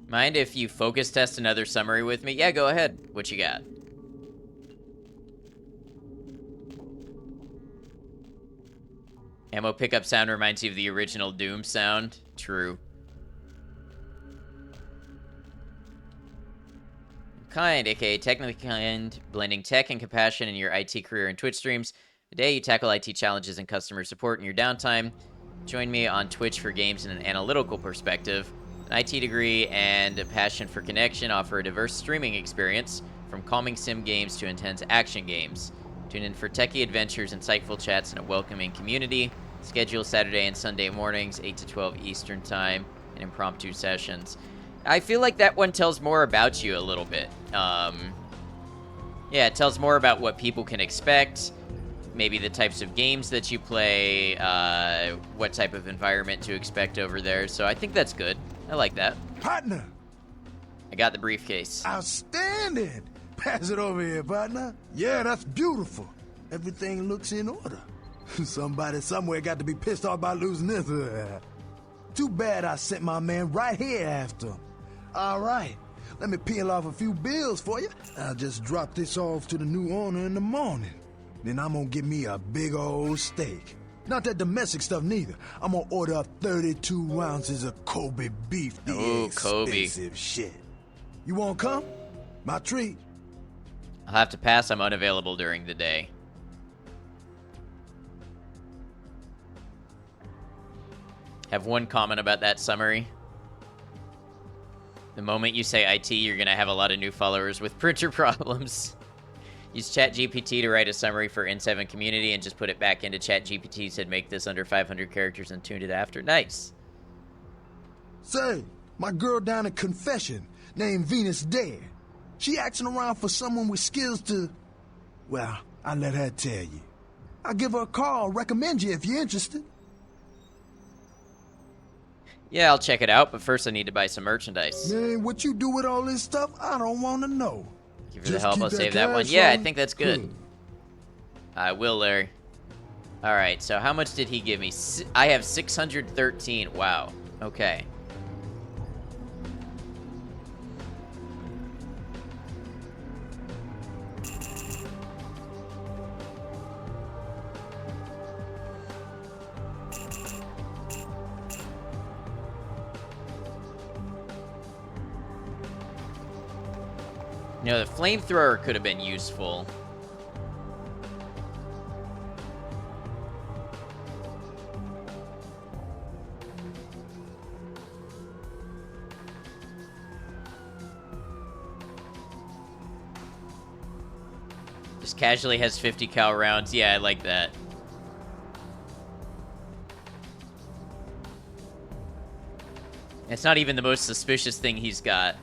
Mind if you focus test another summary with me? Yeah, go ahead. What you got? Ammo pickup sound reminds you of the original Doom sound. True. Kind, aka technically kind, blending tech and compassion in your IT career and Twitch streams. Today, you tackle IT challenges and customer support in your downtime. Join me on Twitch for games in an analytical perspective. An IT degree and a passion for connection offer a diverse streaming experience, from calming sim games to intense action games. Tune in for techie adventures, insightful chats, and a welcoming community. Schedule Saturday and Sunday mornings, 8 to 12 Eastern Time, and impromptu sessions. I feel like that one tells more about you a little bit. Yeah, it tells more about what people can expect, maybe the types of games that you play, what type of environment to expect over there. So I think that's good. I like that. Partner! I got the briefcase. Outstanding! Pass it over here, partner. Yeah, that's beautiful. Everything looks in order. Somebody somewhere got to be pissed off by losing this. Too bad I sent my man right here after him. All right, let me peel off a few bills for you. I'll just drop this off to the new owner in the morning. Then I'm gonna get me a big old steak. Not that domestic stuff neither. I'm gonna order up 32 ounces of Kobe beef. The expensive shit. You wanna come? My treat. I'll have to pass. I'm unavailable during the day. Have one comment about that summary. The moment you say IT, you're gonna have a lot of new followers with printer problems. Use ChatGPT to write a summary for N7 community and just put it back into ChatGPT. Said make this under 500 characters and tuned it after. Nice. Say, my girl down at Confession, named Venus Dare. She asking around for someone with skills to... Well, I'll let her tell you. I'll give her a call, recommend you if you're interested. Yeah, I'll check it out, but first I need to buy some merchandise. Man, what you do with all this stuff, I don't want to know. Thank you for the help. I'll save that one. Yeah, I think that's good. I will, Larry. All right, so how much did he give me? I have 613. Wow. Okay. You know, the flamethrower could have been useful. Just casually has 50 cal rounds. Yeah, I like that. It's not even the most suspicious thing he's got.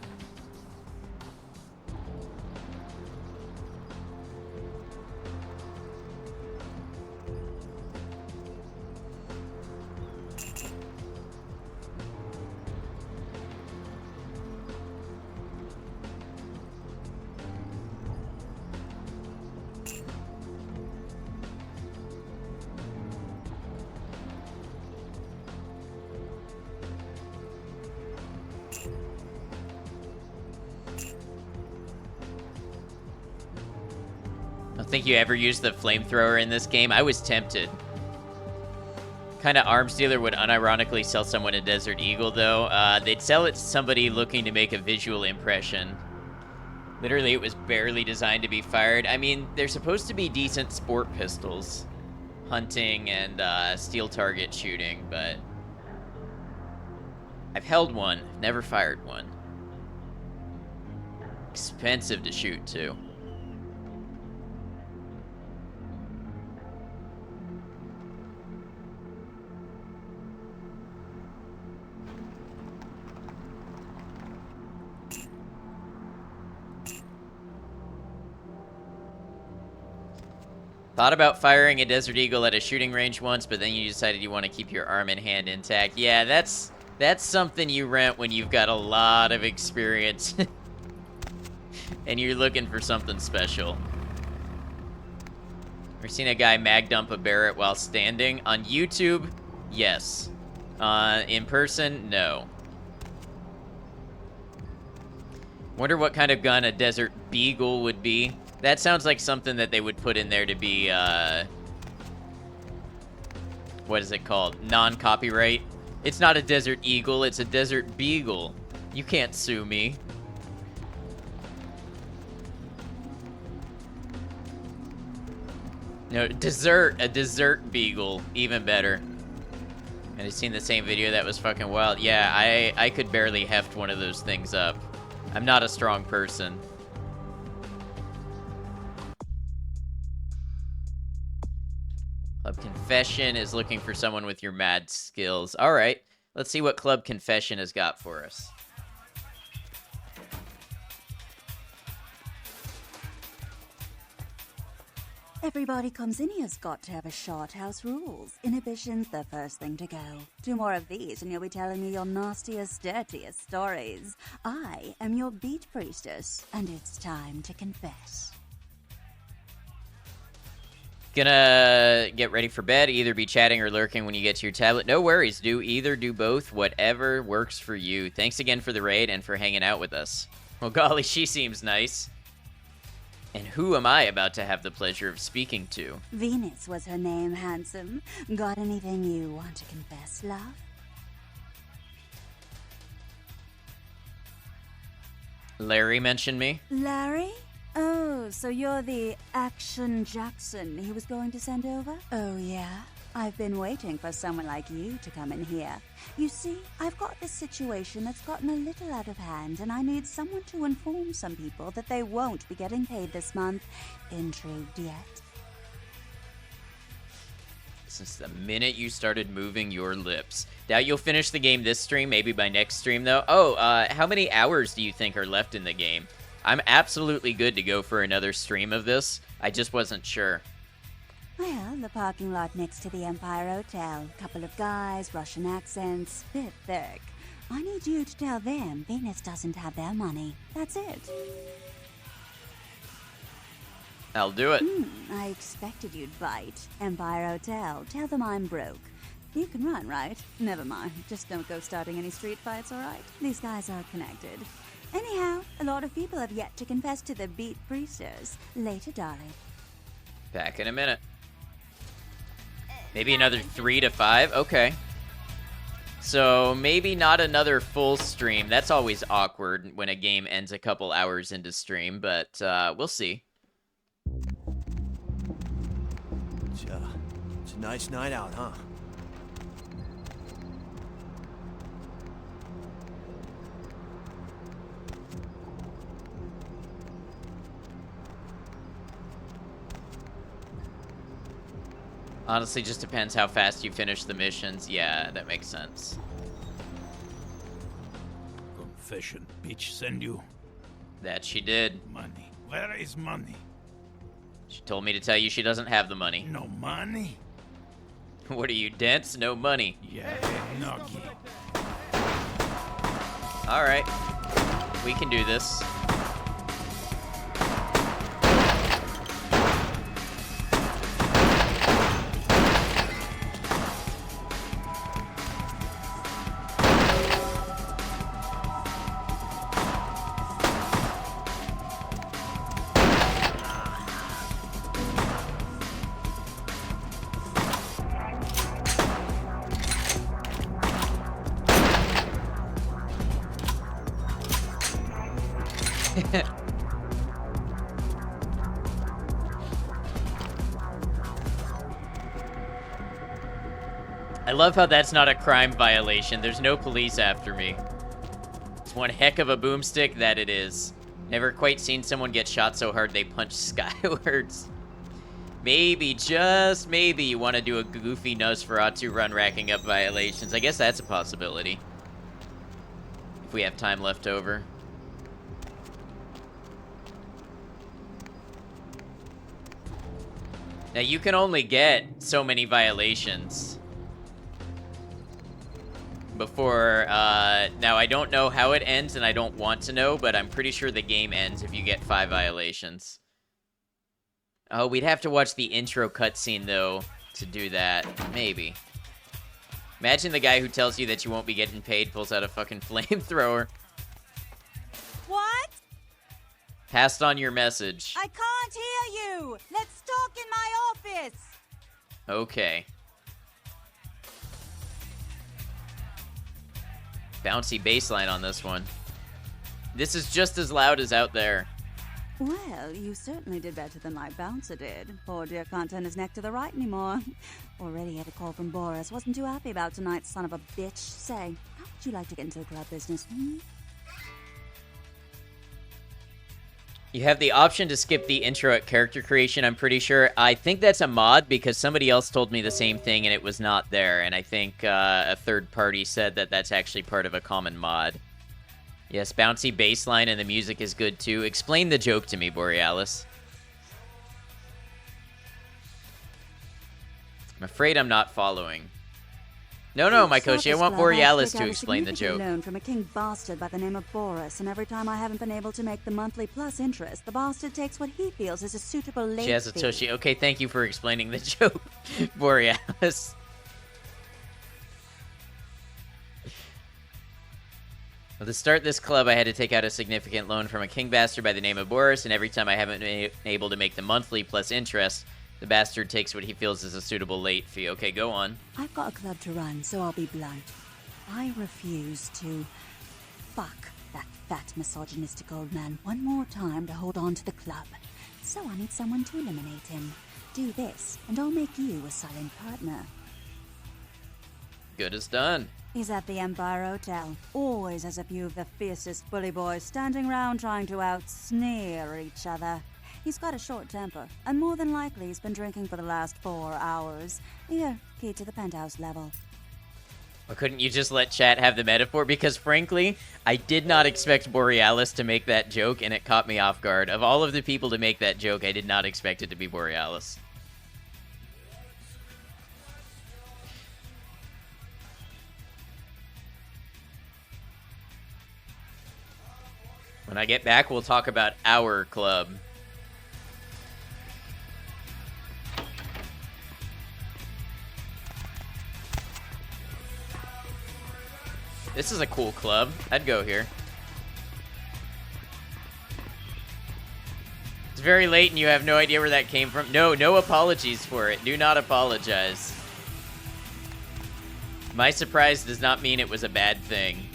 I don't think you ever used the flamethrower in this game. I was tempted. Kind of arms dealer would unironically sell someone a Desert Eagle, though. They'd sell it to somebody looking to make a visual impression. Literally, it was barely designed to be fired. I mean, they're supposed to be decent sport pistols. Hunting and steel target shooting, but... I've held one, never fired one. Expensive to shoot, too. Thought about firing a Desert Eagle at a shooting range once, but then you decided you want to keep your arm and hand intact. Yeah, that's something you rent when you've got a lot of experience. And you're looking for something special. Ever seen a guy mag dump a Barrett while standing? On YouTube, yes. In person, no. Wonder what kind of gun a Desert Beagle would be. That sounds like something that they would put in there to be, what is it called? Non-copyright. It's not a Desert Eagle, it's a Desert Beagle. You can't sue me. No, a Desert Beagle, even better. And I've seen the same video that was fucking wild. Yeah, I could barely heft one of those things up. I'm not a strong person. Club Confession is looking for someone with your mad skills. All right, let's see what Club Confession has got for us. Everybody comes in here's got to have a shot. House rules. Inhibition's the first thing to go. 2 more of these and you'll be telling me your nastiest, dirtiest stories. I am your beat priestess, and it's time to confess. Gonna get ready for bed. Either be chatting or lurking when you get to your tablet. No worries. Do either, do both. Whatever works for you. Thanks again for the raid and for hanging out with us. Well, golly, she seems nice. And who am I about to have the pleasure of speaking to? Venus was her name, handsome. Got anything you want to confess, love? Larry mentioned me. Larry? Oh, so you're the Action Jackson he was going to send over? Oh, yeah? I've been waiting for someone like you to come in here. You see, I've got this situation that's gotten a little out of hand, and I need someone to inform some people that they won't be getting paid this month. Intrigued yet? Since the minute you started moving your lips. Doubt you'll finish the game this stream, maybe by next stream, though. Oh, how many hours do you think are left in the game? I'm absolutely good to go for another stream of this. I just wasn't sure. Well, the parking lot next to the Empire Hotel. Couple of guys, Russian accents, bit thick. I need you to tell them Venus doesn't have their money. That's it. I'll do it. I expected you'd bite. Empire Hotel. Tell them I'm broke. You can run, right? Never mind. Just don't go starting any street fights, alright? These guys are connected. Anyhow, a lot of people have yet to confess to the Beat Priestess. Later, darling. Back in a minute. Maybe another 3 to 5? Okay. So maybe not another full stream. That's always awkward when a game ends a couple hours into stream, but we'll see. It's a nice night out, huh? Honestly, just depends how fast you finish the missions. Yeah, that makes sense. Confession, bitch, send you. That she did. Money. Where is money? She told me to tell you she doesn't have the money. No money? What are you, dense? No money. Yeah, nuggy. Alright. We can do this. I love how that's not a crime violation. There's no police after me. It's one heck of a boomstick that it is. Never quite seen someone get shot so hard they punch skywards. Maybe, just maybe, you want to do a goofy Nosferatu run racking up violations. I guess that's a possibility. If we have time left over. Now, you can only get so many violations before, now I don't know how it ends and I don't want to know, but I'm pretty sure the game ends if you get 5 violations. Oh, we'd have to watch the intro cutscene, though, to do that. Maybe. Imagine the guy who tells you that you won't be getting paid pulls out a fucking flamethrower. What? Passed on your message. I can't hear you! Let's talk in my office! Okay. Bouncy bassline on this one. This is just as loud as out there. Well, you certainly did better than my bouncer did. Poor dear can't turn his neck to the right anymore. Already had a call from Boris. Wasn't too happy about tonight's son of a bitch. Say, how would you like to get into the club business, hmm? You have the option to skip the intro at character creation, I'm pretty sure. I think that's a mod because somebody else told me the same thing and it was not there. And I think a third party said that that's actually part of a common mod. Yes, bouncy bassline and the music is good too. Explain the joke to me, Borealis. I'm afraid I'm not following. No, Mykoshi, I want Borealis to explain the joke. Loan from a king bastard by the name of Boris, and every time I haven't been able to make the monthly plus interest, the bastard takes what he feels is a suitable late fee. Shazatoshi, okay, thank you for explaining the joke, Borealis. Well, to start this club, I had to take out a significant loan from a king bastard by the name of Boris, and every time I haven't been able to make the monthly plus interest, the bastard takes what he feels is a suitable late fee. Okay, go on. I've got a club to run, so I'll be blunt. I refuse to fuck that fat misogynistic old man one more time to hold on to the club. So I need someone to eliminate him. Do this, and I'll make you a silent partner. Good as done. He's at the Empire Hotel. Always has a few of the fiercest bully boys standing round trying to out-sneer each other. He's got a short temper, and more than likely he's been drinking for the last 4 hours. Here, key to the penthouse level. Or couldn't you just let chat have the metaphor? Because frankly, I did not expect Borealis to make that joke, and it caught me off guard. Of all of the people to make that joke, I did not expect it to be Borealis. When I get back, we'll talk about our club. This is a cool club. I'd go here. It's very late and you have no idea where that came from. No apologies for it. Do not apologize. My surprise does not mean it was a bad thing.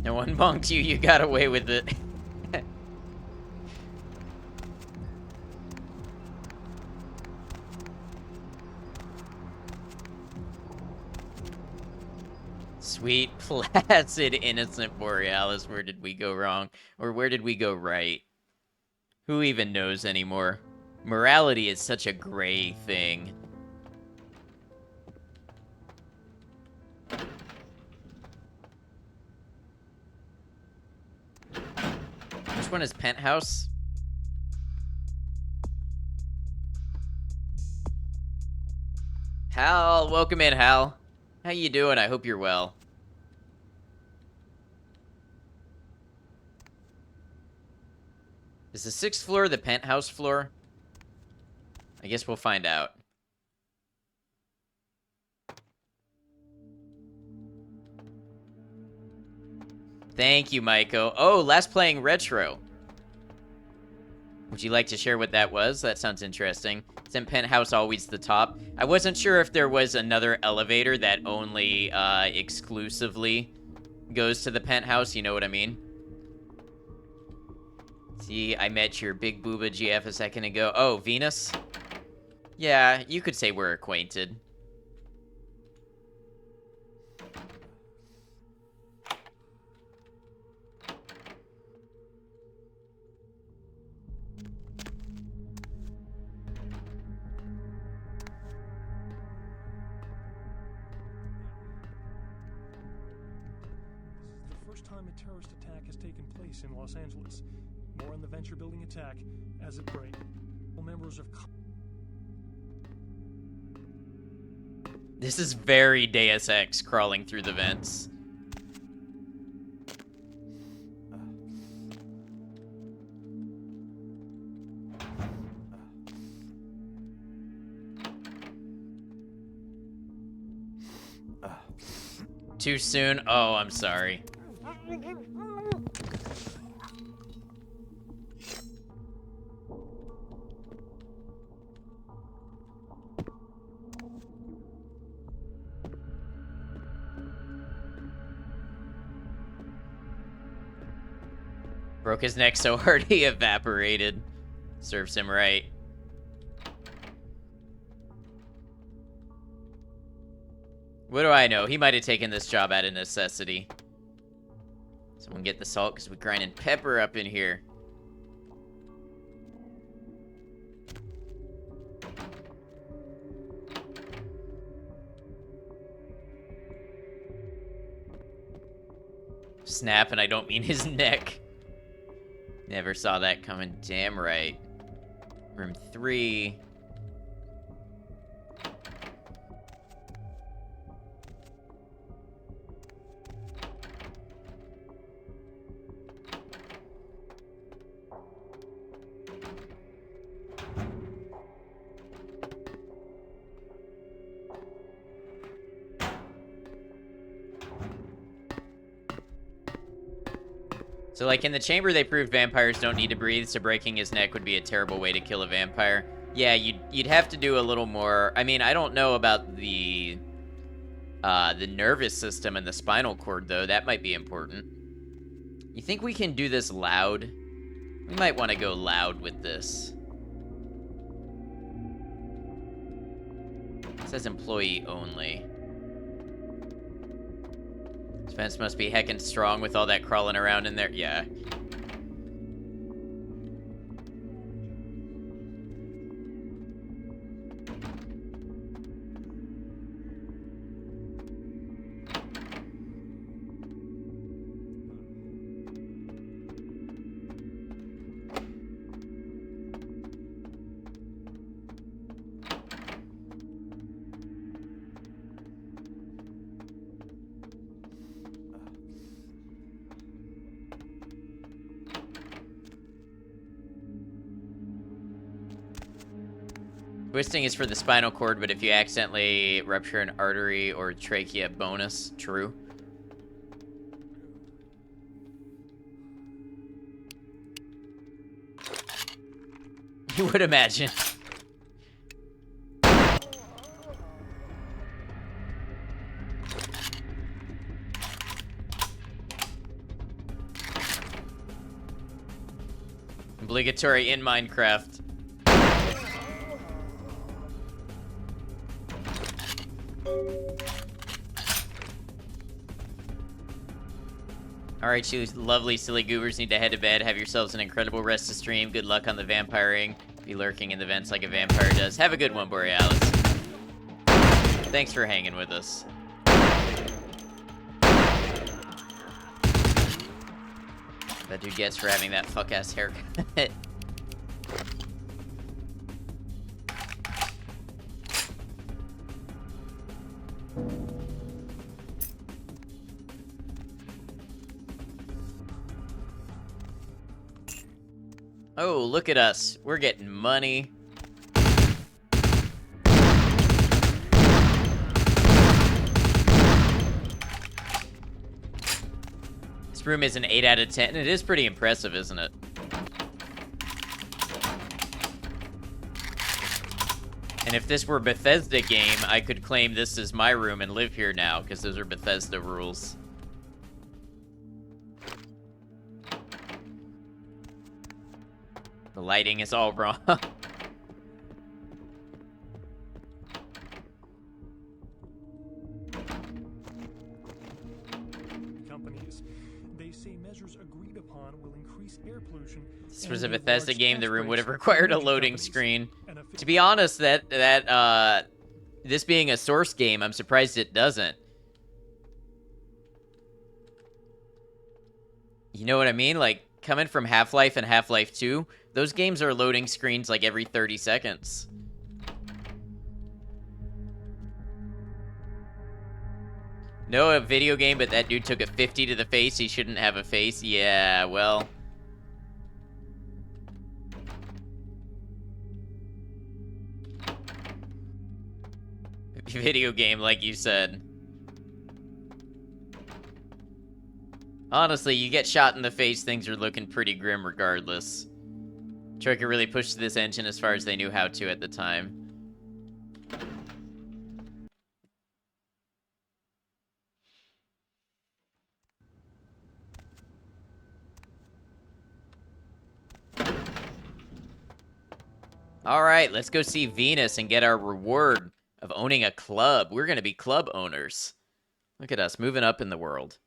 No one bonked you, you got away with it. Sweet, placid, innocent Borealis, where did we go wrong? Or where did we go right? Who even knows anymore? Morality is such a gray thing. Which one is Penthouse? Hal, welcome in, Hal. How you doing? I hope you're well. Is the 6th floor the penthouse floor? I guess we'll find out. Thank you, Maiko. Oh, last playing retro. Would you like to share what that was? That sounds interesting. Isn't penthouse always the top? I wasn't sure if there was another elevator that only exclusively goes to the penthouse. You know what I mean? See, I met your big booba GF a second ago. Oh, Venus? Yeah, you could say we're acquainted. Time a terrorist attack has taken place in Los Angeles. More on the venture building attack as it breaks. Members of This is very Deus Ex crawling through the vents. Too soon? Oh, I'm sorry. Broke his neck so hard he evaporated. Serves him right. What do I know? He might have taken this job out of necessity. Someone get the salt, because we're grinding pepper up in here. Snap, and I don't mean his neck. Never saw that coming. Damn right. Room 3. So, like, in the chamber, they proved vampires don't need to breathe, so breaking his neck would be a terrible way to kill a vampire. Yeah, you'd have to do a little more. I mean, I don't know about the nervous system and the spinal cord, though. That might be important. You think we can do this loud? We might want to go loud with this. It says employee only. This fence must be heckin' strong with all that crawling around in there. Yeah. Twisting is for the spinal cord, but if you accidentally rupture an artery or trachea, bonus. True. You would imagine. Obligatory in Minecraft. Alright, you lovely silly goobers need to head to bed. Have yourselves an incredible rest of stream. Good luck on the vampiring. Be lurking in the vents like a vampire does. Have a good one, Borealis. Thanks for hanging with us. That dude gets for having that fuck-ass haircut. Oh, look at us. We're getting money. This room is an 8 out of 10. It is pretty impressive, isn't it? And if this were a Bethesda game, I could claim this is my room and live here now, because those are Bethesda rules. The lighting is all wrong. Companies, they say measures agreed upon will increase air pollution. If this was a Bethesda game, the room would have required a loading screen. To be honest, this being a Source game, I'm surprised it doesn't. You know what I mean? Like, coming from Half-Life and Half-Life 2, those games are loading screens like every 30 seconds. No, a video game, but that dude took a 50 to the face. He shouldn't have a face. Yeah, well. Video game, like you said. Honestly, you get shot in the face, things are looking pretty grim regardless. Troika really pushed this engine as far as they knew how to at the time. Alright, let's go see Venus and get our reward of owning a club. We're gonna be club owners. Look at us, moving up in the world.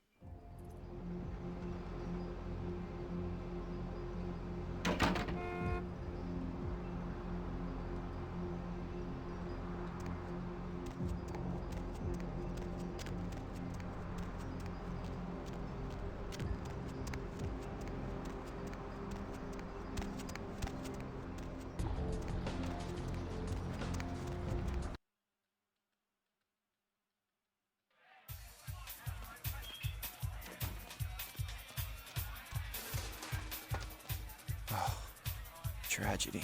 Tragedy.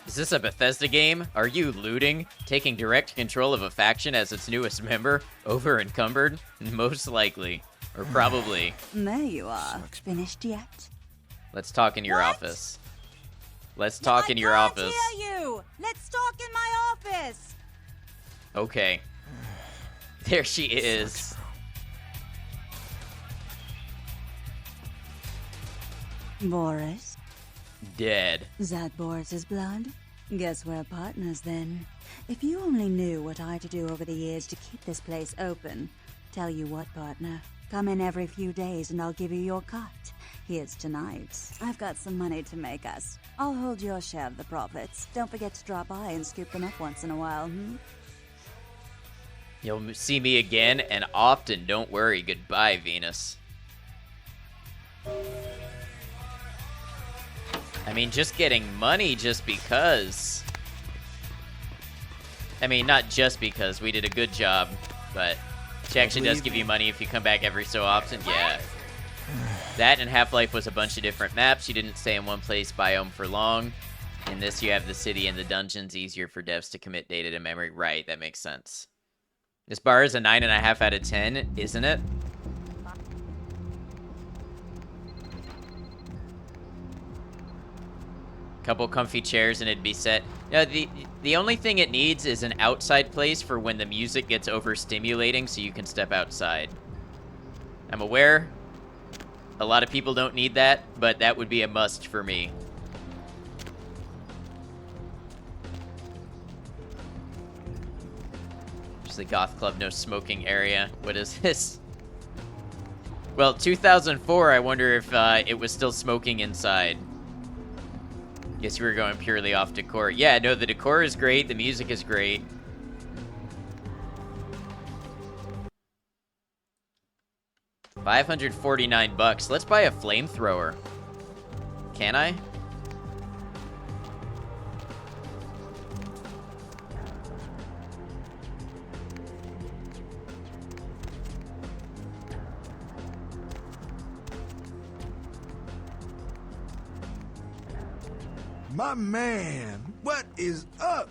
Is this a Bethesda game? Are you looting? Taking direct control of a faction as its newest member? Over encumbered? Most likely. Or probably. There you are. Finished yet? Let's talk in your office. Let's talk in your office. I can't hear you! Let's talk in my office! Okay. There she is. Boris? Dead. That Boris's blood? Guess we're partners then. If you only knew what I had to do over the years to keep this place open. Tell you what, partner. Come in every few days and I'll give you your cut. Here's tonight's. I've got some money to make us. I'll hold your share of the profits. Don't forget to drop by and scoop them up once in a while, You'll see me again and often. Don't worry. Goodbye, Venus. I mean, just getting money just because. I mean, not just because. We did a good job, but she actually does give you money if you come back every so often. Yeah. That and Half-Life was a bunch of different maps. You didn't stay in one place biome for long. In this, you have the city and the dungeons. Easier for devs to commit data to memory. Right, that makes sense. This bar is a 9.5 out of 10, isn't it? Couple comfy chairs and it'd be set. Now, the only thing it needs is an outside place for when the music gets overstimulating so you can step outside. I'm aware a lot of people don't need that, but that would be a must for me. There's the goth club, no smoking area. What is this? Well, 2004, I wonder if it was still smoking inside. Guess we were going purely off decor. Yeah, no, the decor is great. The music is great. $549. Let's buy a flamethrower. Can I? My man, what is up?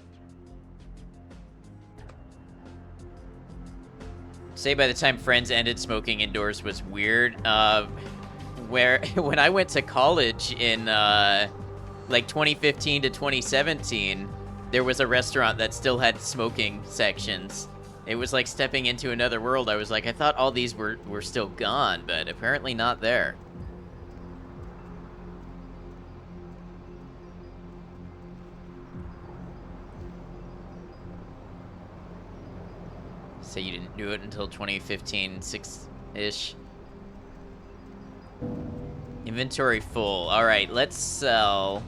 Say by the time friends ended, smoking indoors was weird. When I went to college in like 2015 to 2017, there was a restaurant that still had smoking sections. It was like stepping into another world. I was like, I thought all these were still gone, but apparently not there. So you didn't do it until 2015, 6-ish. Inventory full. All right, let's sell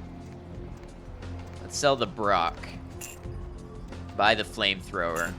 the Brock. Buy the flamethrower.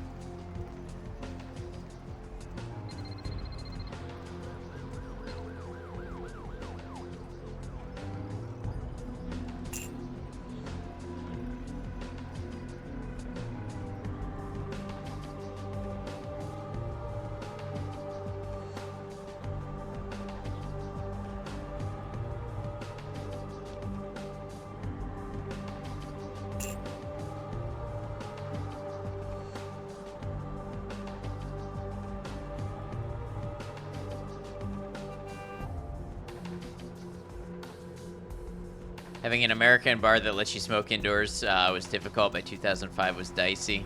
Having an American bar that lets you smoke indoors was difficult. By 2005 was dicey.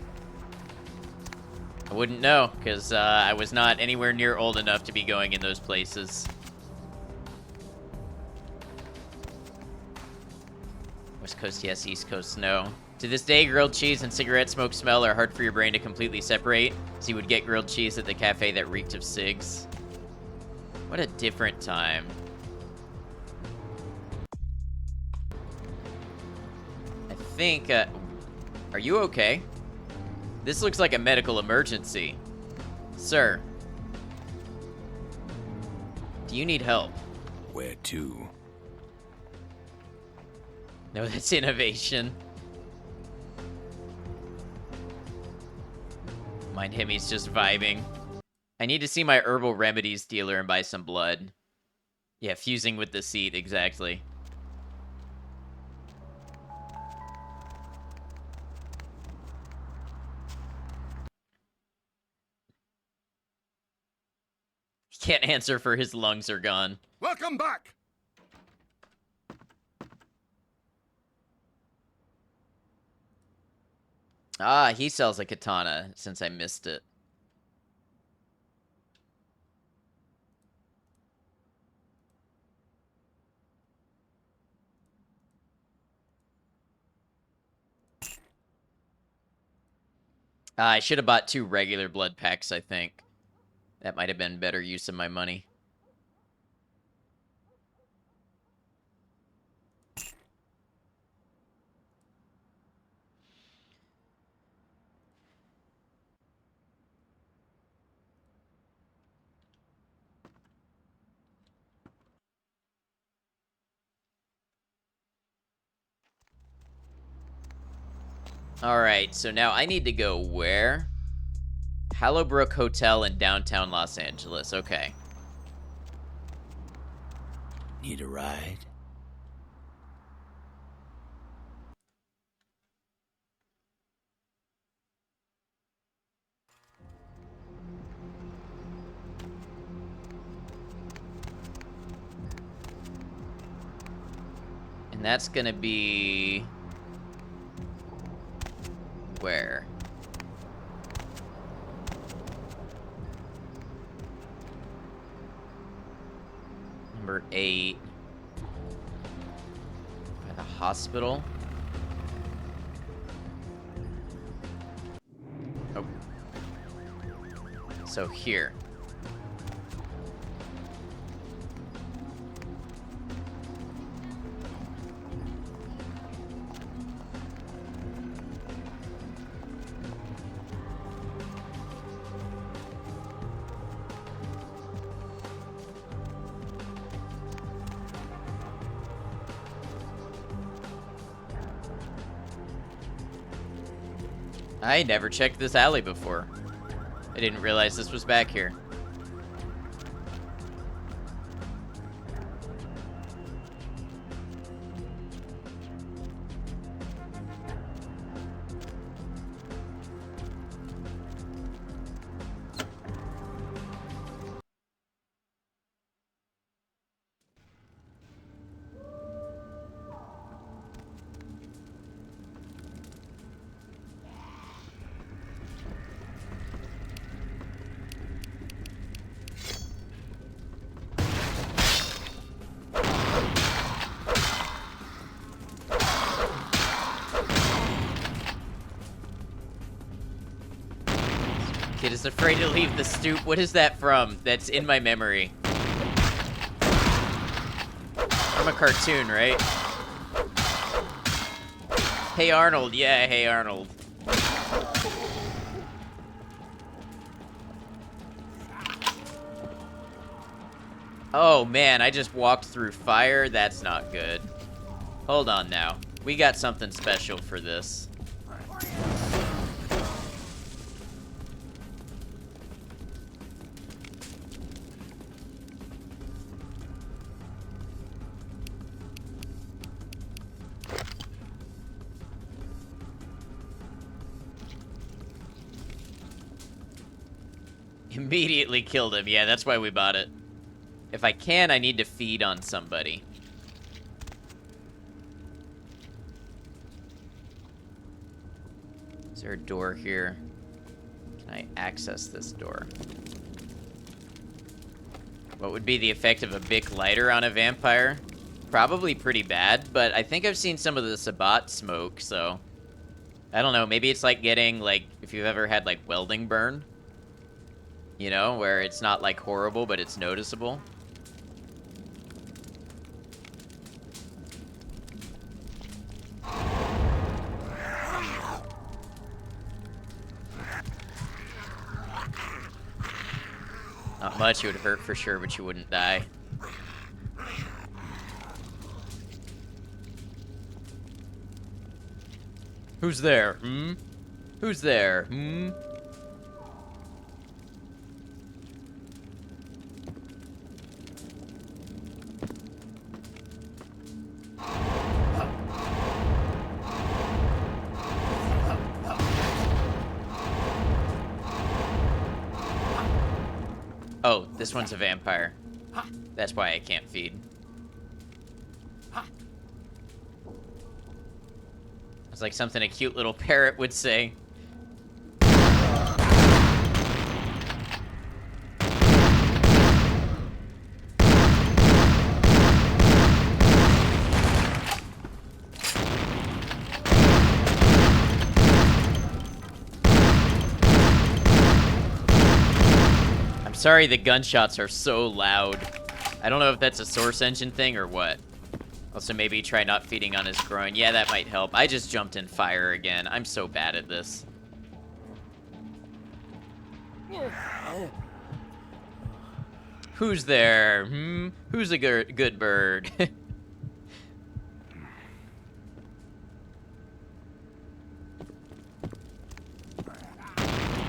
I wouldn't know, because I was not anywhere near old enough to be going in those places. West Coast yes, East Coast no. To this day, grilled cheese and cigarette smoke smell are hard for your brain to completely separate, so you would get grilled cheese at the cafe that reeked of cigs. What a different time. I think, are you okay? This looks like a medical emergency. Sir. Do you need help? Where to? No, that's innovation. Mind him, he's just vibing. I need to see my herbal remedies dealer and buy some blood. Yeah, fusing with the seat, exactly. He can't answer for his lungs are gone. Welcome back! Ah, he sells a katana, since I missed it. I should have bought 2 regular blood packs, I think. That might have been better use of my money. Alright, so now I need to go where? Hallowbrook Hotel in downtown Los Angeles. Okay. Need a ride? And that's gonna be... where? Number 8. By the hospital. Oh. So here. I never checked this alley before. I didn't realize this was back here. Kid is afraid to leave the stoop. What is that from? That's in my memory. From a cartoon, right? Hey Arnold, yeah, hey Arnold. Oh man, I just walked through fire. That's not good. Hold on now. We got something special for this. Immediately killed him. Yeah, that's why we bought it. If I can, I need to feed on somebody. Is there a door here? Can I access this door? What would be the effect of a Bic lighter on a vampire? Probably pretty bad, but I think I've seen some of the Sabat smoke, so... I don't know, maybe it's like getting, like, if you've ever had, like, welding burn. You know, where it's not, like, horrible, but it's noticeable. Not much, it would hurt for sure, but you wouldn't die. Who's there? Hmm? Who's there? Hmm? Oh, this one's a vampire. That's why I can't feed. It's like something a cute little parrot would say. I'm sorry the gunshots are so loud. I don't know if that's a Source Engine thing or what. Also, maybe try not feeding on his groin. Yeah, that might help. I just jumped in fire again. I'm so bad at this. Who's there? Hmm? Who's a good bird?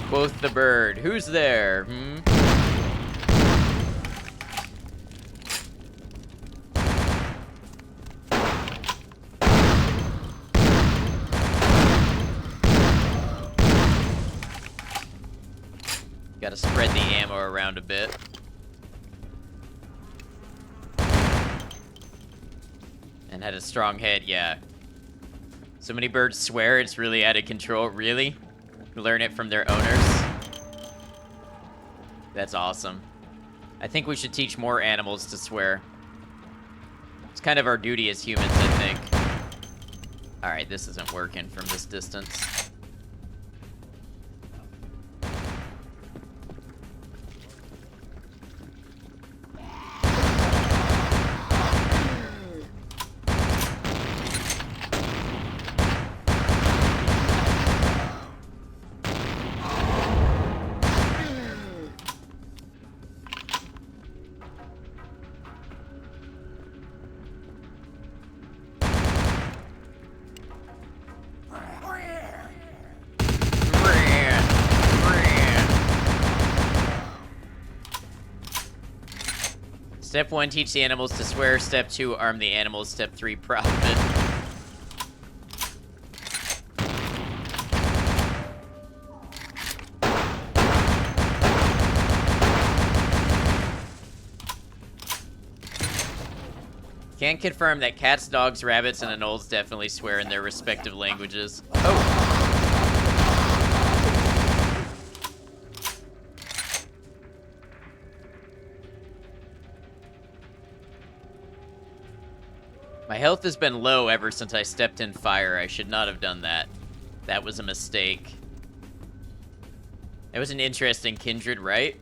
Quoth the bird. Who's there? Hmm? Gotta spread the ammo around a bit. And had a strong head, yeah. So many birds swear it's really out of control. Really? Learn it from their owners? That's awesome. I think we should teach more animals to swear. It's kind of our duty as humans, I think. Alright, this isn't working from this distance. Step 1, teach the animals to swear. Step 2, arm the animals. Step 3, profit. Can confirm that cats, dogs, rabbits, and anoles definitely swear in their respective languages. Oh! My health has been low ever since I stepped in fire. I should not have done that. That was a mistake. It was an interesting kindred, right?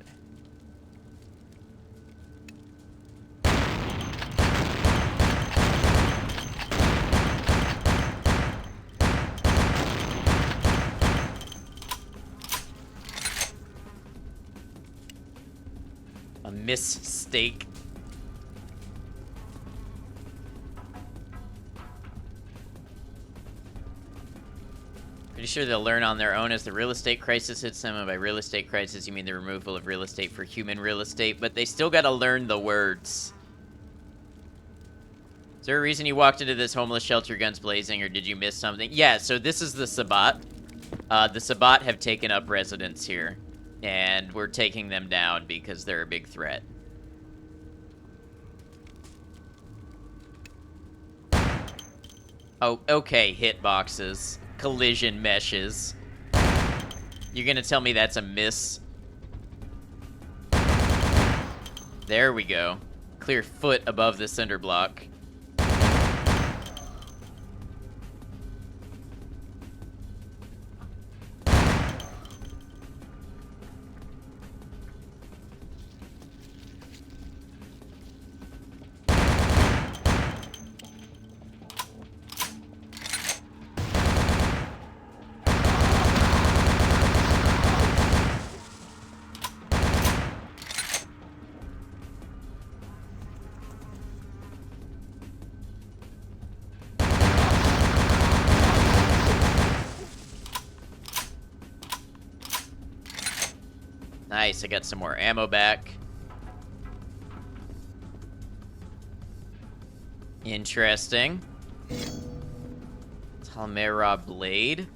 A mistake. Pretty sure they'll learn on their own as the real estate crisis hits them, and by real estate crisis you mean the removal of real estate for human real estate, but they still gotta learn the words. Is there a reason you walked into this homeless shelter guns blazing, or did you miss something? Yeah, so this is the Sabat. The Sabat have taken up residence here, and we're taking them down because they're a big threat. Oh, okay, hitboxes. Collision meshes. You're gonna tell me that's a miss? There we go. Clear foot above the cinder block. Nice, I got some more ammo back. Interesting. Talmera blade.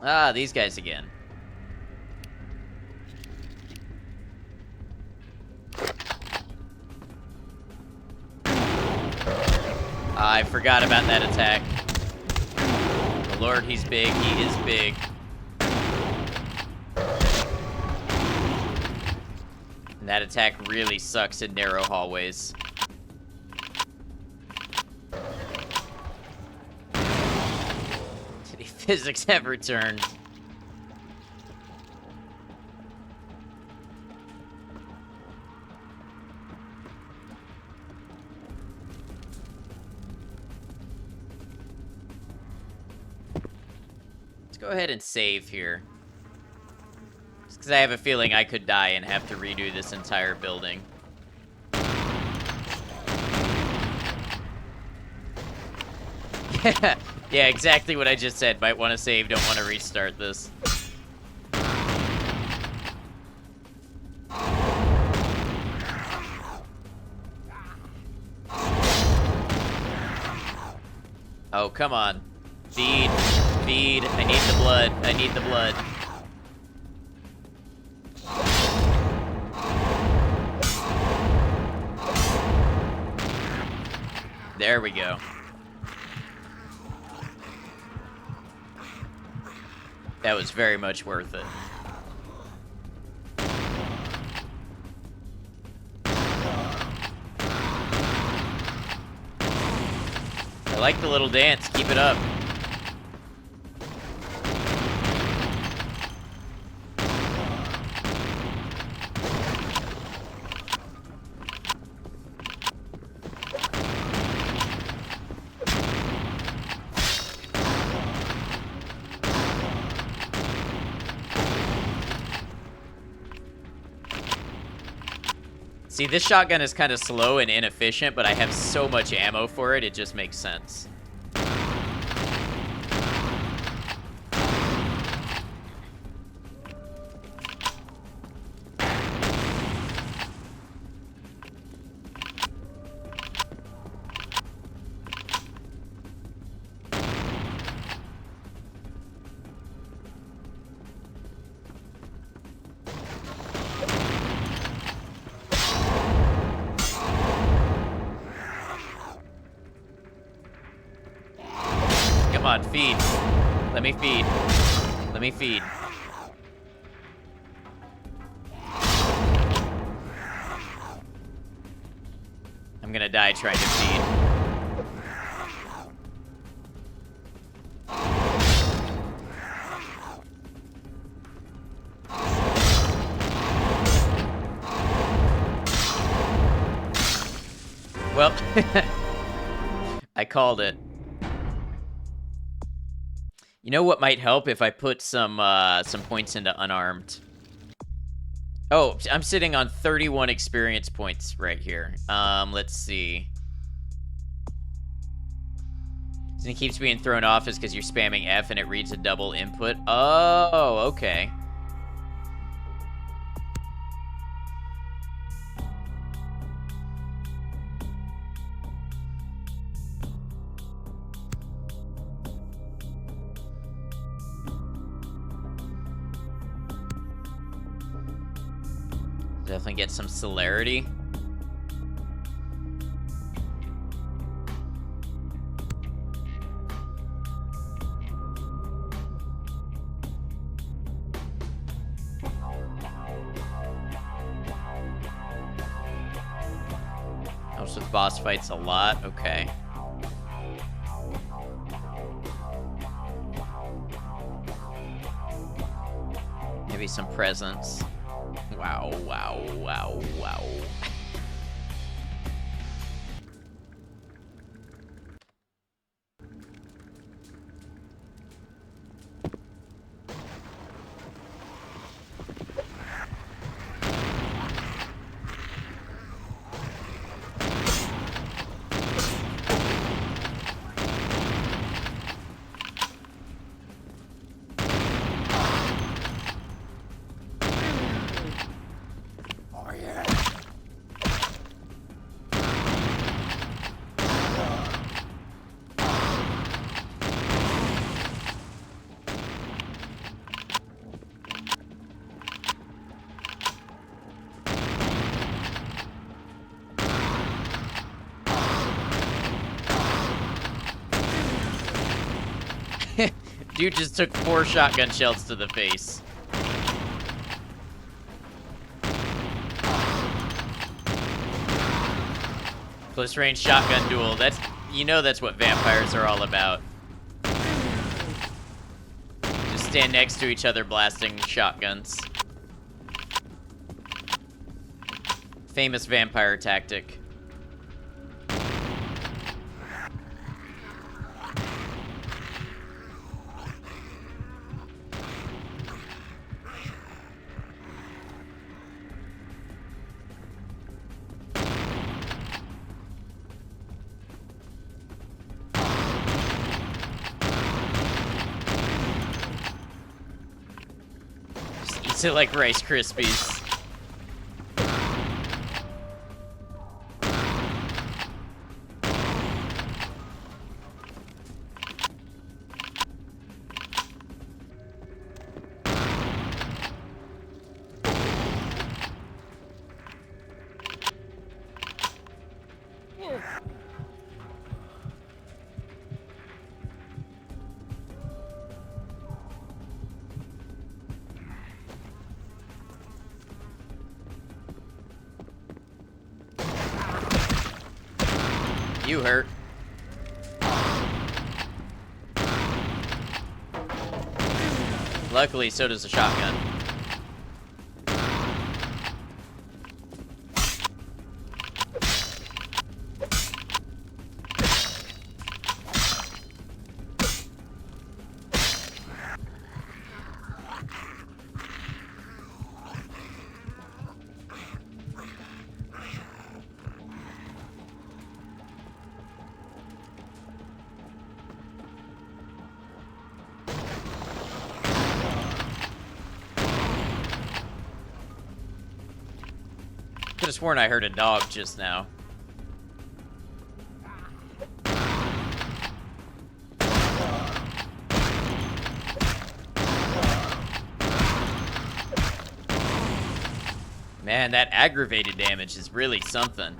Ah, these guys again. I forgot about that attack. Oh, Lord, he's big. He is big. And that attack really sucks in narrow hallways. Did he physics have returned? Go ahead and save here. Just because I have a feeling I could die and have to redo this entire building. Yeah, exactly what I just said. Might want to save, don't want to restart this. Oh, come on. Feed. Feed. I need the blood. I need the blood. There we go. That was very much worth it. I like the little dance. Keep it up. See, this shotgun is kind of slow and inefficient, but I have so much ammo for it, it just makes sense. Come on, feed. Let me feed. Let me feed. I'm gonna die trying to feed. Well, I called it. You know what might help if I put some points into unarmed. Oh, I'm sitting on 31 experience points right here. Let's see. And it keeps being thrown off is because you're spamming F and it reads a double input. Oh, okay. Definitely get some celerity. Helps with boss fights a lot. Okay. Maybe some presents. Wow, wow, wow, wow. Dude just took 4 shotgun shells to the face. Close range shotgun duel. That's, you know, that's what vampires are all about. Just stand next to each other blasting shotguns. Famous vampire tactic. Eats it like Rice Krispies. You hurt. Luckily, so does the shotgun. Could have sworn I heard a dog just now. Man, that aggravated damage is really something.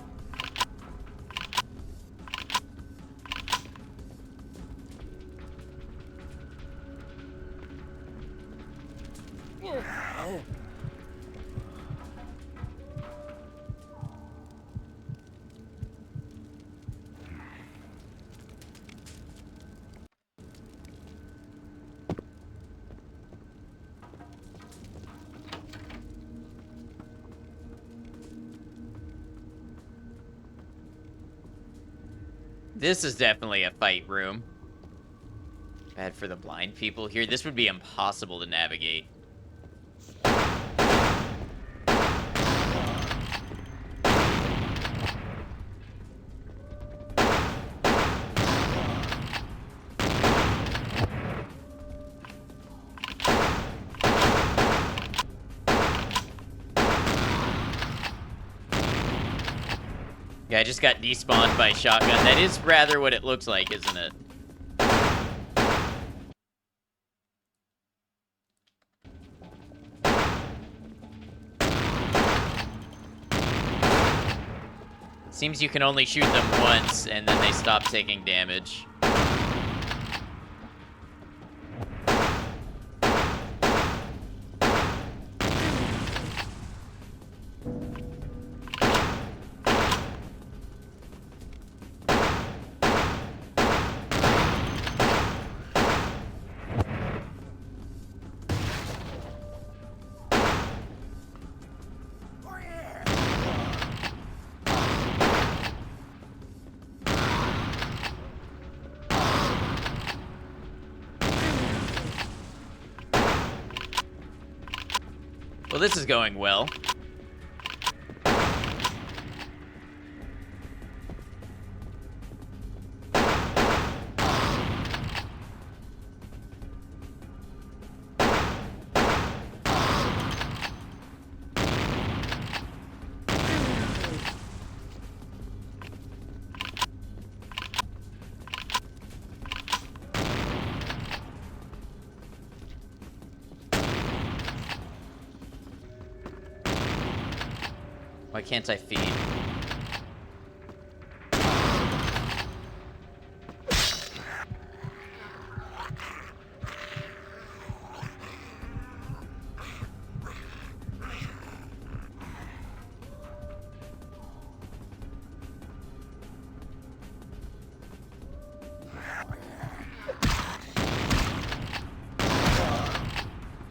This is definitely a fight room. Bad for the blind people here. This would be impossible to navigate. Yeah, I just got despawned by shotgun. That is rather what it looks like, isn't it? Seems you can only shoot them once, and then they stop taking damage. Well, this is going well. Why can't I feed?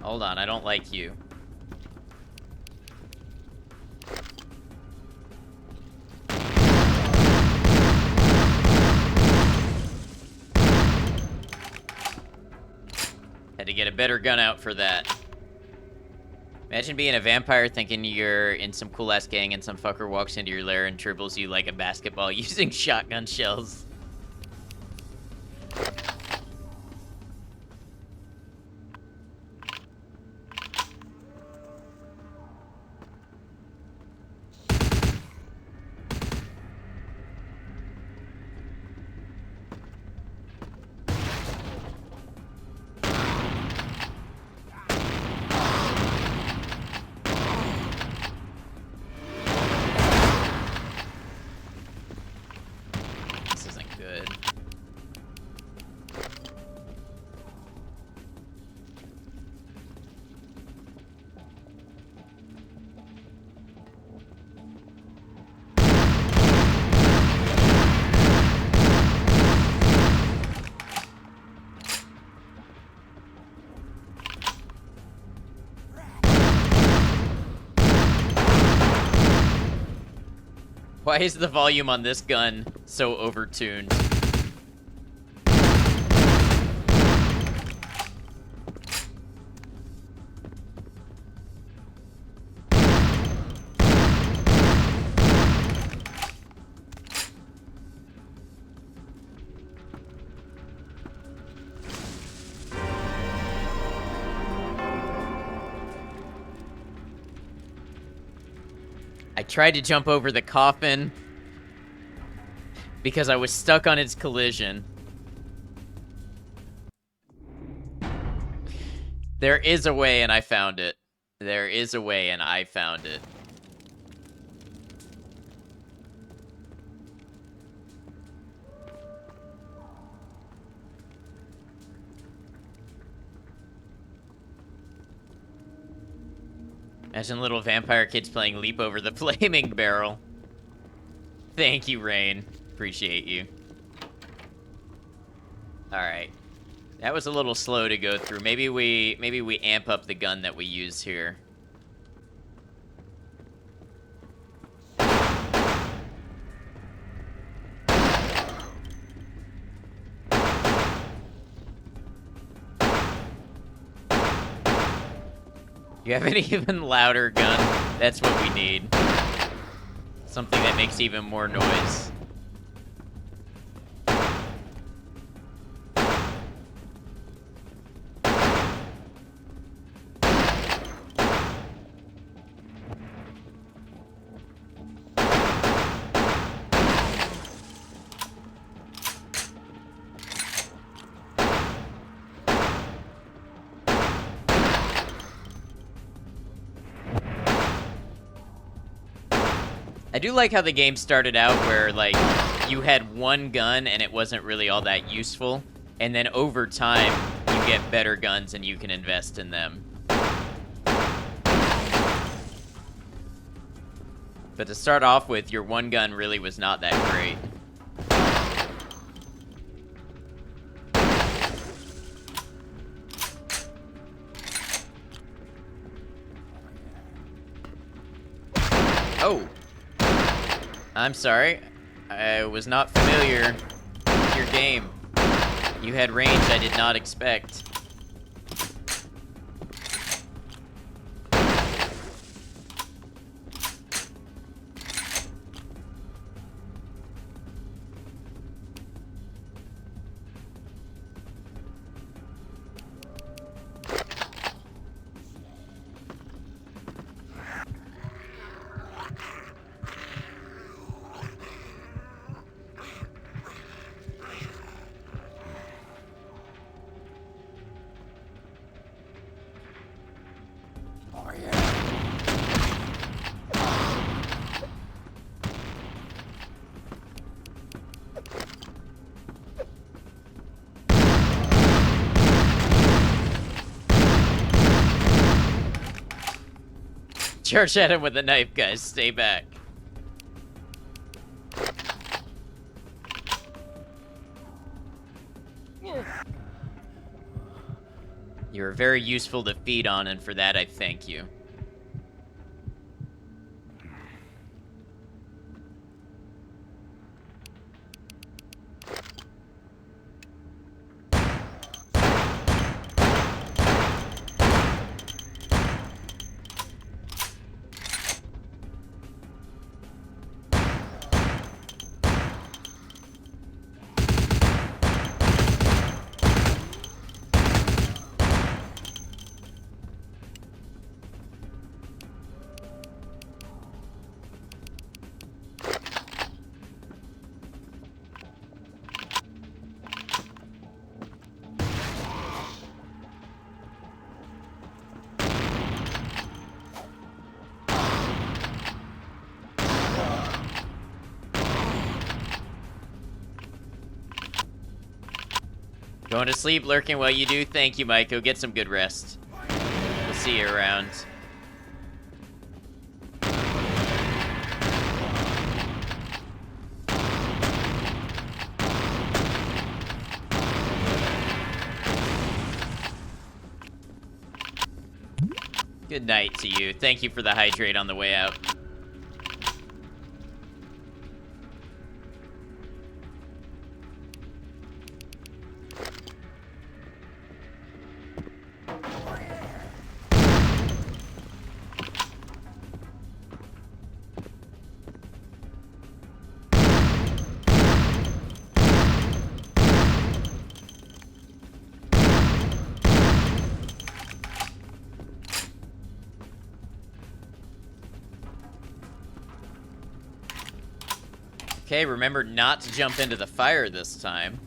Hold on, I don't like you. Had to get a better gun out for that. Imagine being a vampire thinking you're in some cool-ass gang and some fucker walks into your lair and dribbles you like a basketball using shotgun shells. This isn't good. Why is the volume on this gun so overtuned? I tried to jump over the coffin because I was stuck on its collision. There is a way and I found it. There is a way and I found it. Imagine little vampire kids playing Leap Over the Flaming Barrel. Thank you, Rain. Appreciate you. Alright. That was a little slow to go through. Maybe we amp up the gun that we use here. You have an even louder gun? That's what we need. Something that makes even more noise. I do like how the game started out where, like, you had one gun and it wasn't really all that useful, and then over time, you get better guns and you can invest in them. But to start off with, your one gun really was not that great. Oh! I'm sorry. I was not familiar with your game. You had range I did not expect. charge at him with a knife, guys. Stay back. You were very useful to feed on, and for that I thank you. Going to sleep, lurking while you do. Thank you, Mike. Go get some good rest. We'll see you around. Good night to you. Thank you for the hydrate on the way out. Okay, remember not to jump into the fire this time.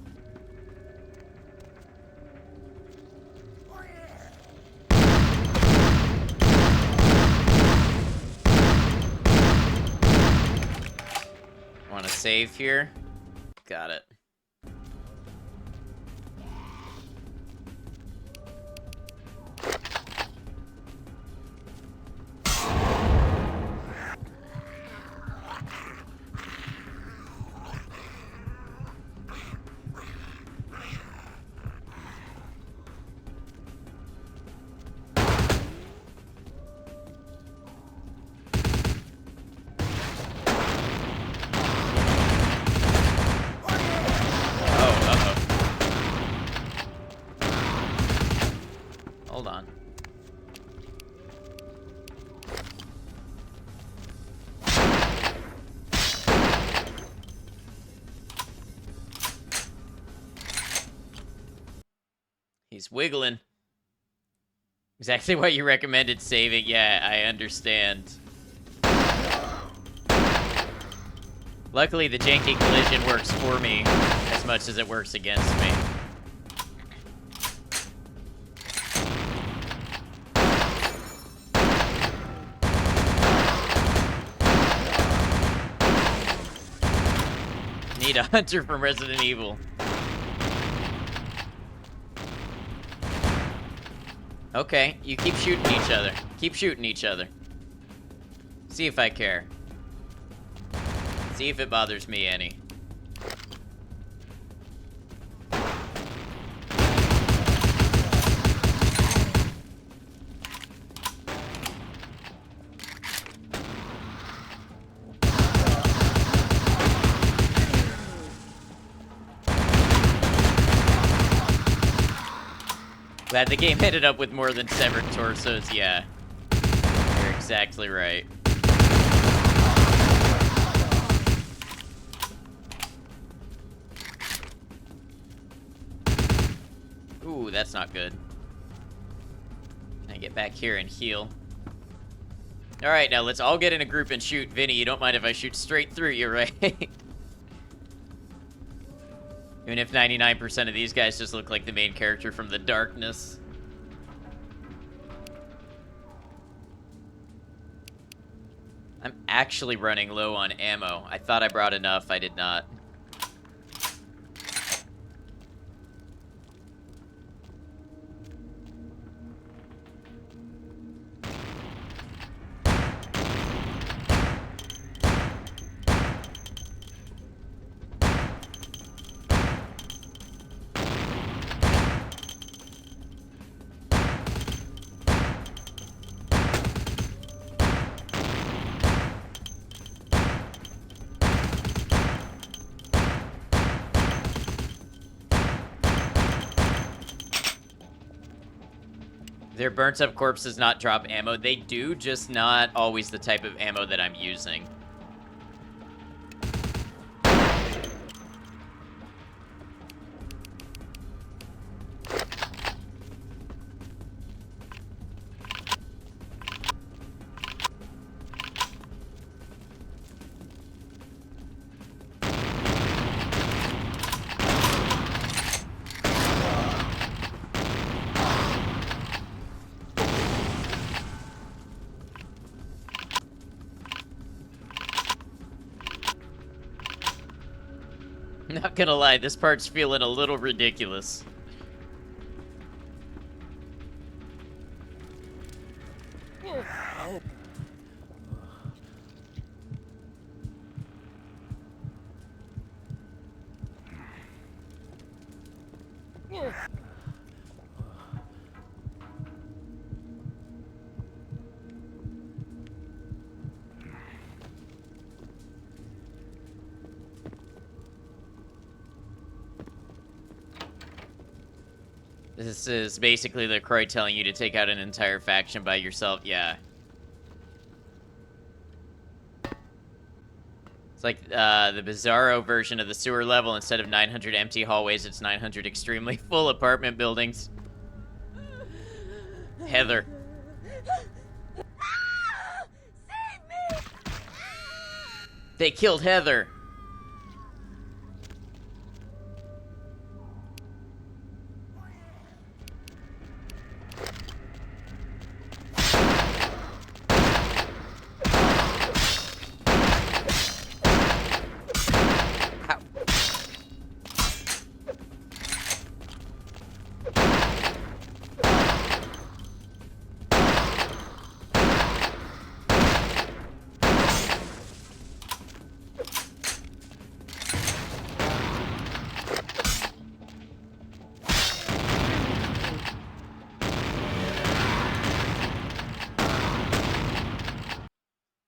Want to save here? Got it. Hold on. He's wiggling. Exactly what you recommended saving. Yeah, I understand. Luckily, the janky collision works for me as much as it works against me. Need a hunter from Resident Evil. Okay, you keep shooting each other. Keep shooting each other. See if I care. See if it bothers me any. Glad the game ended up with more than severed torsos, yeah. You're exactly right. Ooh, that's not good. I get back here and heal. Alright, now let's all get in a group and shoot. Vinny, you don't mind if I shoot straight through you, right? Even if 99% of these guys just look like the main character from the darkness. I'm actually running low on ammo. I thought I brought enough, I did not. Their burnt up corpses not drop ammo. They do, just not always the type of ammo that I'm using. Not gonna lie, this part's feeling a little ridiculous. This is basically LaCroix telling you to take out an entire faction by yourself. Yeah. It's like the Bizarro version of the sewer level. Instead of 900 empty hallways, it's 900 extremely full apartment buildings. Heather. They killed Heather.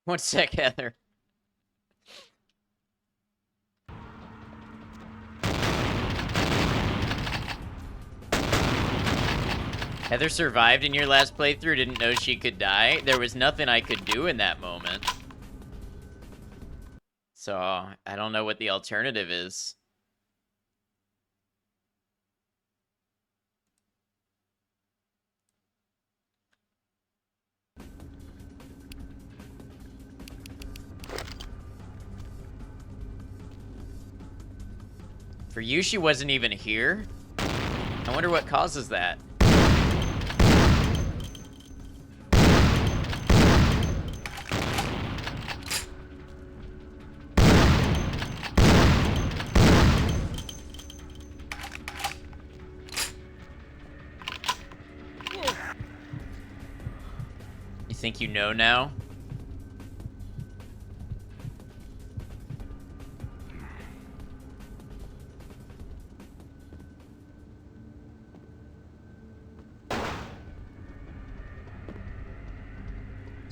One sec, Heather. Heather survived in your last playthrough, didn't know she could die. There was nothing I could do in that moment. So, I don't know what the alternative is. For you, she wasn't even here? I wonder what causes that. You think you know now?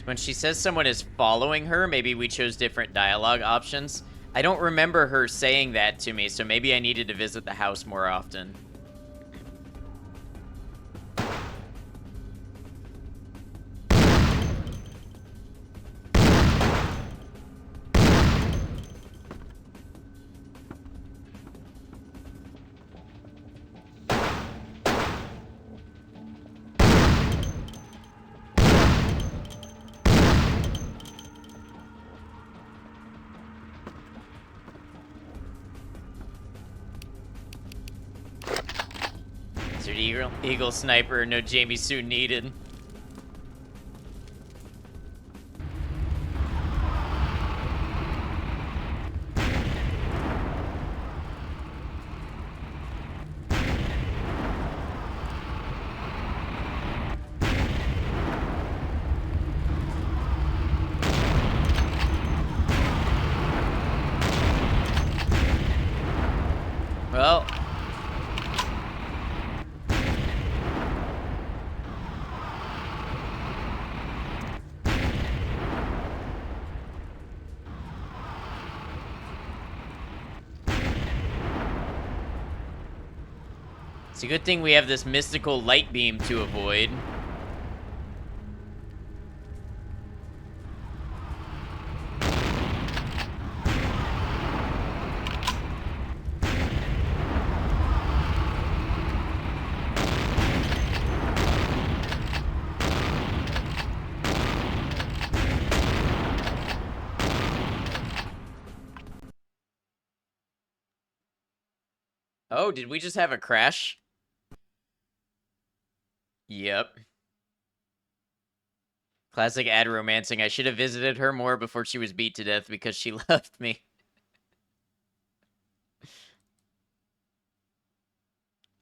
When she says someone is following her, maybe we chose different dialogue options. I don't remember her saying that to me, so maybe I needed to visit the house more often. Eagle sniper, no Jamie Sue needed. Well, it's a good thing we have this mystical light beam to avoid. Oh, did we just have a crash? Yep. Classic ad romancing. I should have visited her more before she was beat to death because she left me.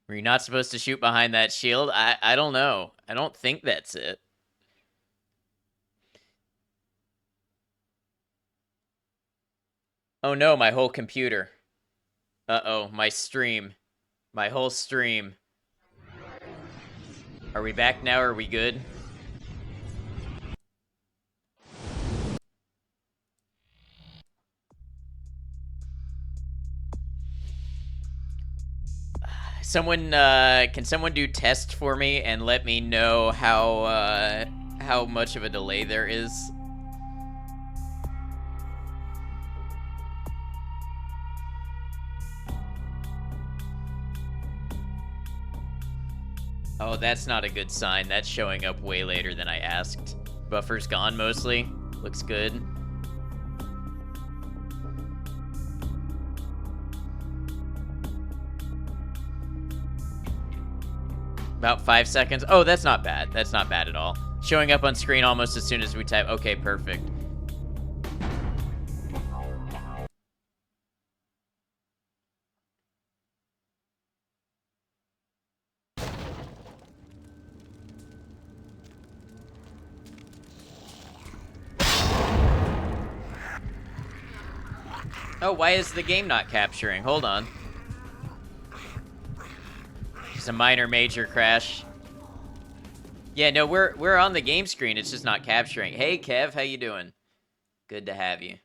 Were you not supposed to shoot behind that shield? I don't know. I don't think that's it. Oh no, my whole computer. Uh-oh, my stream. My whole stream. Are we back now? Are we good? Someone, can someone do test for me and let me know how much of a delay there is? Oh, that's not a good sign. That's showing up way later than I asked. Buffer's gone mostly. Looks good. About 5 seconds. Oh, that's not bad. That's not bad at all. Showing up on screen almost as soon as we type. Okay, perfect. Oh, why is the game not capturing? Hold on. Just a minor major crash. Yeah, no, we're on the game screen. It's just not capturing. Hey, Kev, how you doing? Good to have you.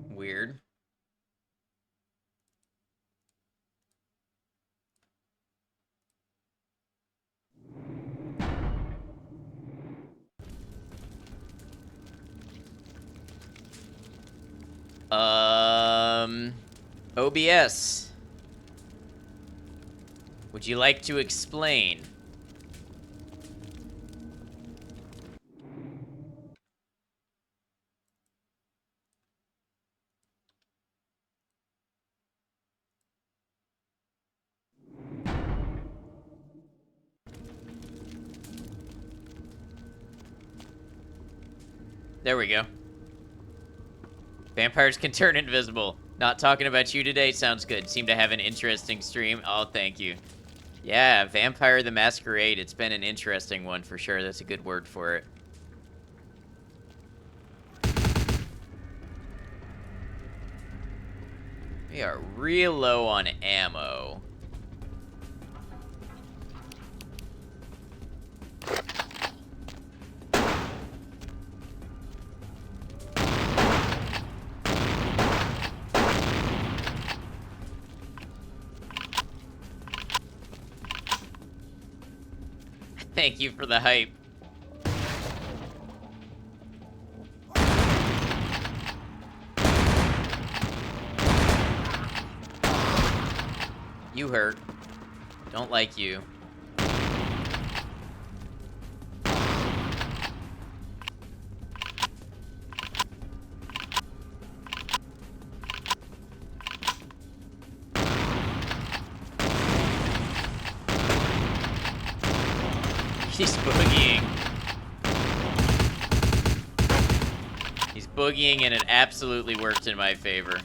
Weird. OBS. Would you like to explain? There we go. Vampires can turn invisible. Not talking about you today sounds good. Seem to have an interesting stream. Oh, thank you. Yeah, Vampire the Masquerade. It's been an interesting one for sure. That's a good word for it. We are real low on ammo. Thank you for the hype. You hurt. Don't like you. He's boogieing. He's boogieing and it absolutely worked in my favor.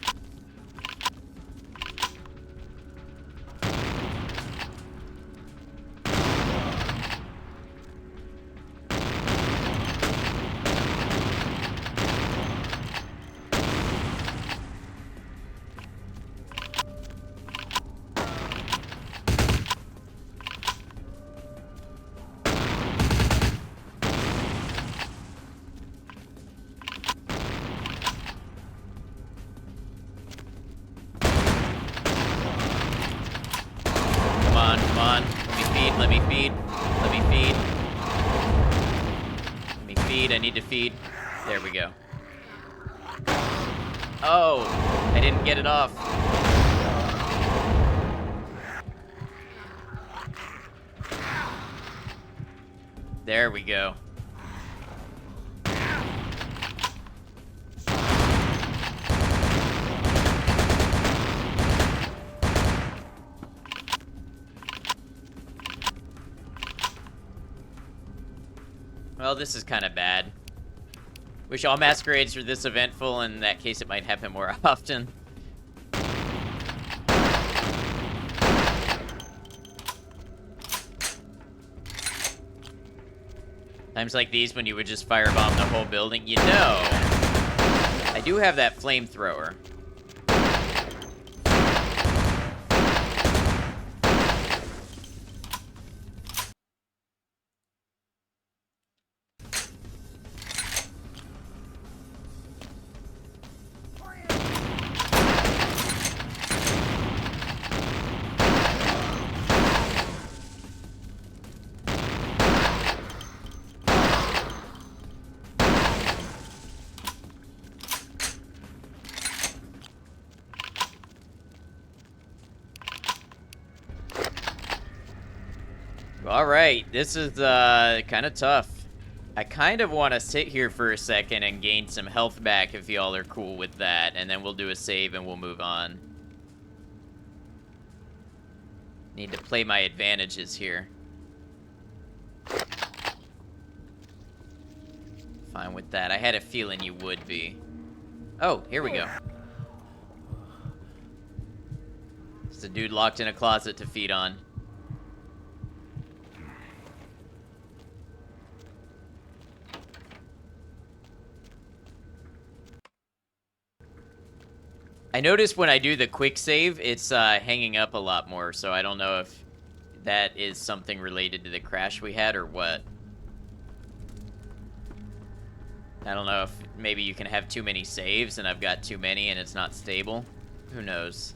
I need to feed. There we go. Oh, I didn't get it off. There we go. Well, this is kind of bad. Wish all masquerades were this eventful. In that case, it might happen more often. Times like these when you would just firebomb the whole building. You know, I do have that flamethrower. Alright, this is kind of tough. I kind of want to sit here for a second and gain some health back if y'all are cool with that, and then we'll do a save and we'll move on. Need to play my advantages here. Fine with that. I had a feeling you would be. Oh, here we go. It's a dude locked in a closet to feed on. I noticed when I do the quick save, it's hanging up a lot more, so I don't know if that is something related to the crash we had or what. I don't know if maybe you can have too many saves and I've got too many and it's not stable. Who knows?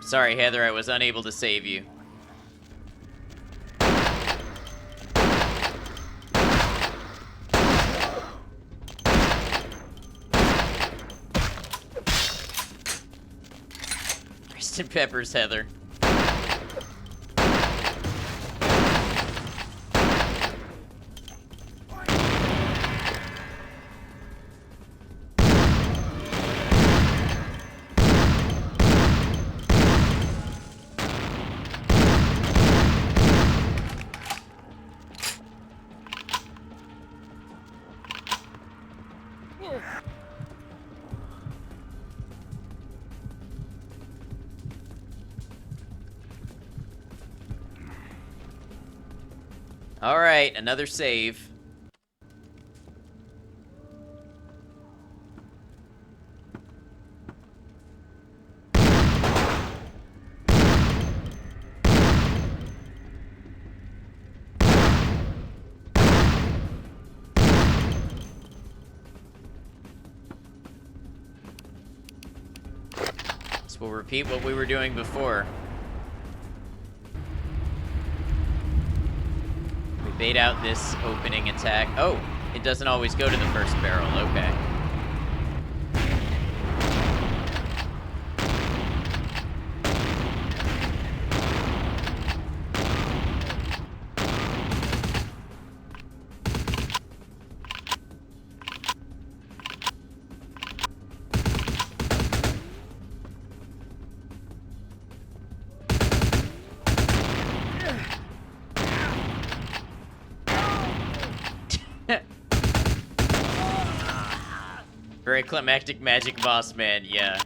Sorry, Heather, I was unable to save you. Rest in peppers, Heather. All right, another save. So we'll repeat what we were doing before. Bait out this opening attack. Oh, it doesn't always go to the first barrel. Okay. Very climactic magic boss man, yeah.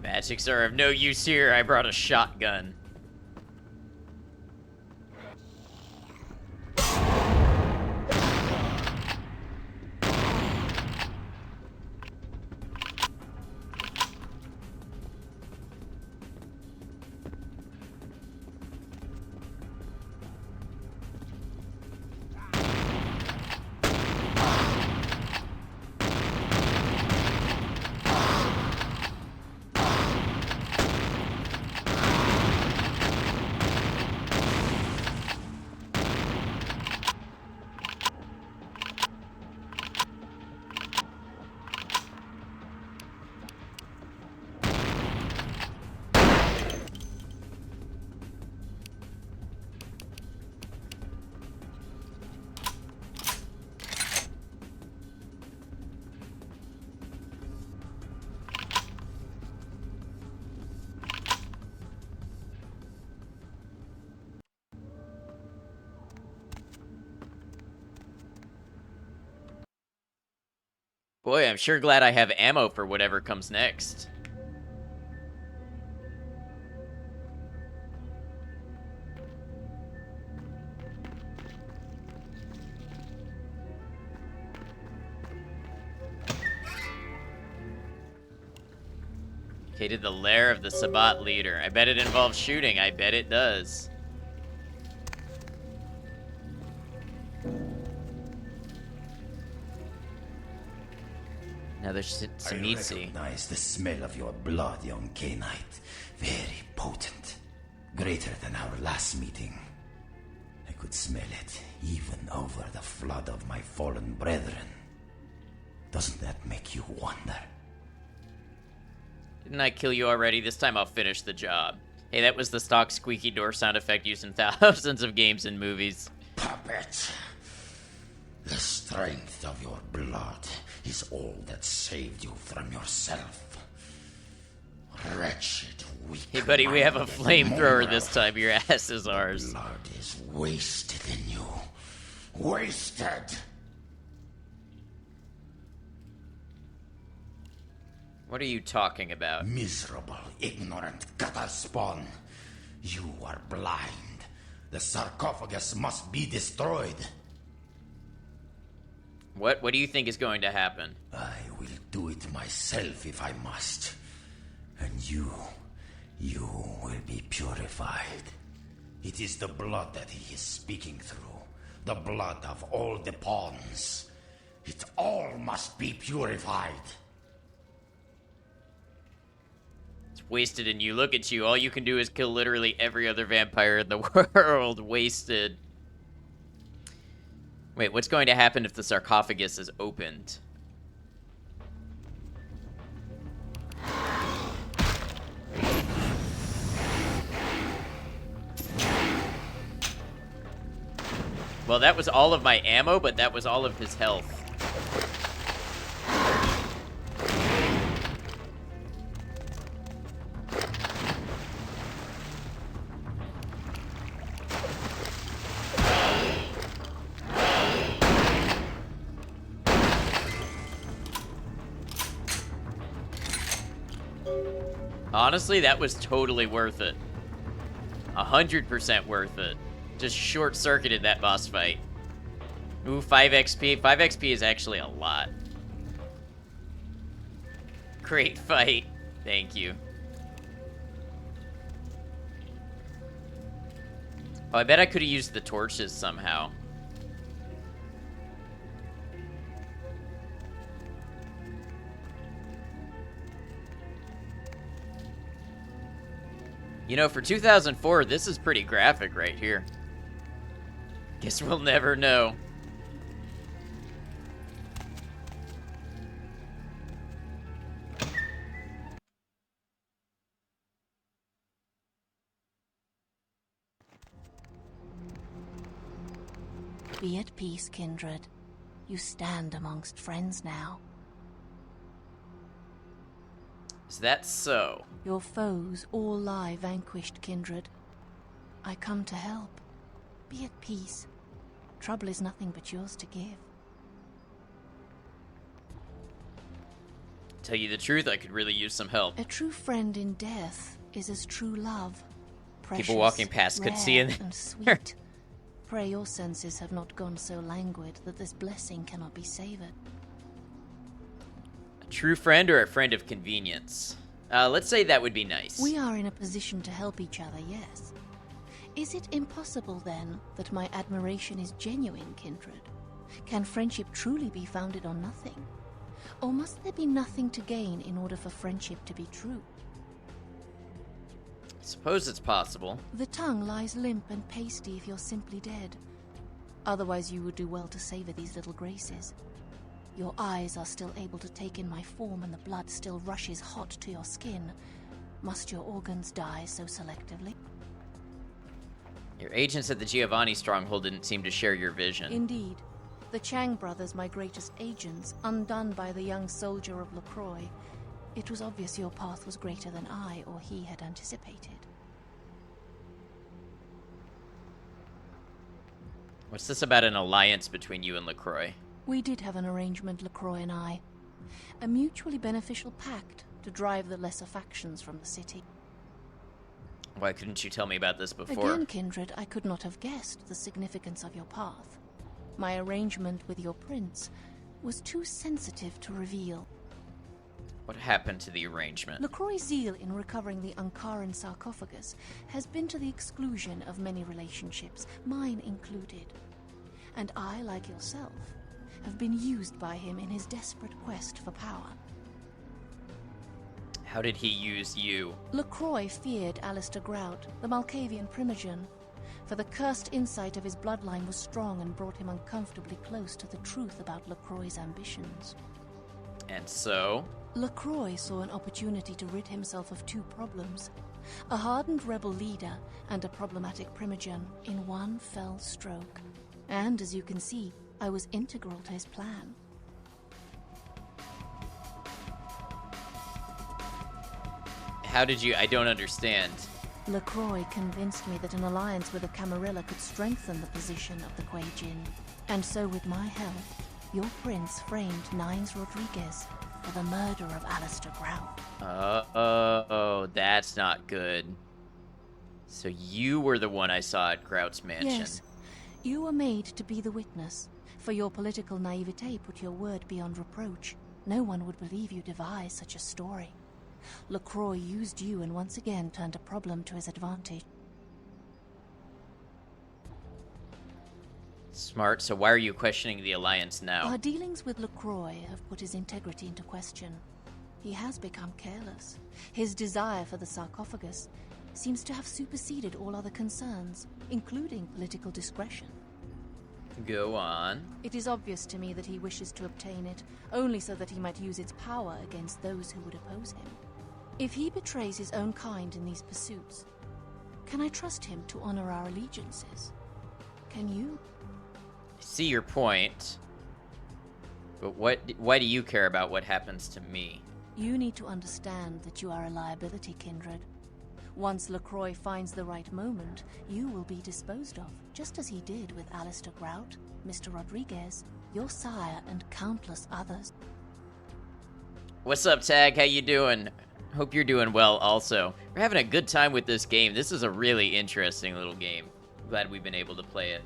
Magics are of no use here. I brought a shotgun. Boy, I'm sure glad I have ammo for whatever comes next. Located the lair of the Sabbat leader. I bet it involves shooting. I bet it does. Now there's some meat. I recognize the smell of your blood, young K-Knight. Very potent. Greater than our last meeting. I could smell it, even over the flood of my fallen brethren. Doesn't that make you wonder? Didn't I kill you already? This time I'll finish the job. Hey, that was the stock squeaky door sound effect used in thousands of games and movies. Puppet! The strength of your blood is all that saved you from yourself. Wretched, weak. Hey, buddy, we have a flamethrower this time. Your ass is ours. Blood is wasted in you. Wasted! What are you talking about? Miserable, ignorant gutter spawn. You are blind. The sarcophagus must be destroyed. What do you think is going to happen? I will do it myself if I must. And you will be purified. It is the blood that he is speaking through. The blood of all the pawns. It all must be purified. It's wasted in you. Look at you. All you can do is kill literally every other vampire in the world. Wasted. Wait, what's going to happen if the sarcophagus is opened? Well, that was all of my ammo, but that was all of his health. Honestly, that was totally worth it. 100% worth it. Just short-circuited that boss fight. Ooh, 5 XP. 5 XP is actually a lot. Great fight. Thank you. Oh, I bet I could have used the torches somehow. You know, for 2004, this is pretty graphic right here. Guess we'll never know. Be at peace, kindred. You stand amongst friends now. Is that so? Your foes all lie vanquished, kindred. I come to help. Be at peace. Trouble is nothing but yours to give. Tell you the truth, I could really use some help. A true friend in death is as true love. Precious, people walking past could see it. And sweet. Pray your senses have not gone so languid that this blessing cannot be savored. A true friend or a friend of convenience? Let's say that would be nice. We are in a position to help each other, yes. Is it impossible, then, that my admiration is genuine, kindred? Can friendship truly be founded on nothing? Or must there be nothing to gain in order for friendship to be true? I suppose it's possible. The tongue lies limp and pasty if you're simply dead. Otherwise you would do well to savor these little graces. Your eyes are still able to take in my form and the blood still rushes hot to your skin. Must your organs die so selectively? Your agents at the Giovanni stronghold didn't seem to share your vision. Indeed. The Chang brothers, my greatest agents, undone by the young soldier of LaCroix. It was obvious your path was greater than I or he had anticipated. What's this about an alliance between you and LaCroix? We did have an arrangement, LaCroix and I. A mutually beneficial pact to drive the lesser factions from the city. Why couldn't you tell me about this before? Again, Kindred, I could not have guessed the significance of your path. My arrangement with your prince was too sensitive to reveal. What happened to the arrangement? LaCroix's zeal in recovering the Ankaran sarcophagus has been to the exclusion of many relationships, mine included. And I, like yourself, have been used by him in his desperate quest for power. How did he use you? LaCroix feared Alistair Grout, the Malkavian primogen, for the cursed insight of his bloodline was strong and brought him uncomfortably close to the truth about LaCroix's ambitions. And so? LaCroix saw an opportunity to rid himself of two problems, a hardened rebel leader and a problematic primogen, in one fell stroke. And, as you can see, I was integral to his plan. How did you? I don't understand. LaCroix convinced me that an alliance with the Camarilla could strengthen the position of the Kuei Jin. And so, with my help, your prince framed Nines Rodriguez for the murder of Alistair Grout. Oh, that's not good. So you were the one I saw at Grout's mansion. Yes, you were made to be the witness. For your political naivete put your word beyond reproach. No one would believe you devised such a story. LaCroix used you and once again turned a problem to his advantage. Smart. So why are you questioning the alliance now? Our dealings with LaCroix have put his integrity into question. He has become careless. His desire for the sarcophagus seems to have superseded all other concerns, including political discretion. Go on. It is obvious to me that he wishes to obtain it, only so that he might use its power against those who would oppose him. If he betrays his own kind in these pursuits, can I trust him to honor our allegiances? Can you? I see your point. But why do you care about what happens to me? You need to understand that you are a liability, Kindred. Once LaCroix finds the right moment, you will be disposed of, just as he did with Alistair Grout, Mr. Rodriguez, your sire, and countless others. What's up, Tag? How you doing? Hope you're doing well also. We're having a good time with this game. This is a really interesting little game. Glad we've been able to play it.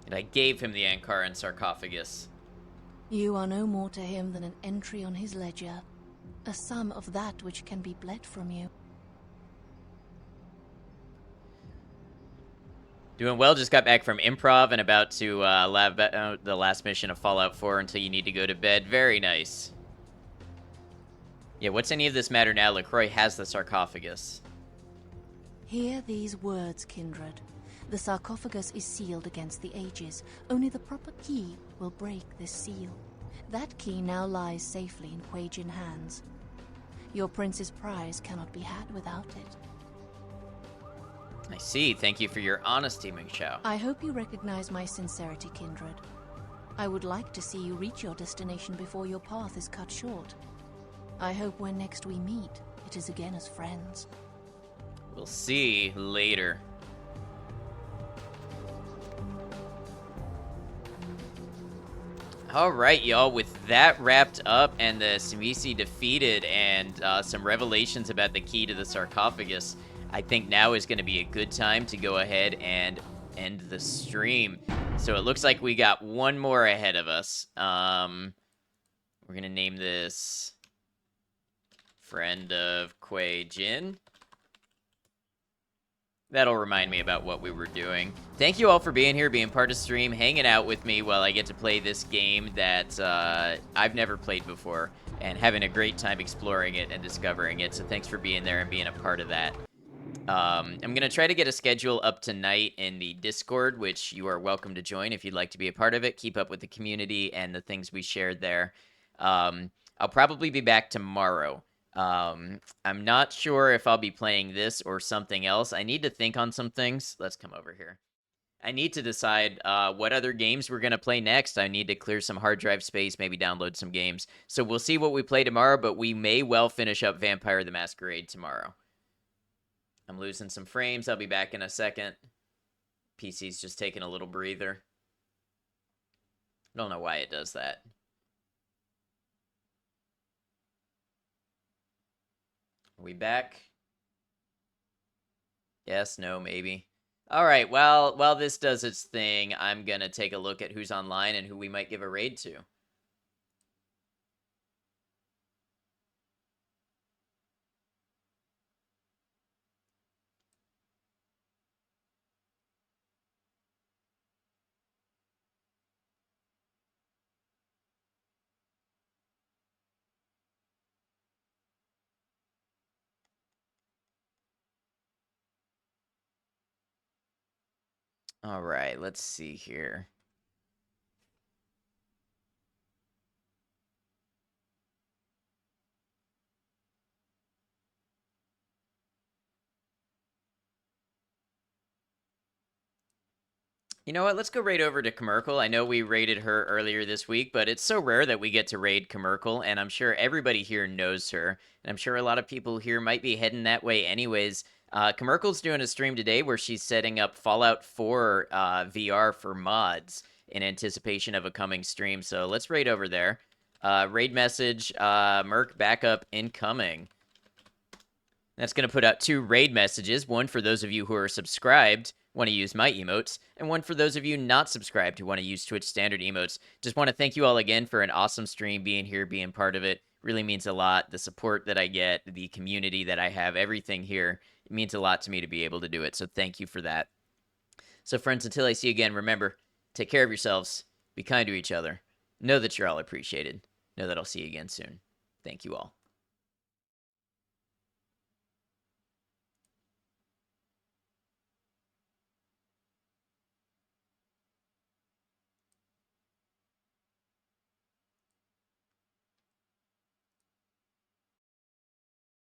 And I gave him the Ankaran sarcophagus. You are no more to him than an entry on his ledger, a sum of that which can be bled from you. Doing well, just got back from improv and about to the last mission of Fallout 4 until you need to go to bed. Very nice. Yeah, what's any of this matter now? LaCroix has the sarcophagus. Hear these words, Kindred. The sarcophagus is sealed against the ages. Only the proper key will break this seal. That key now lies safely in Kuei Jin hands. Your prince's prize cannot be had without it. I see. Thank you for your honesty, Ming Xiao. I hope you recognize my sincerity, Kindred. I would like to see you reach your destination before your path is cut short. I hope when next we meet, it is again as friends. We'll see later. All right, y'all. With that wrapped up and the Simisi defeated and some revelations about the key to the sarcophagus, I think now is going to be a good time to go ahead and end the stream. So it looks like we got one more ahead of us. We're going to name this Friend of Kuei Jin. That'll remind me about what we were doing. Thank you all for being here, being part of the stream, hanging out with me while I get to play this game that I've never played before, and having a great time exploring it and discovering it. So thanks for being there and being a part of that. I'm going to try to get a schedule up tonight in the Discord, which you are welcome to join if you'd like to be a part of it. Keep up with the community and the things we shared there. I'll probably be back tomorrow. I'm not sure if I'll be playing this or something else. I need to think on some things. Let's come over here. I need to decide what other games we're going to play next. I need to clear some hard drive space, maybe download some games. So we'll see what we play tomorrow, but we may well finish up Vampire the Masquerade tomorrow. I'm losing some frames. I'll be back in a second. PC's just taking a little breather. I don't know why it does that. Are we back? Yes, no, maybe. All right, well, while this does its thing, I'm going to take a look at who's online and who we might give a raid to. All right, let's see here. You know what? Let's go raid over to Commerkle. I know we raided her earlier this week, but it's so rare that we get to raid Commerkle, and I'm sure everybody here knows her. And I'm sure a lot of people here might be heading that way anyways. Commerkle's doing a stream today where she's setting up Fallout 4 VR for mods in anticipation of a coming stream. So let's raid over there. Raid message, Merc backup incoming. That's going to put out 2 raid messages, one for those of you who are subscribed, want to use my emotes, and one for those of you not subscribed who want to use Twitch standard emotes. Just want to thank you all again for an awesome stream, being here, being part of it. Really means a lot. The support that I get, the community that I have, everything here, it means a lot to me to be able to do it. So thank you for that. So friends, until I see you again, remember, take care of yourselves, be kind to each other, know that you're all appreciated, know that I'll see you again soon. Thank you all.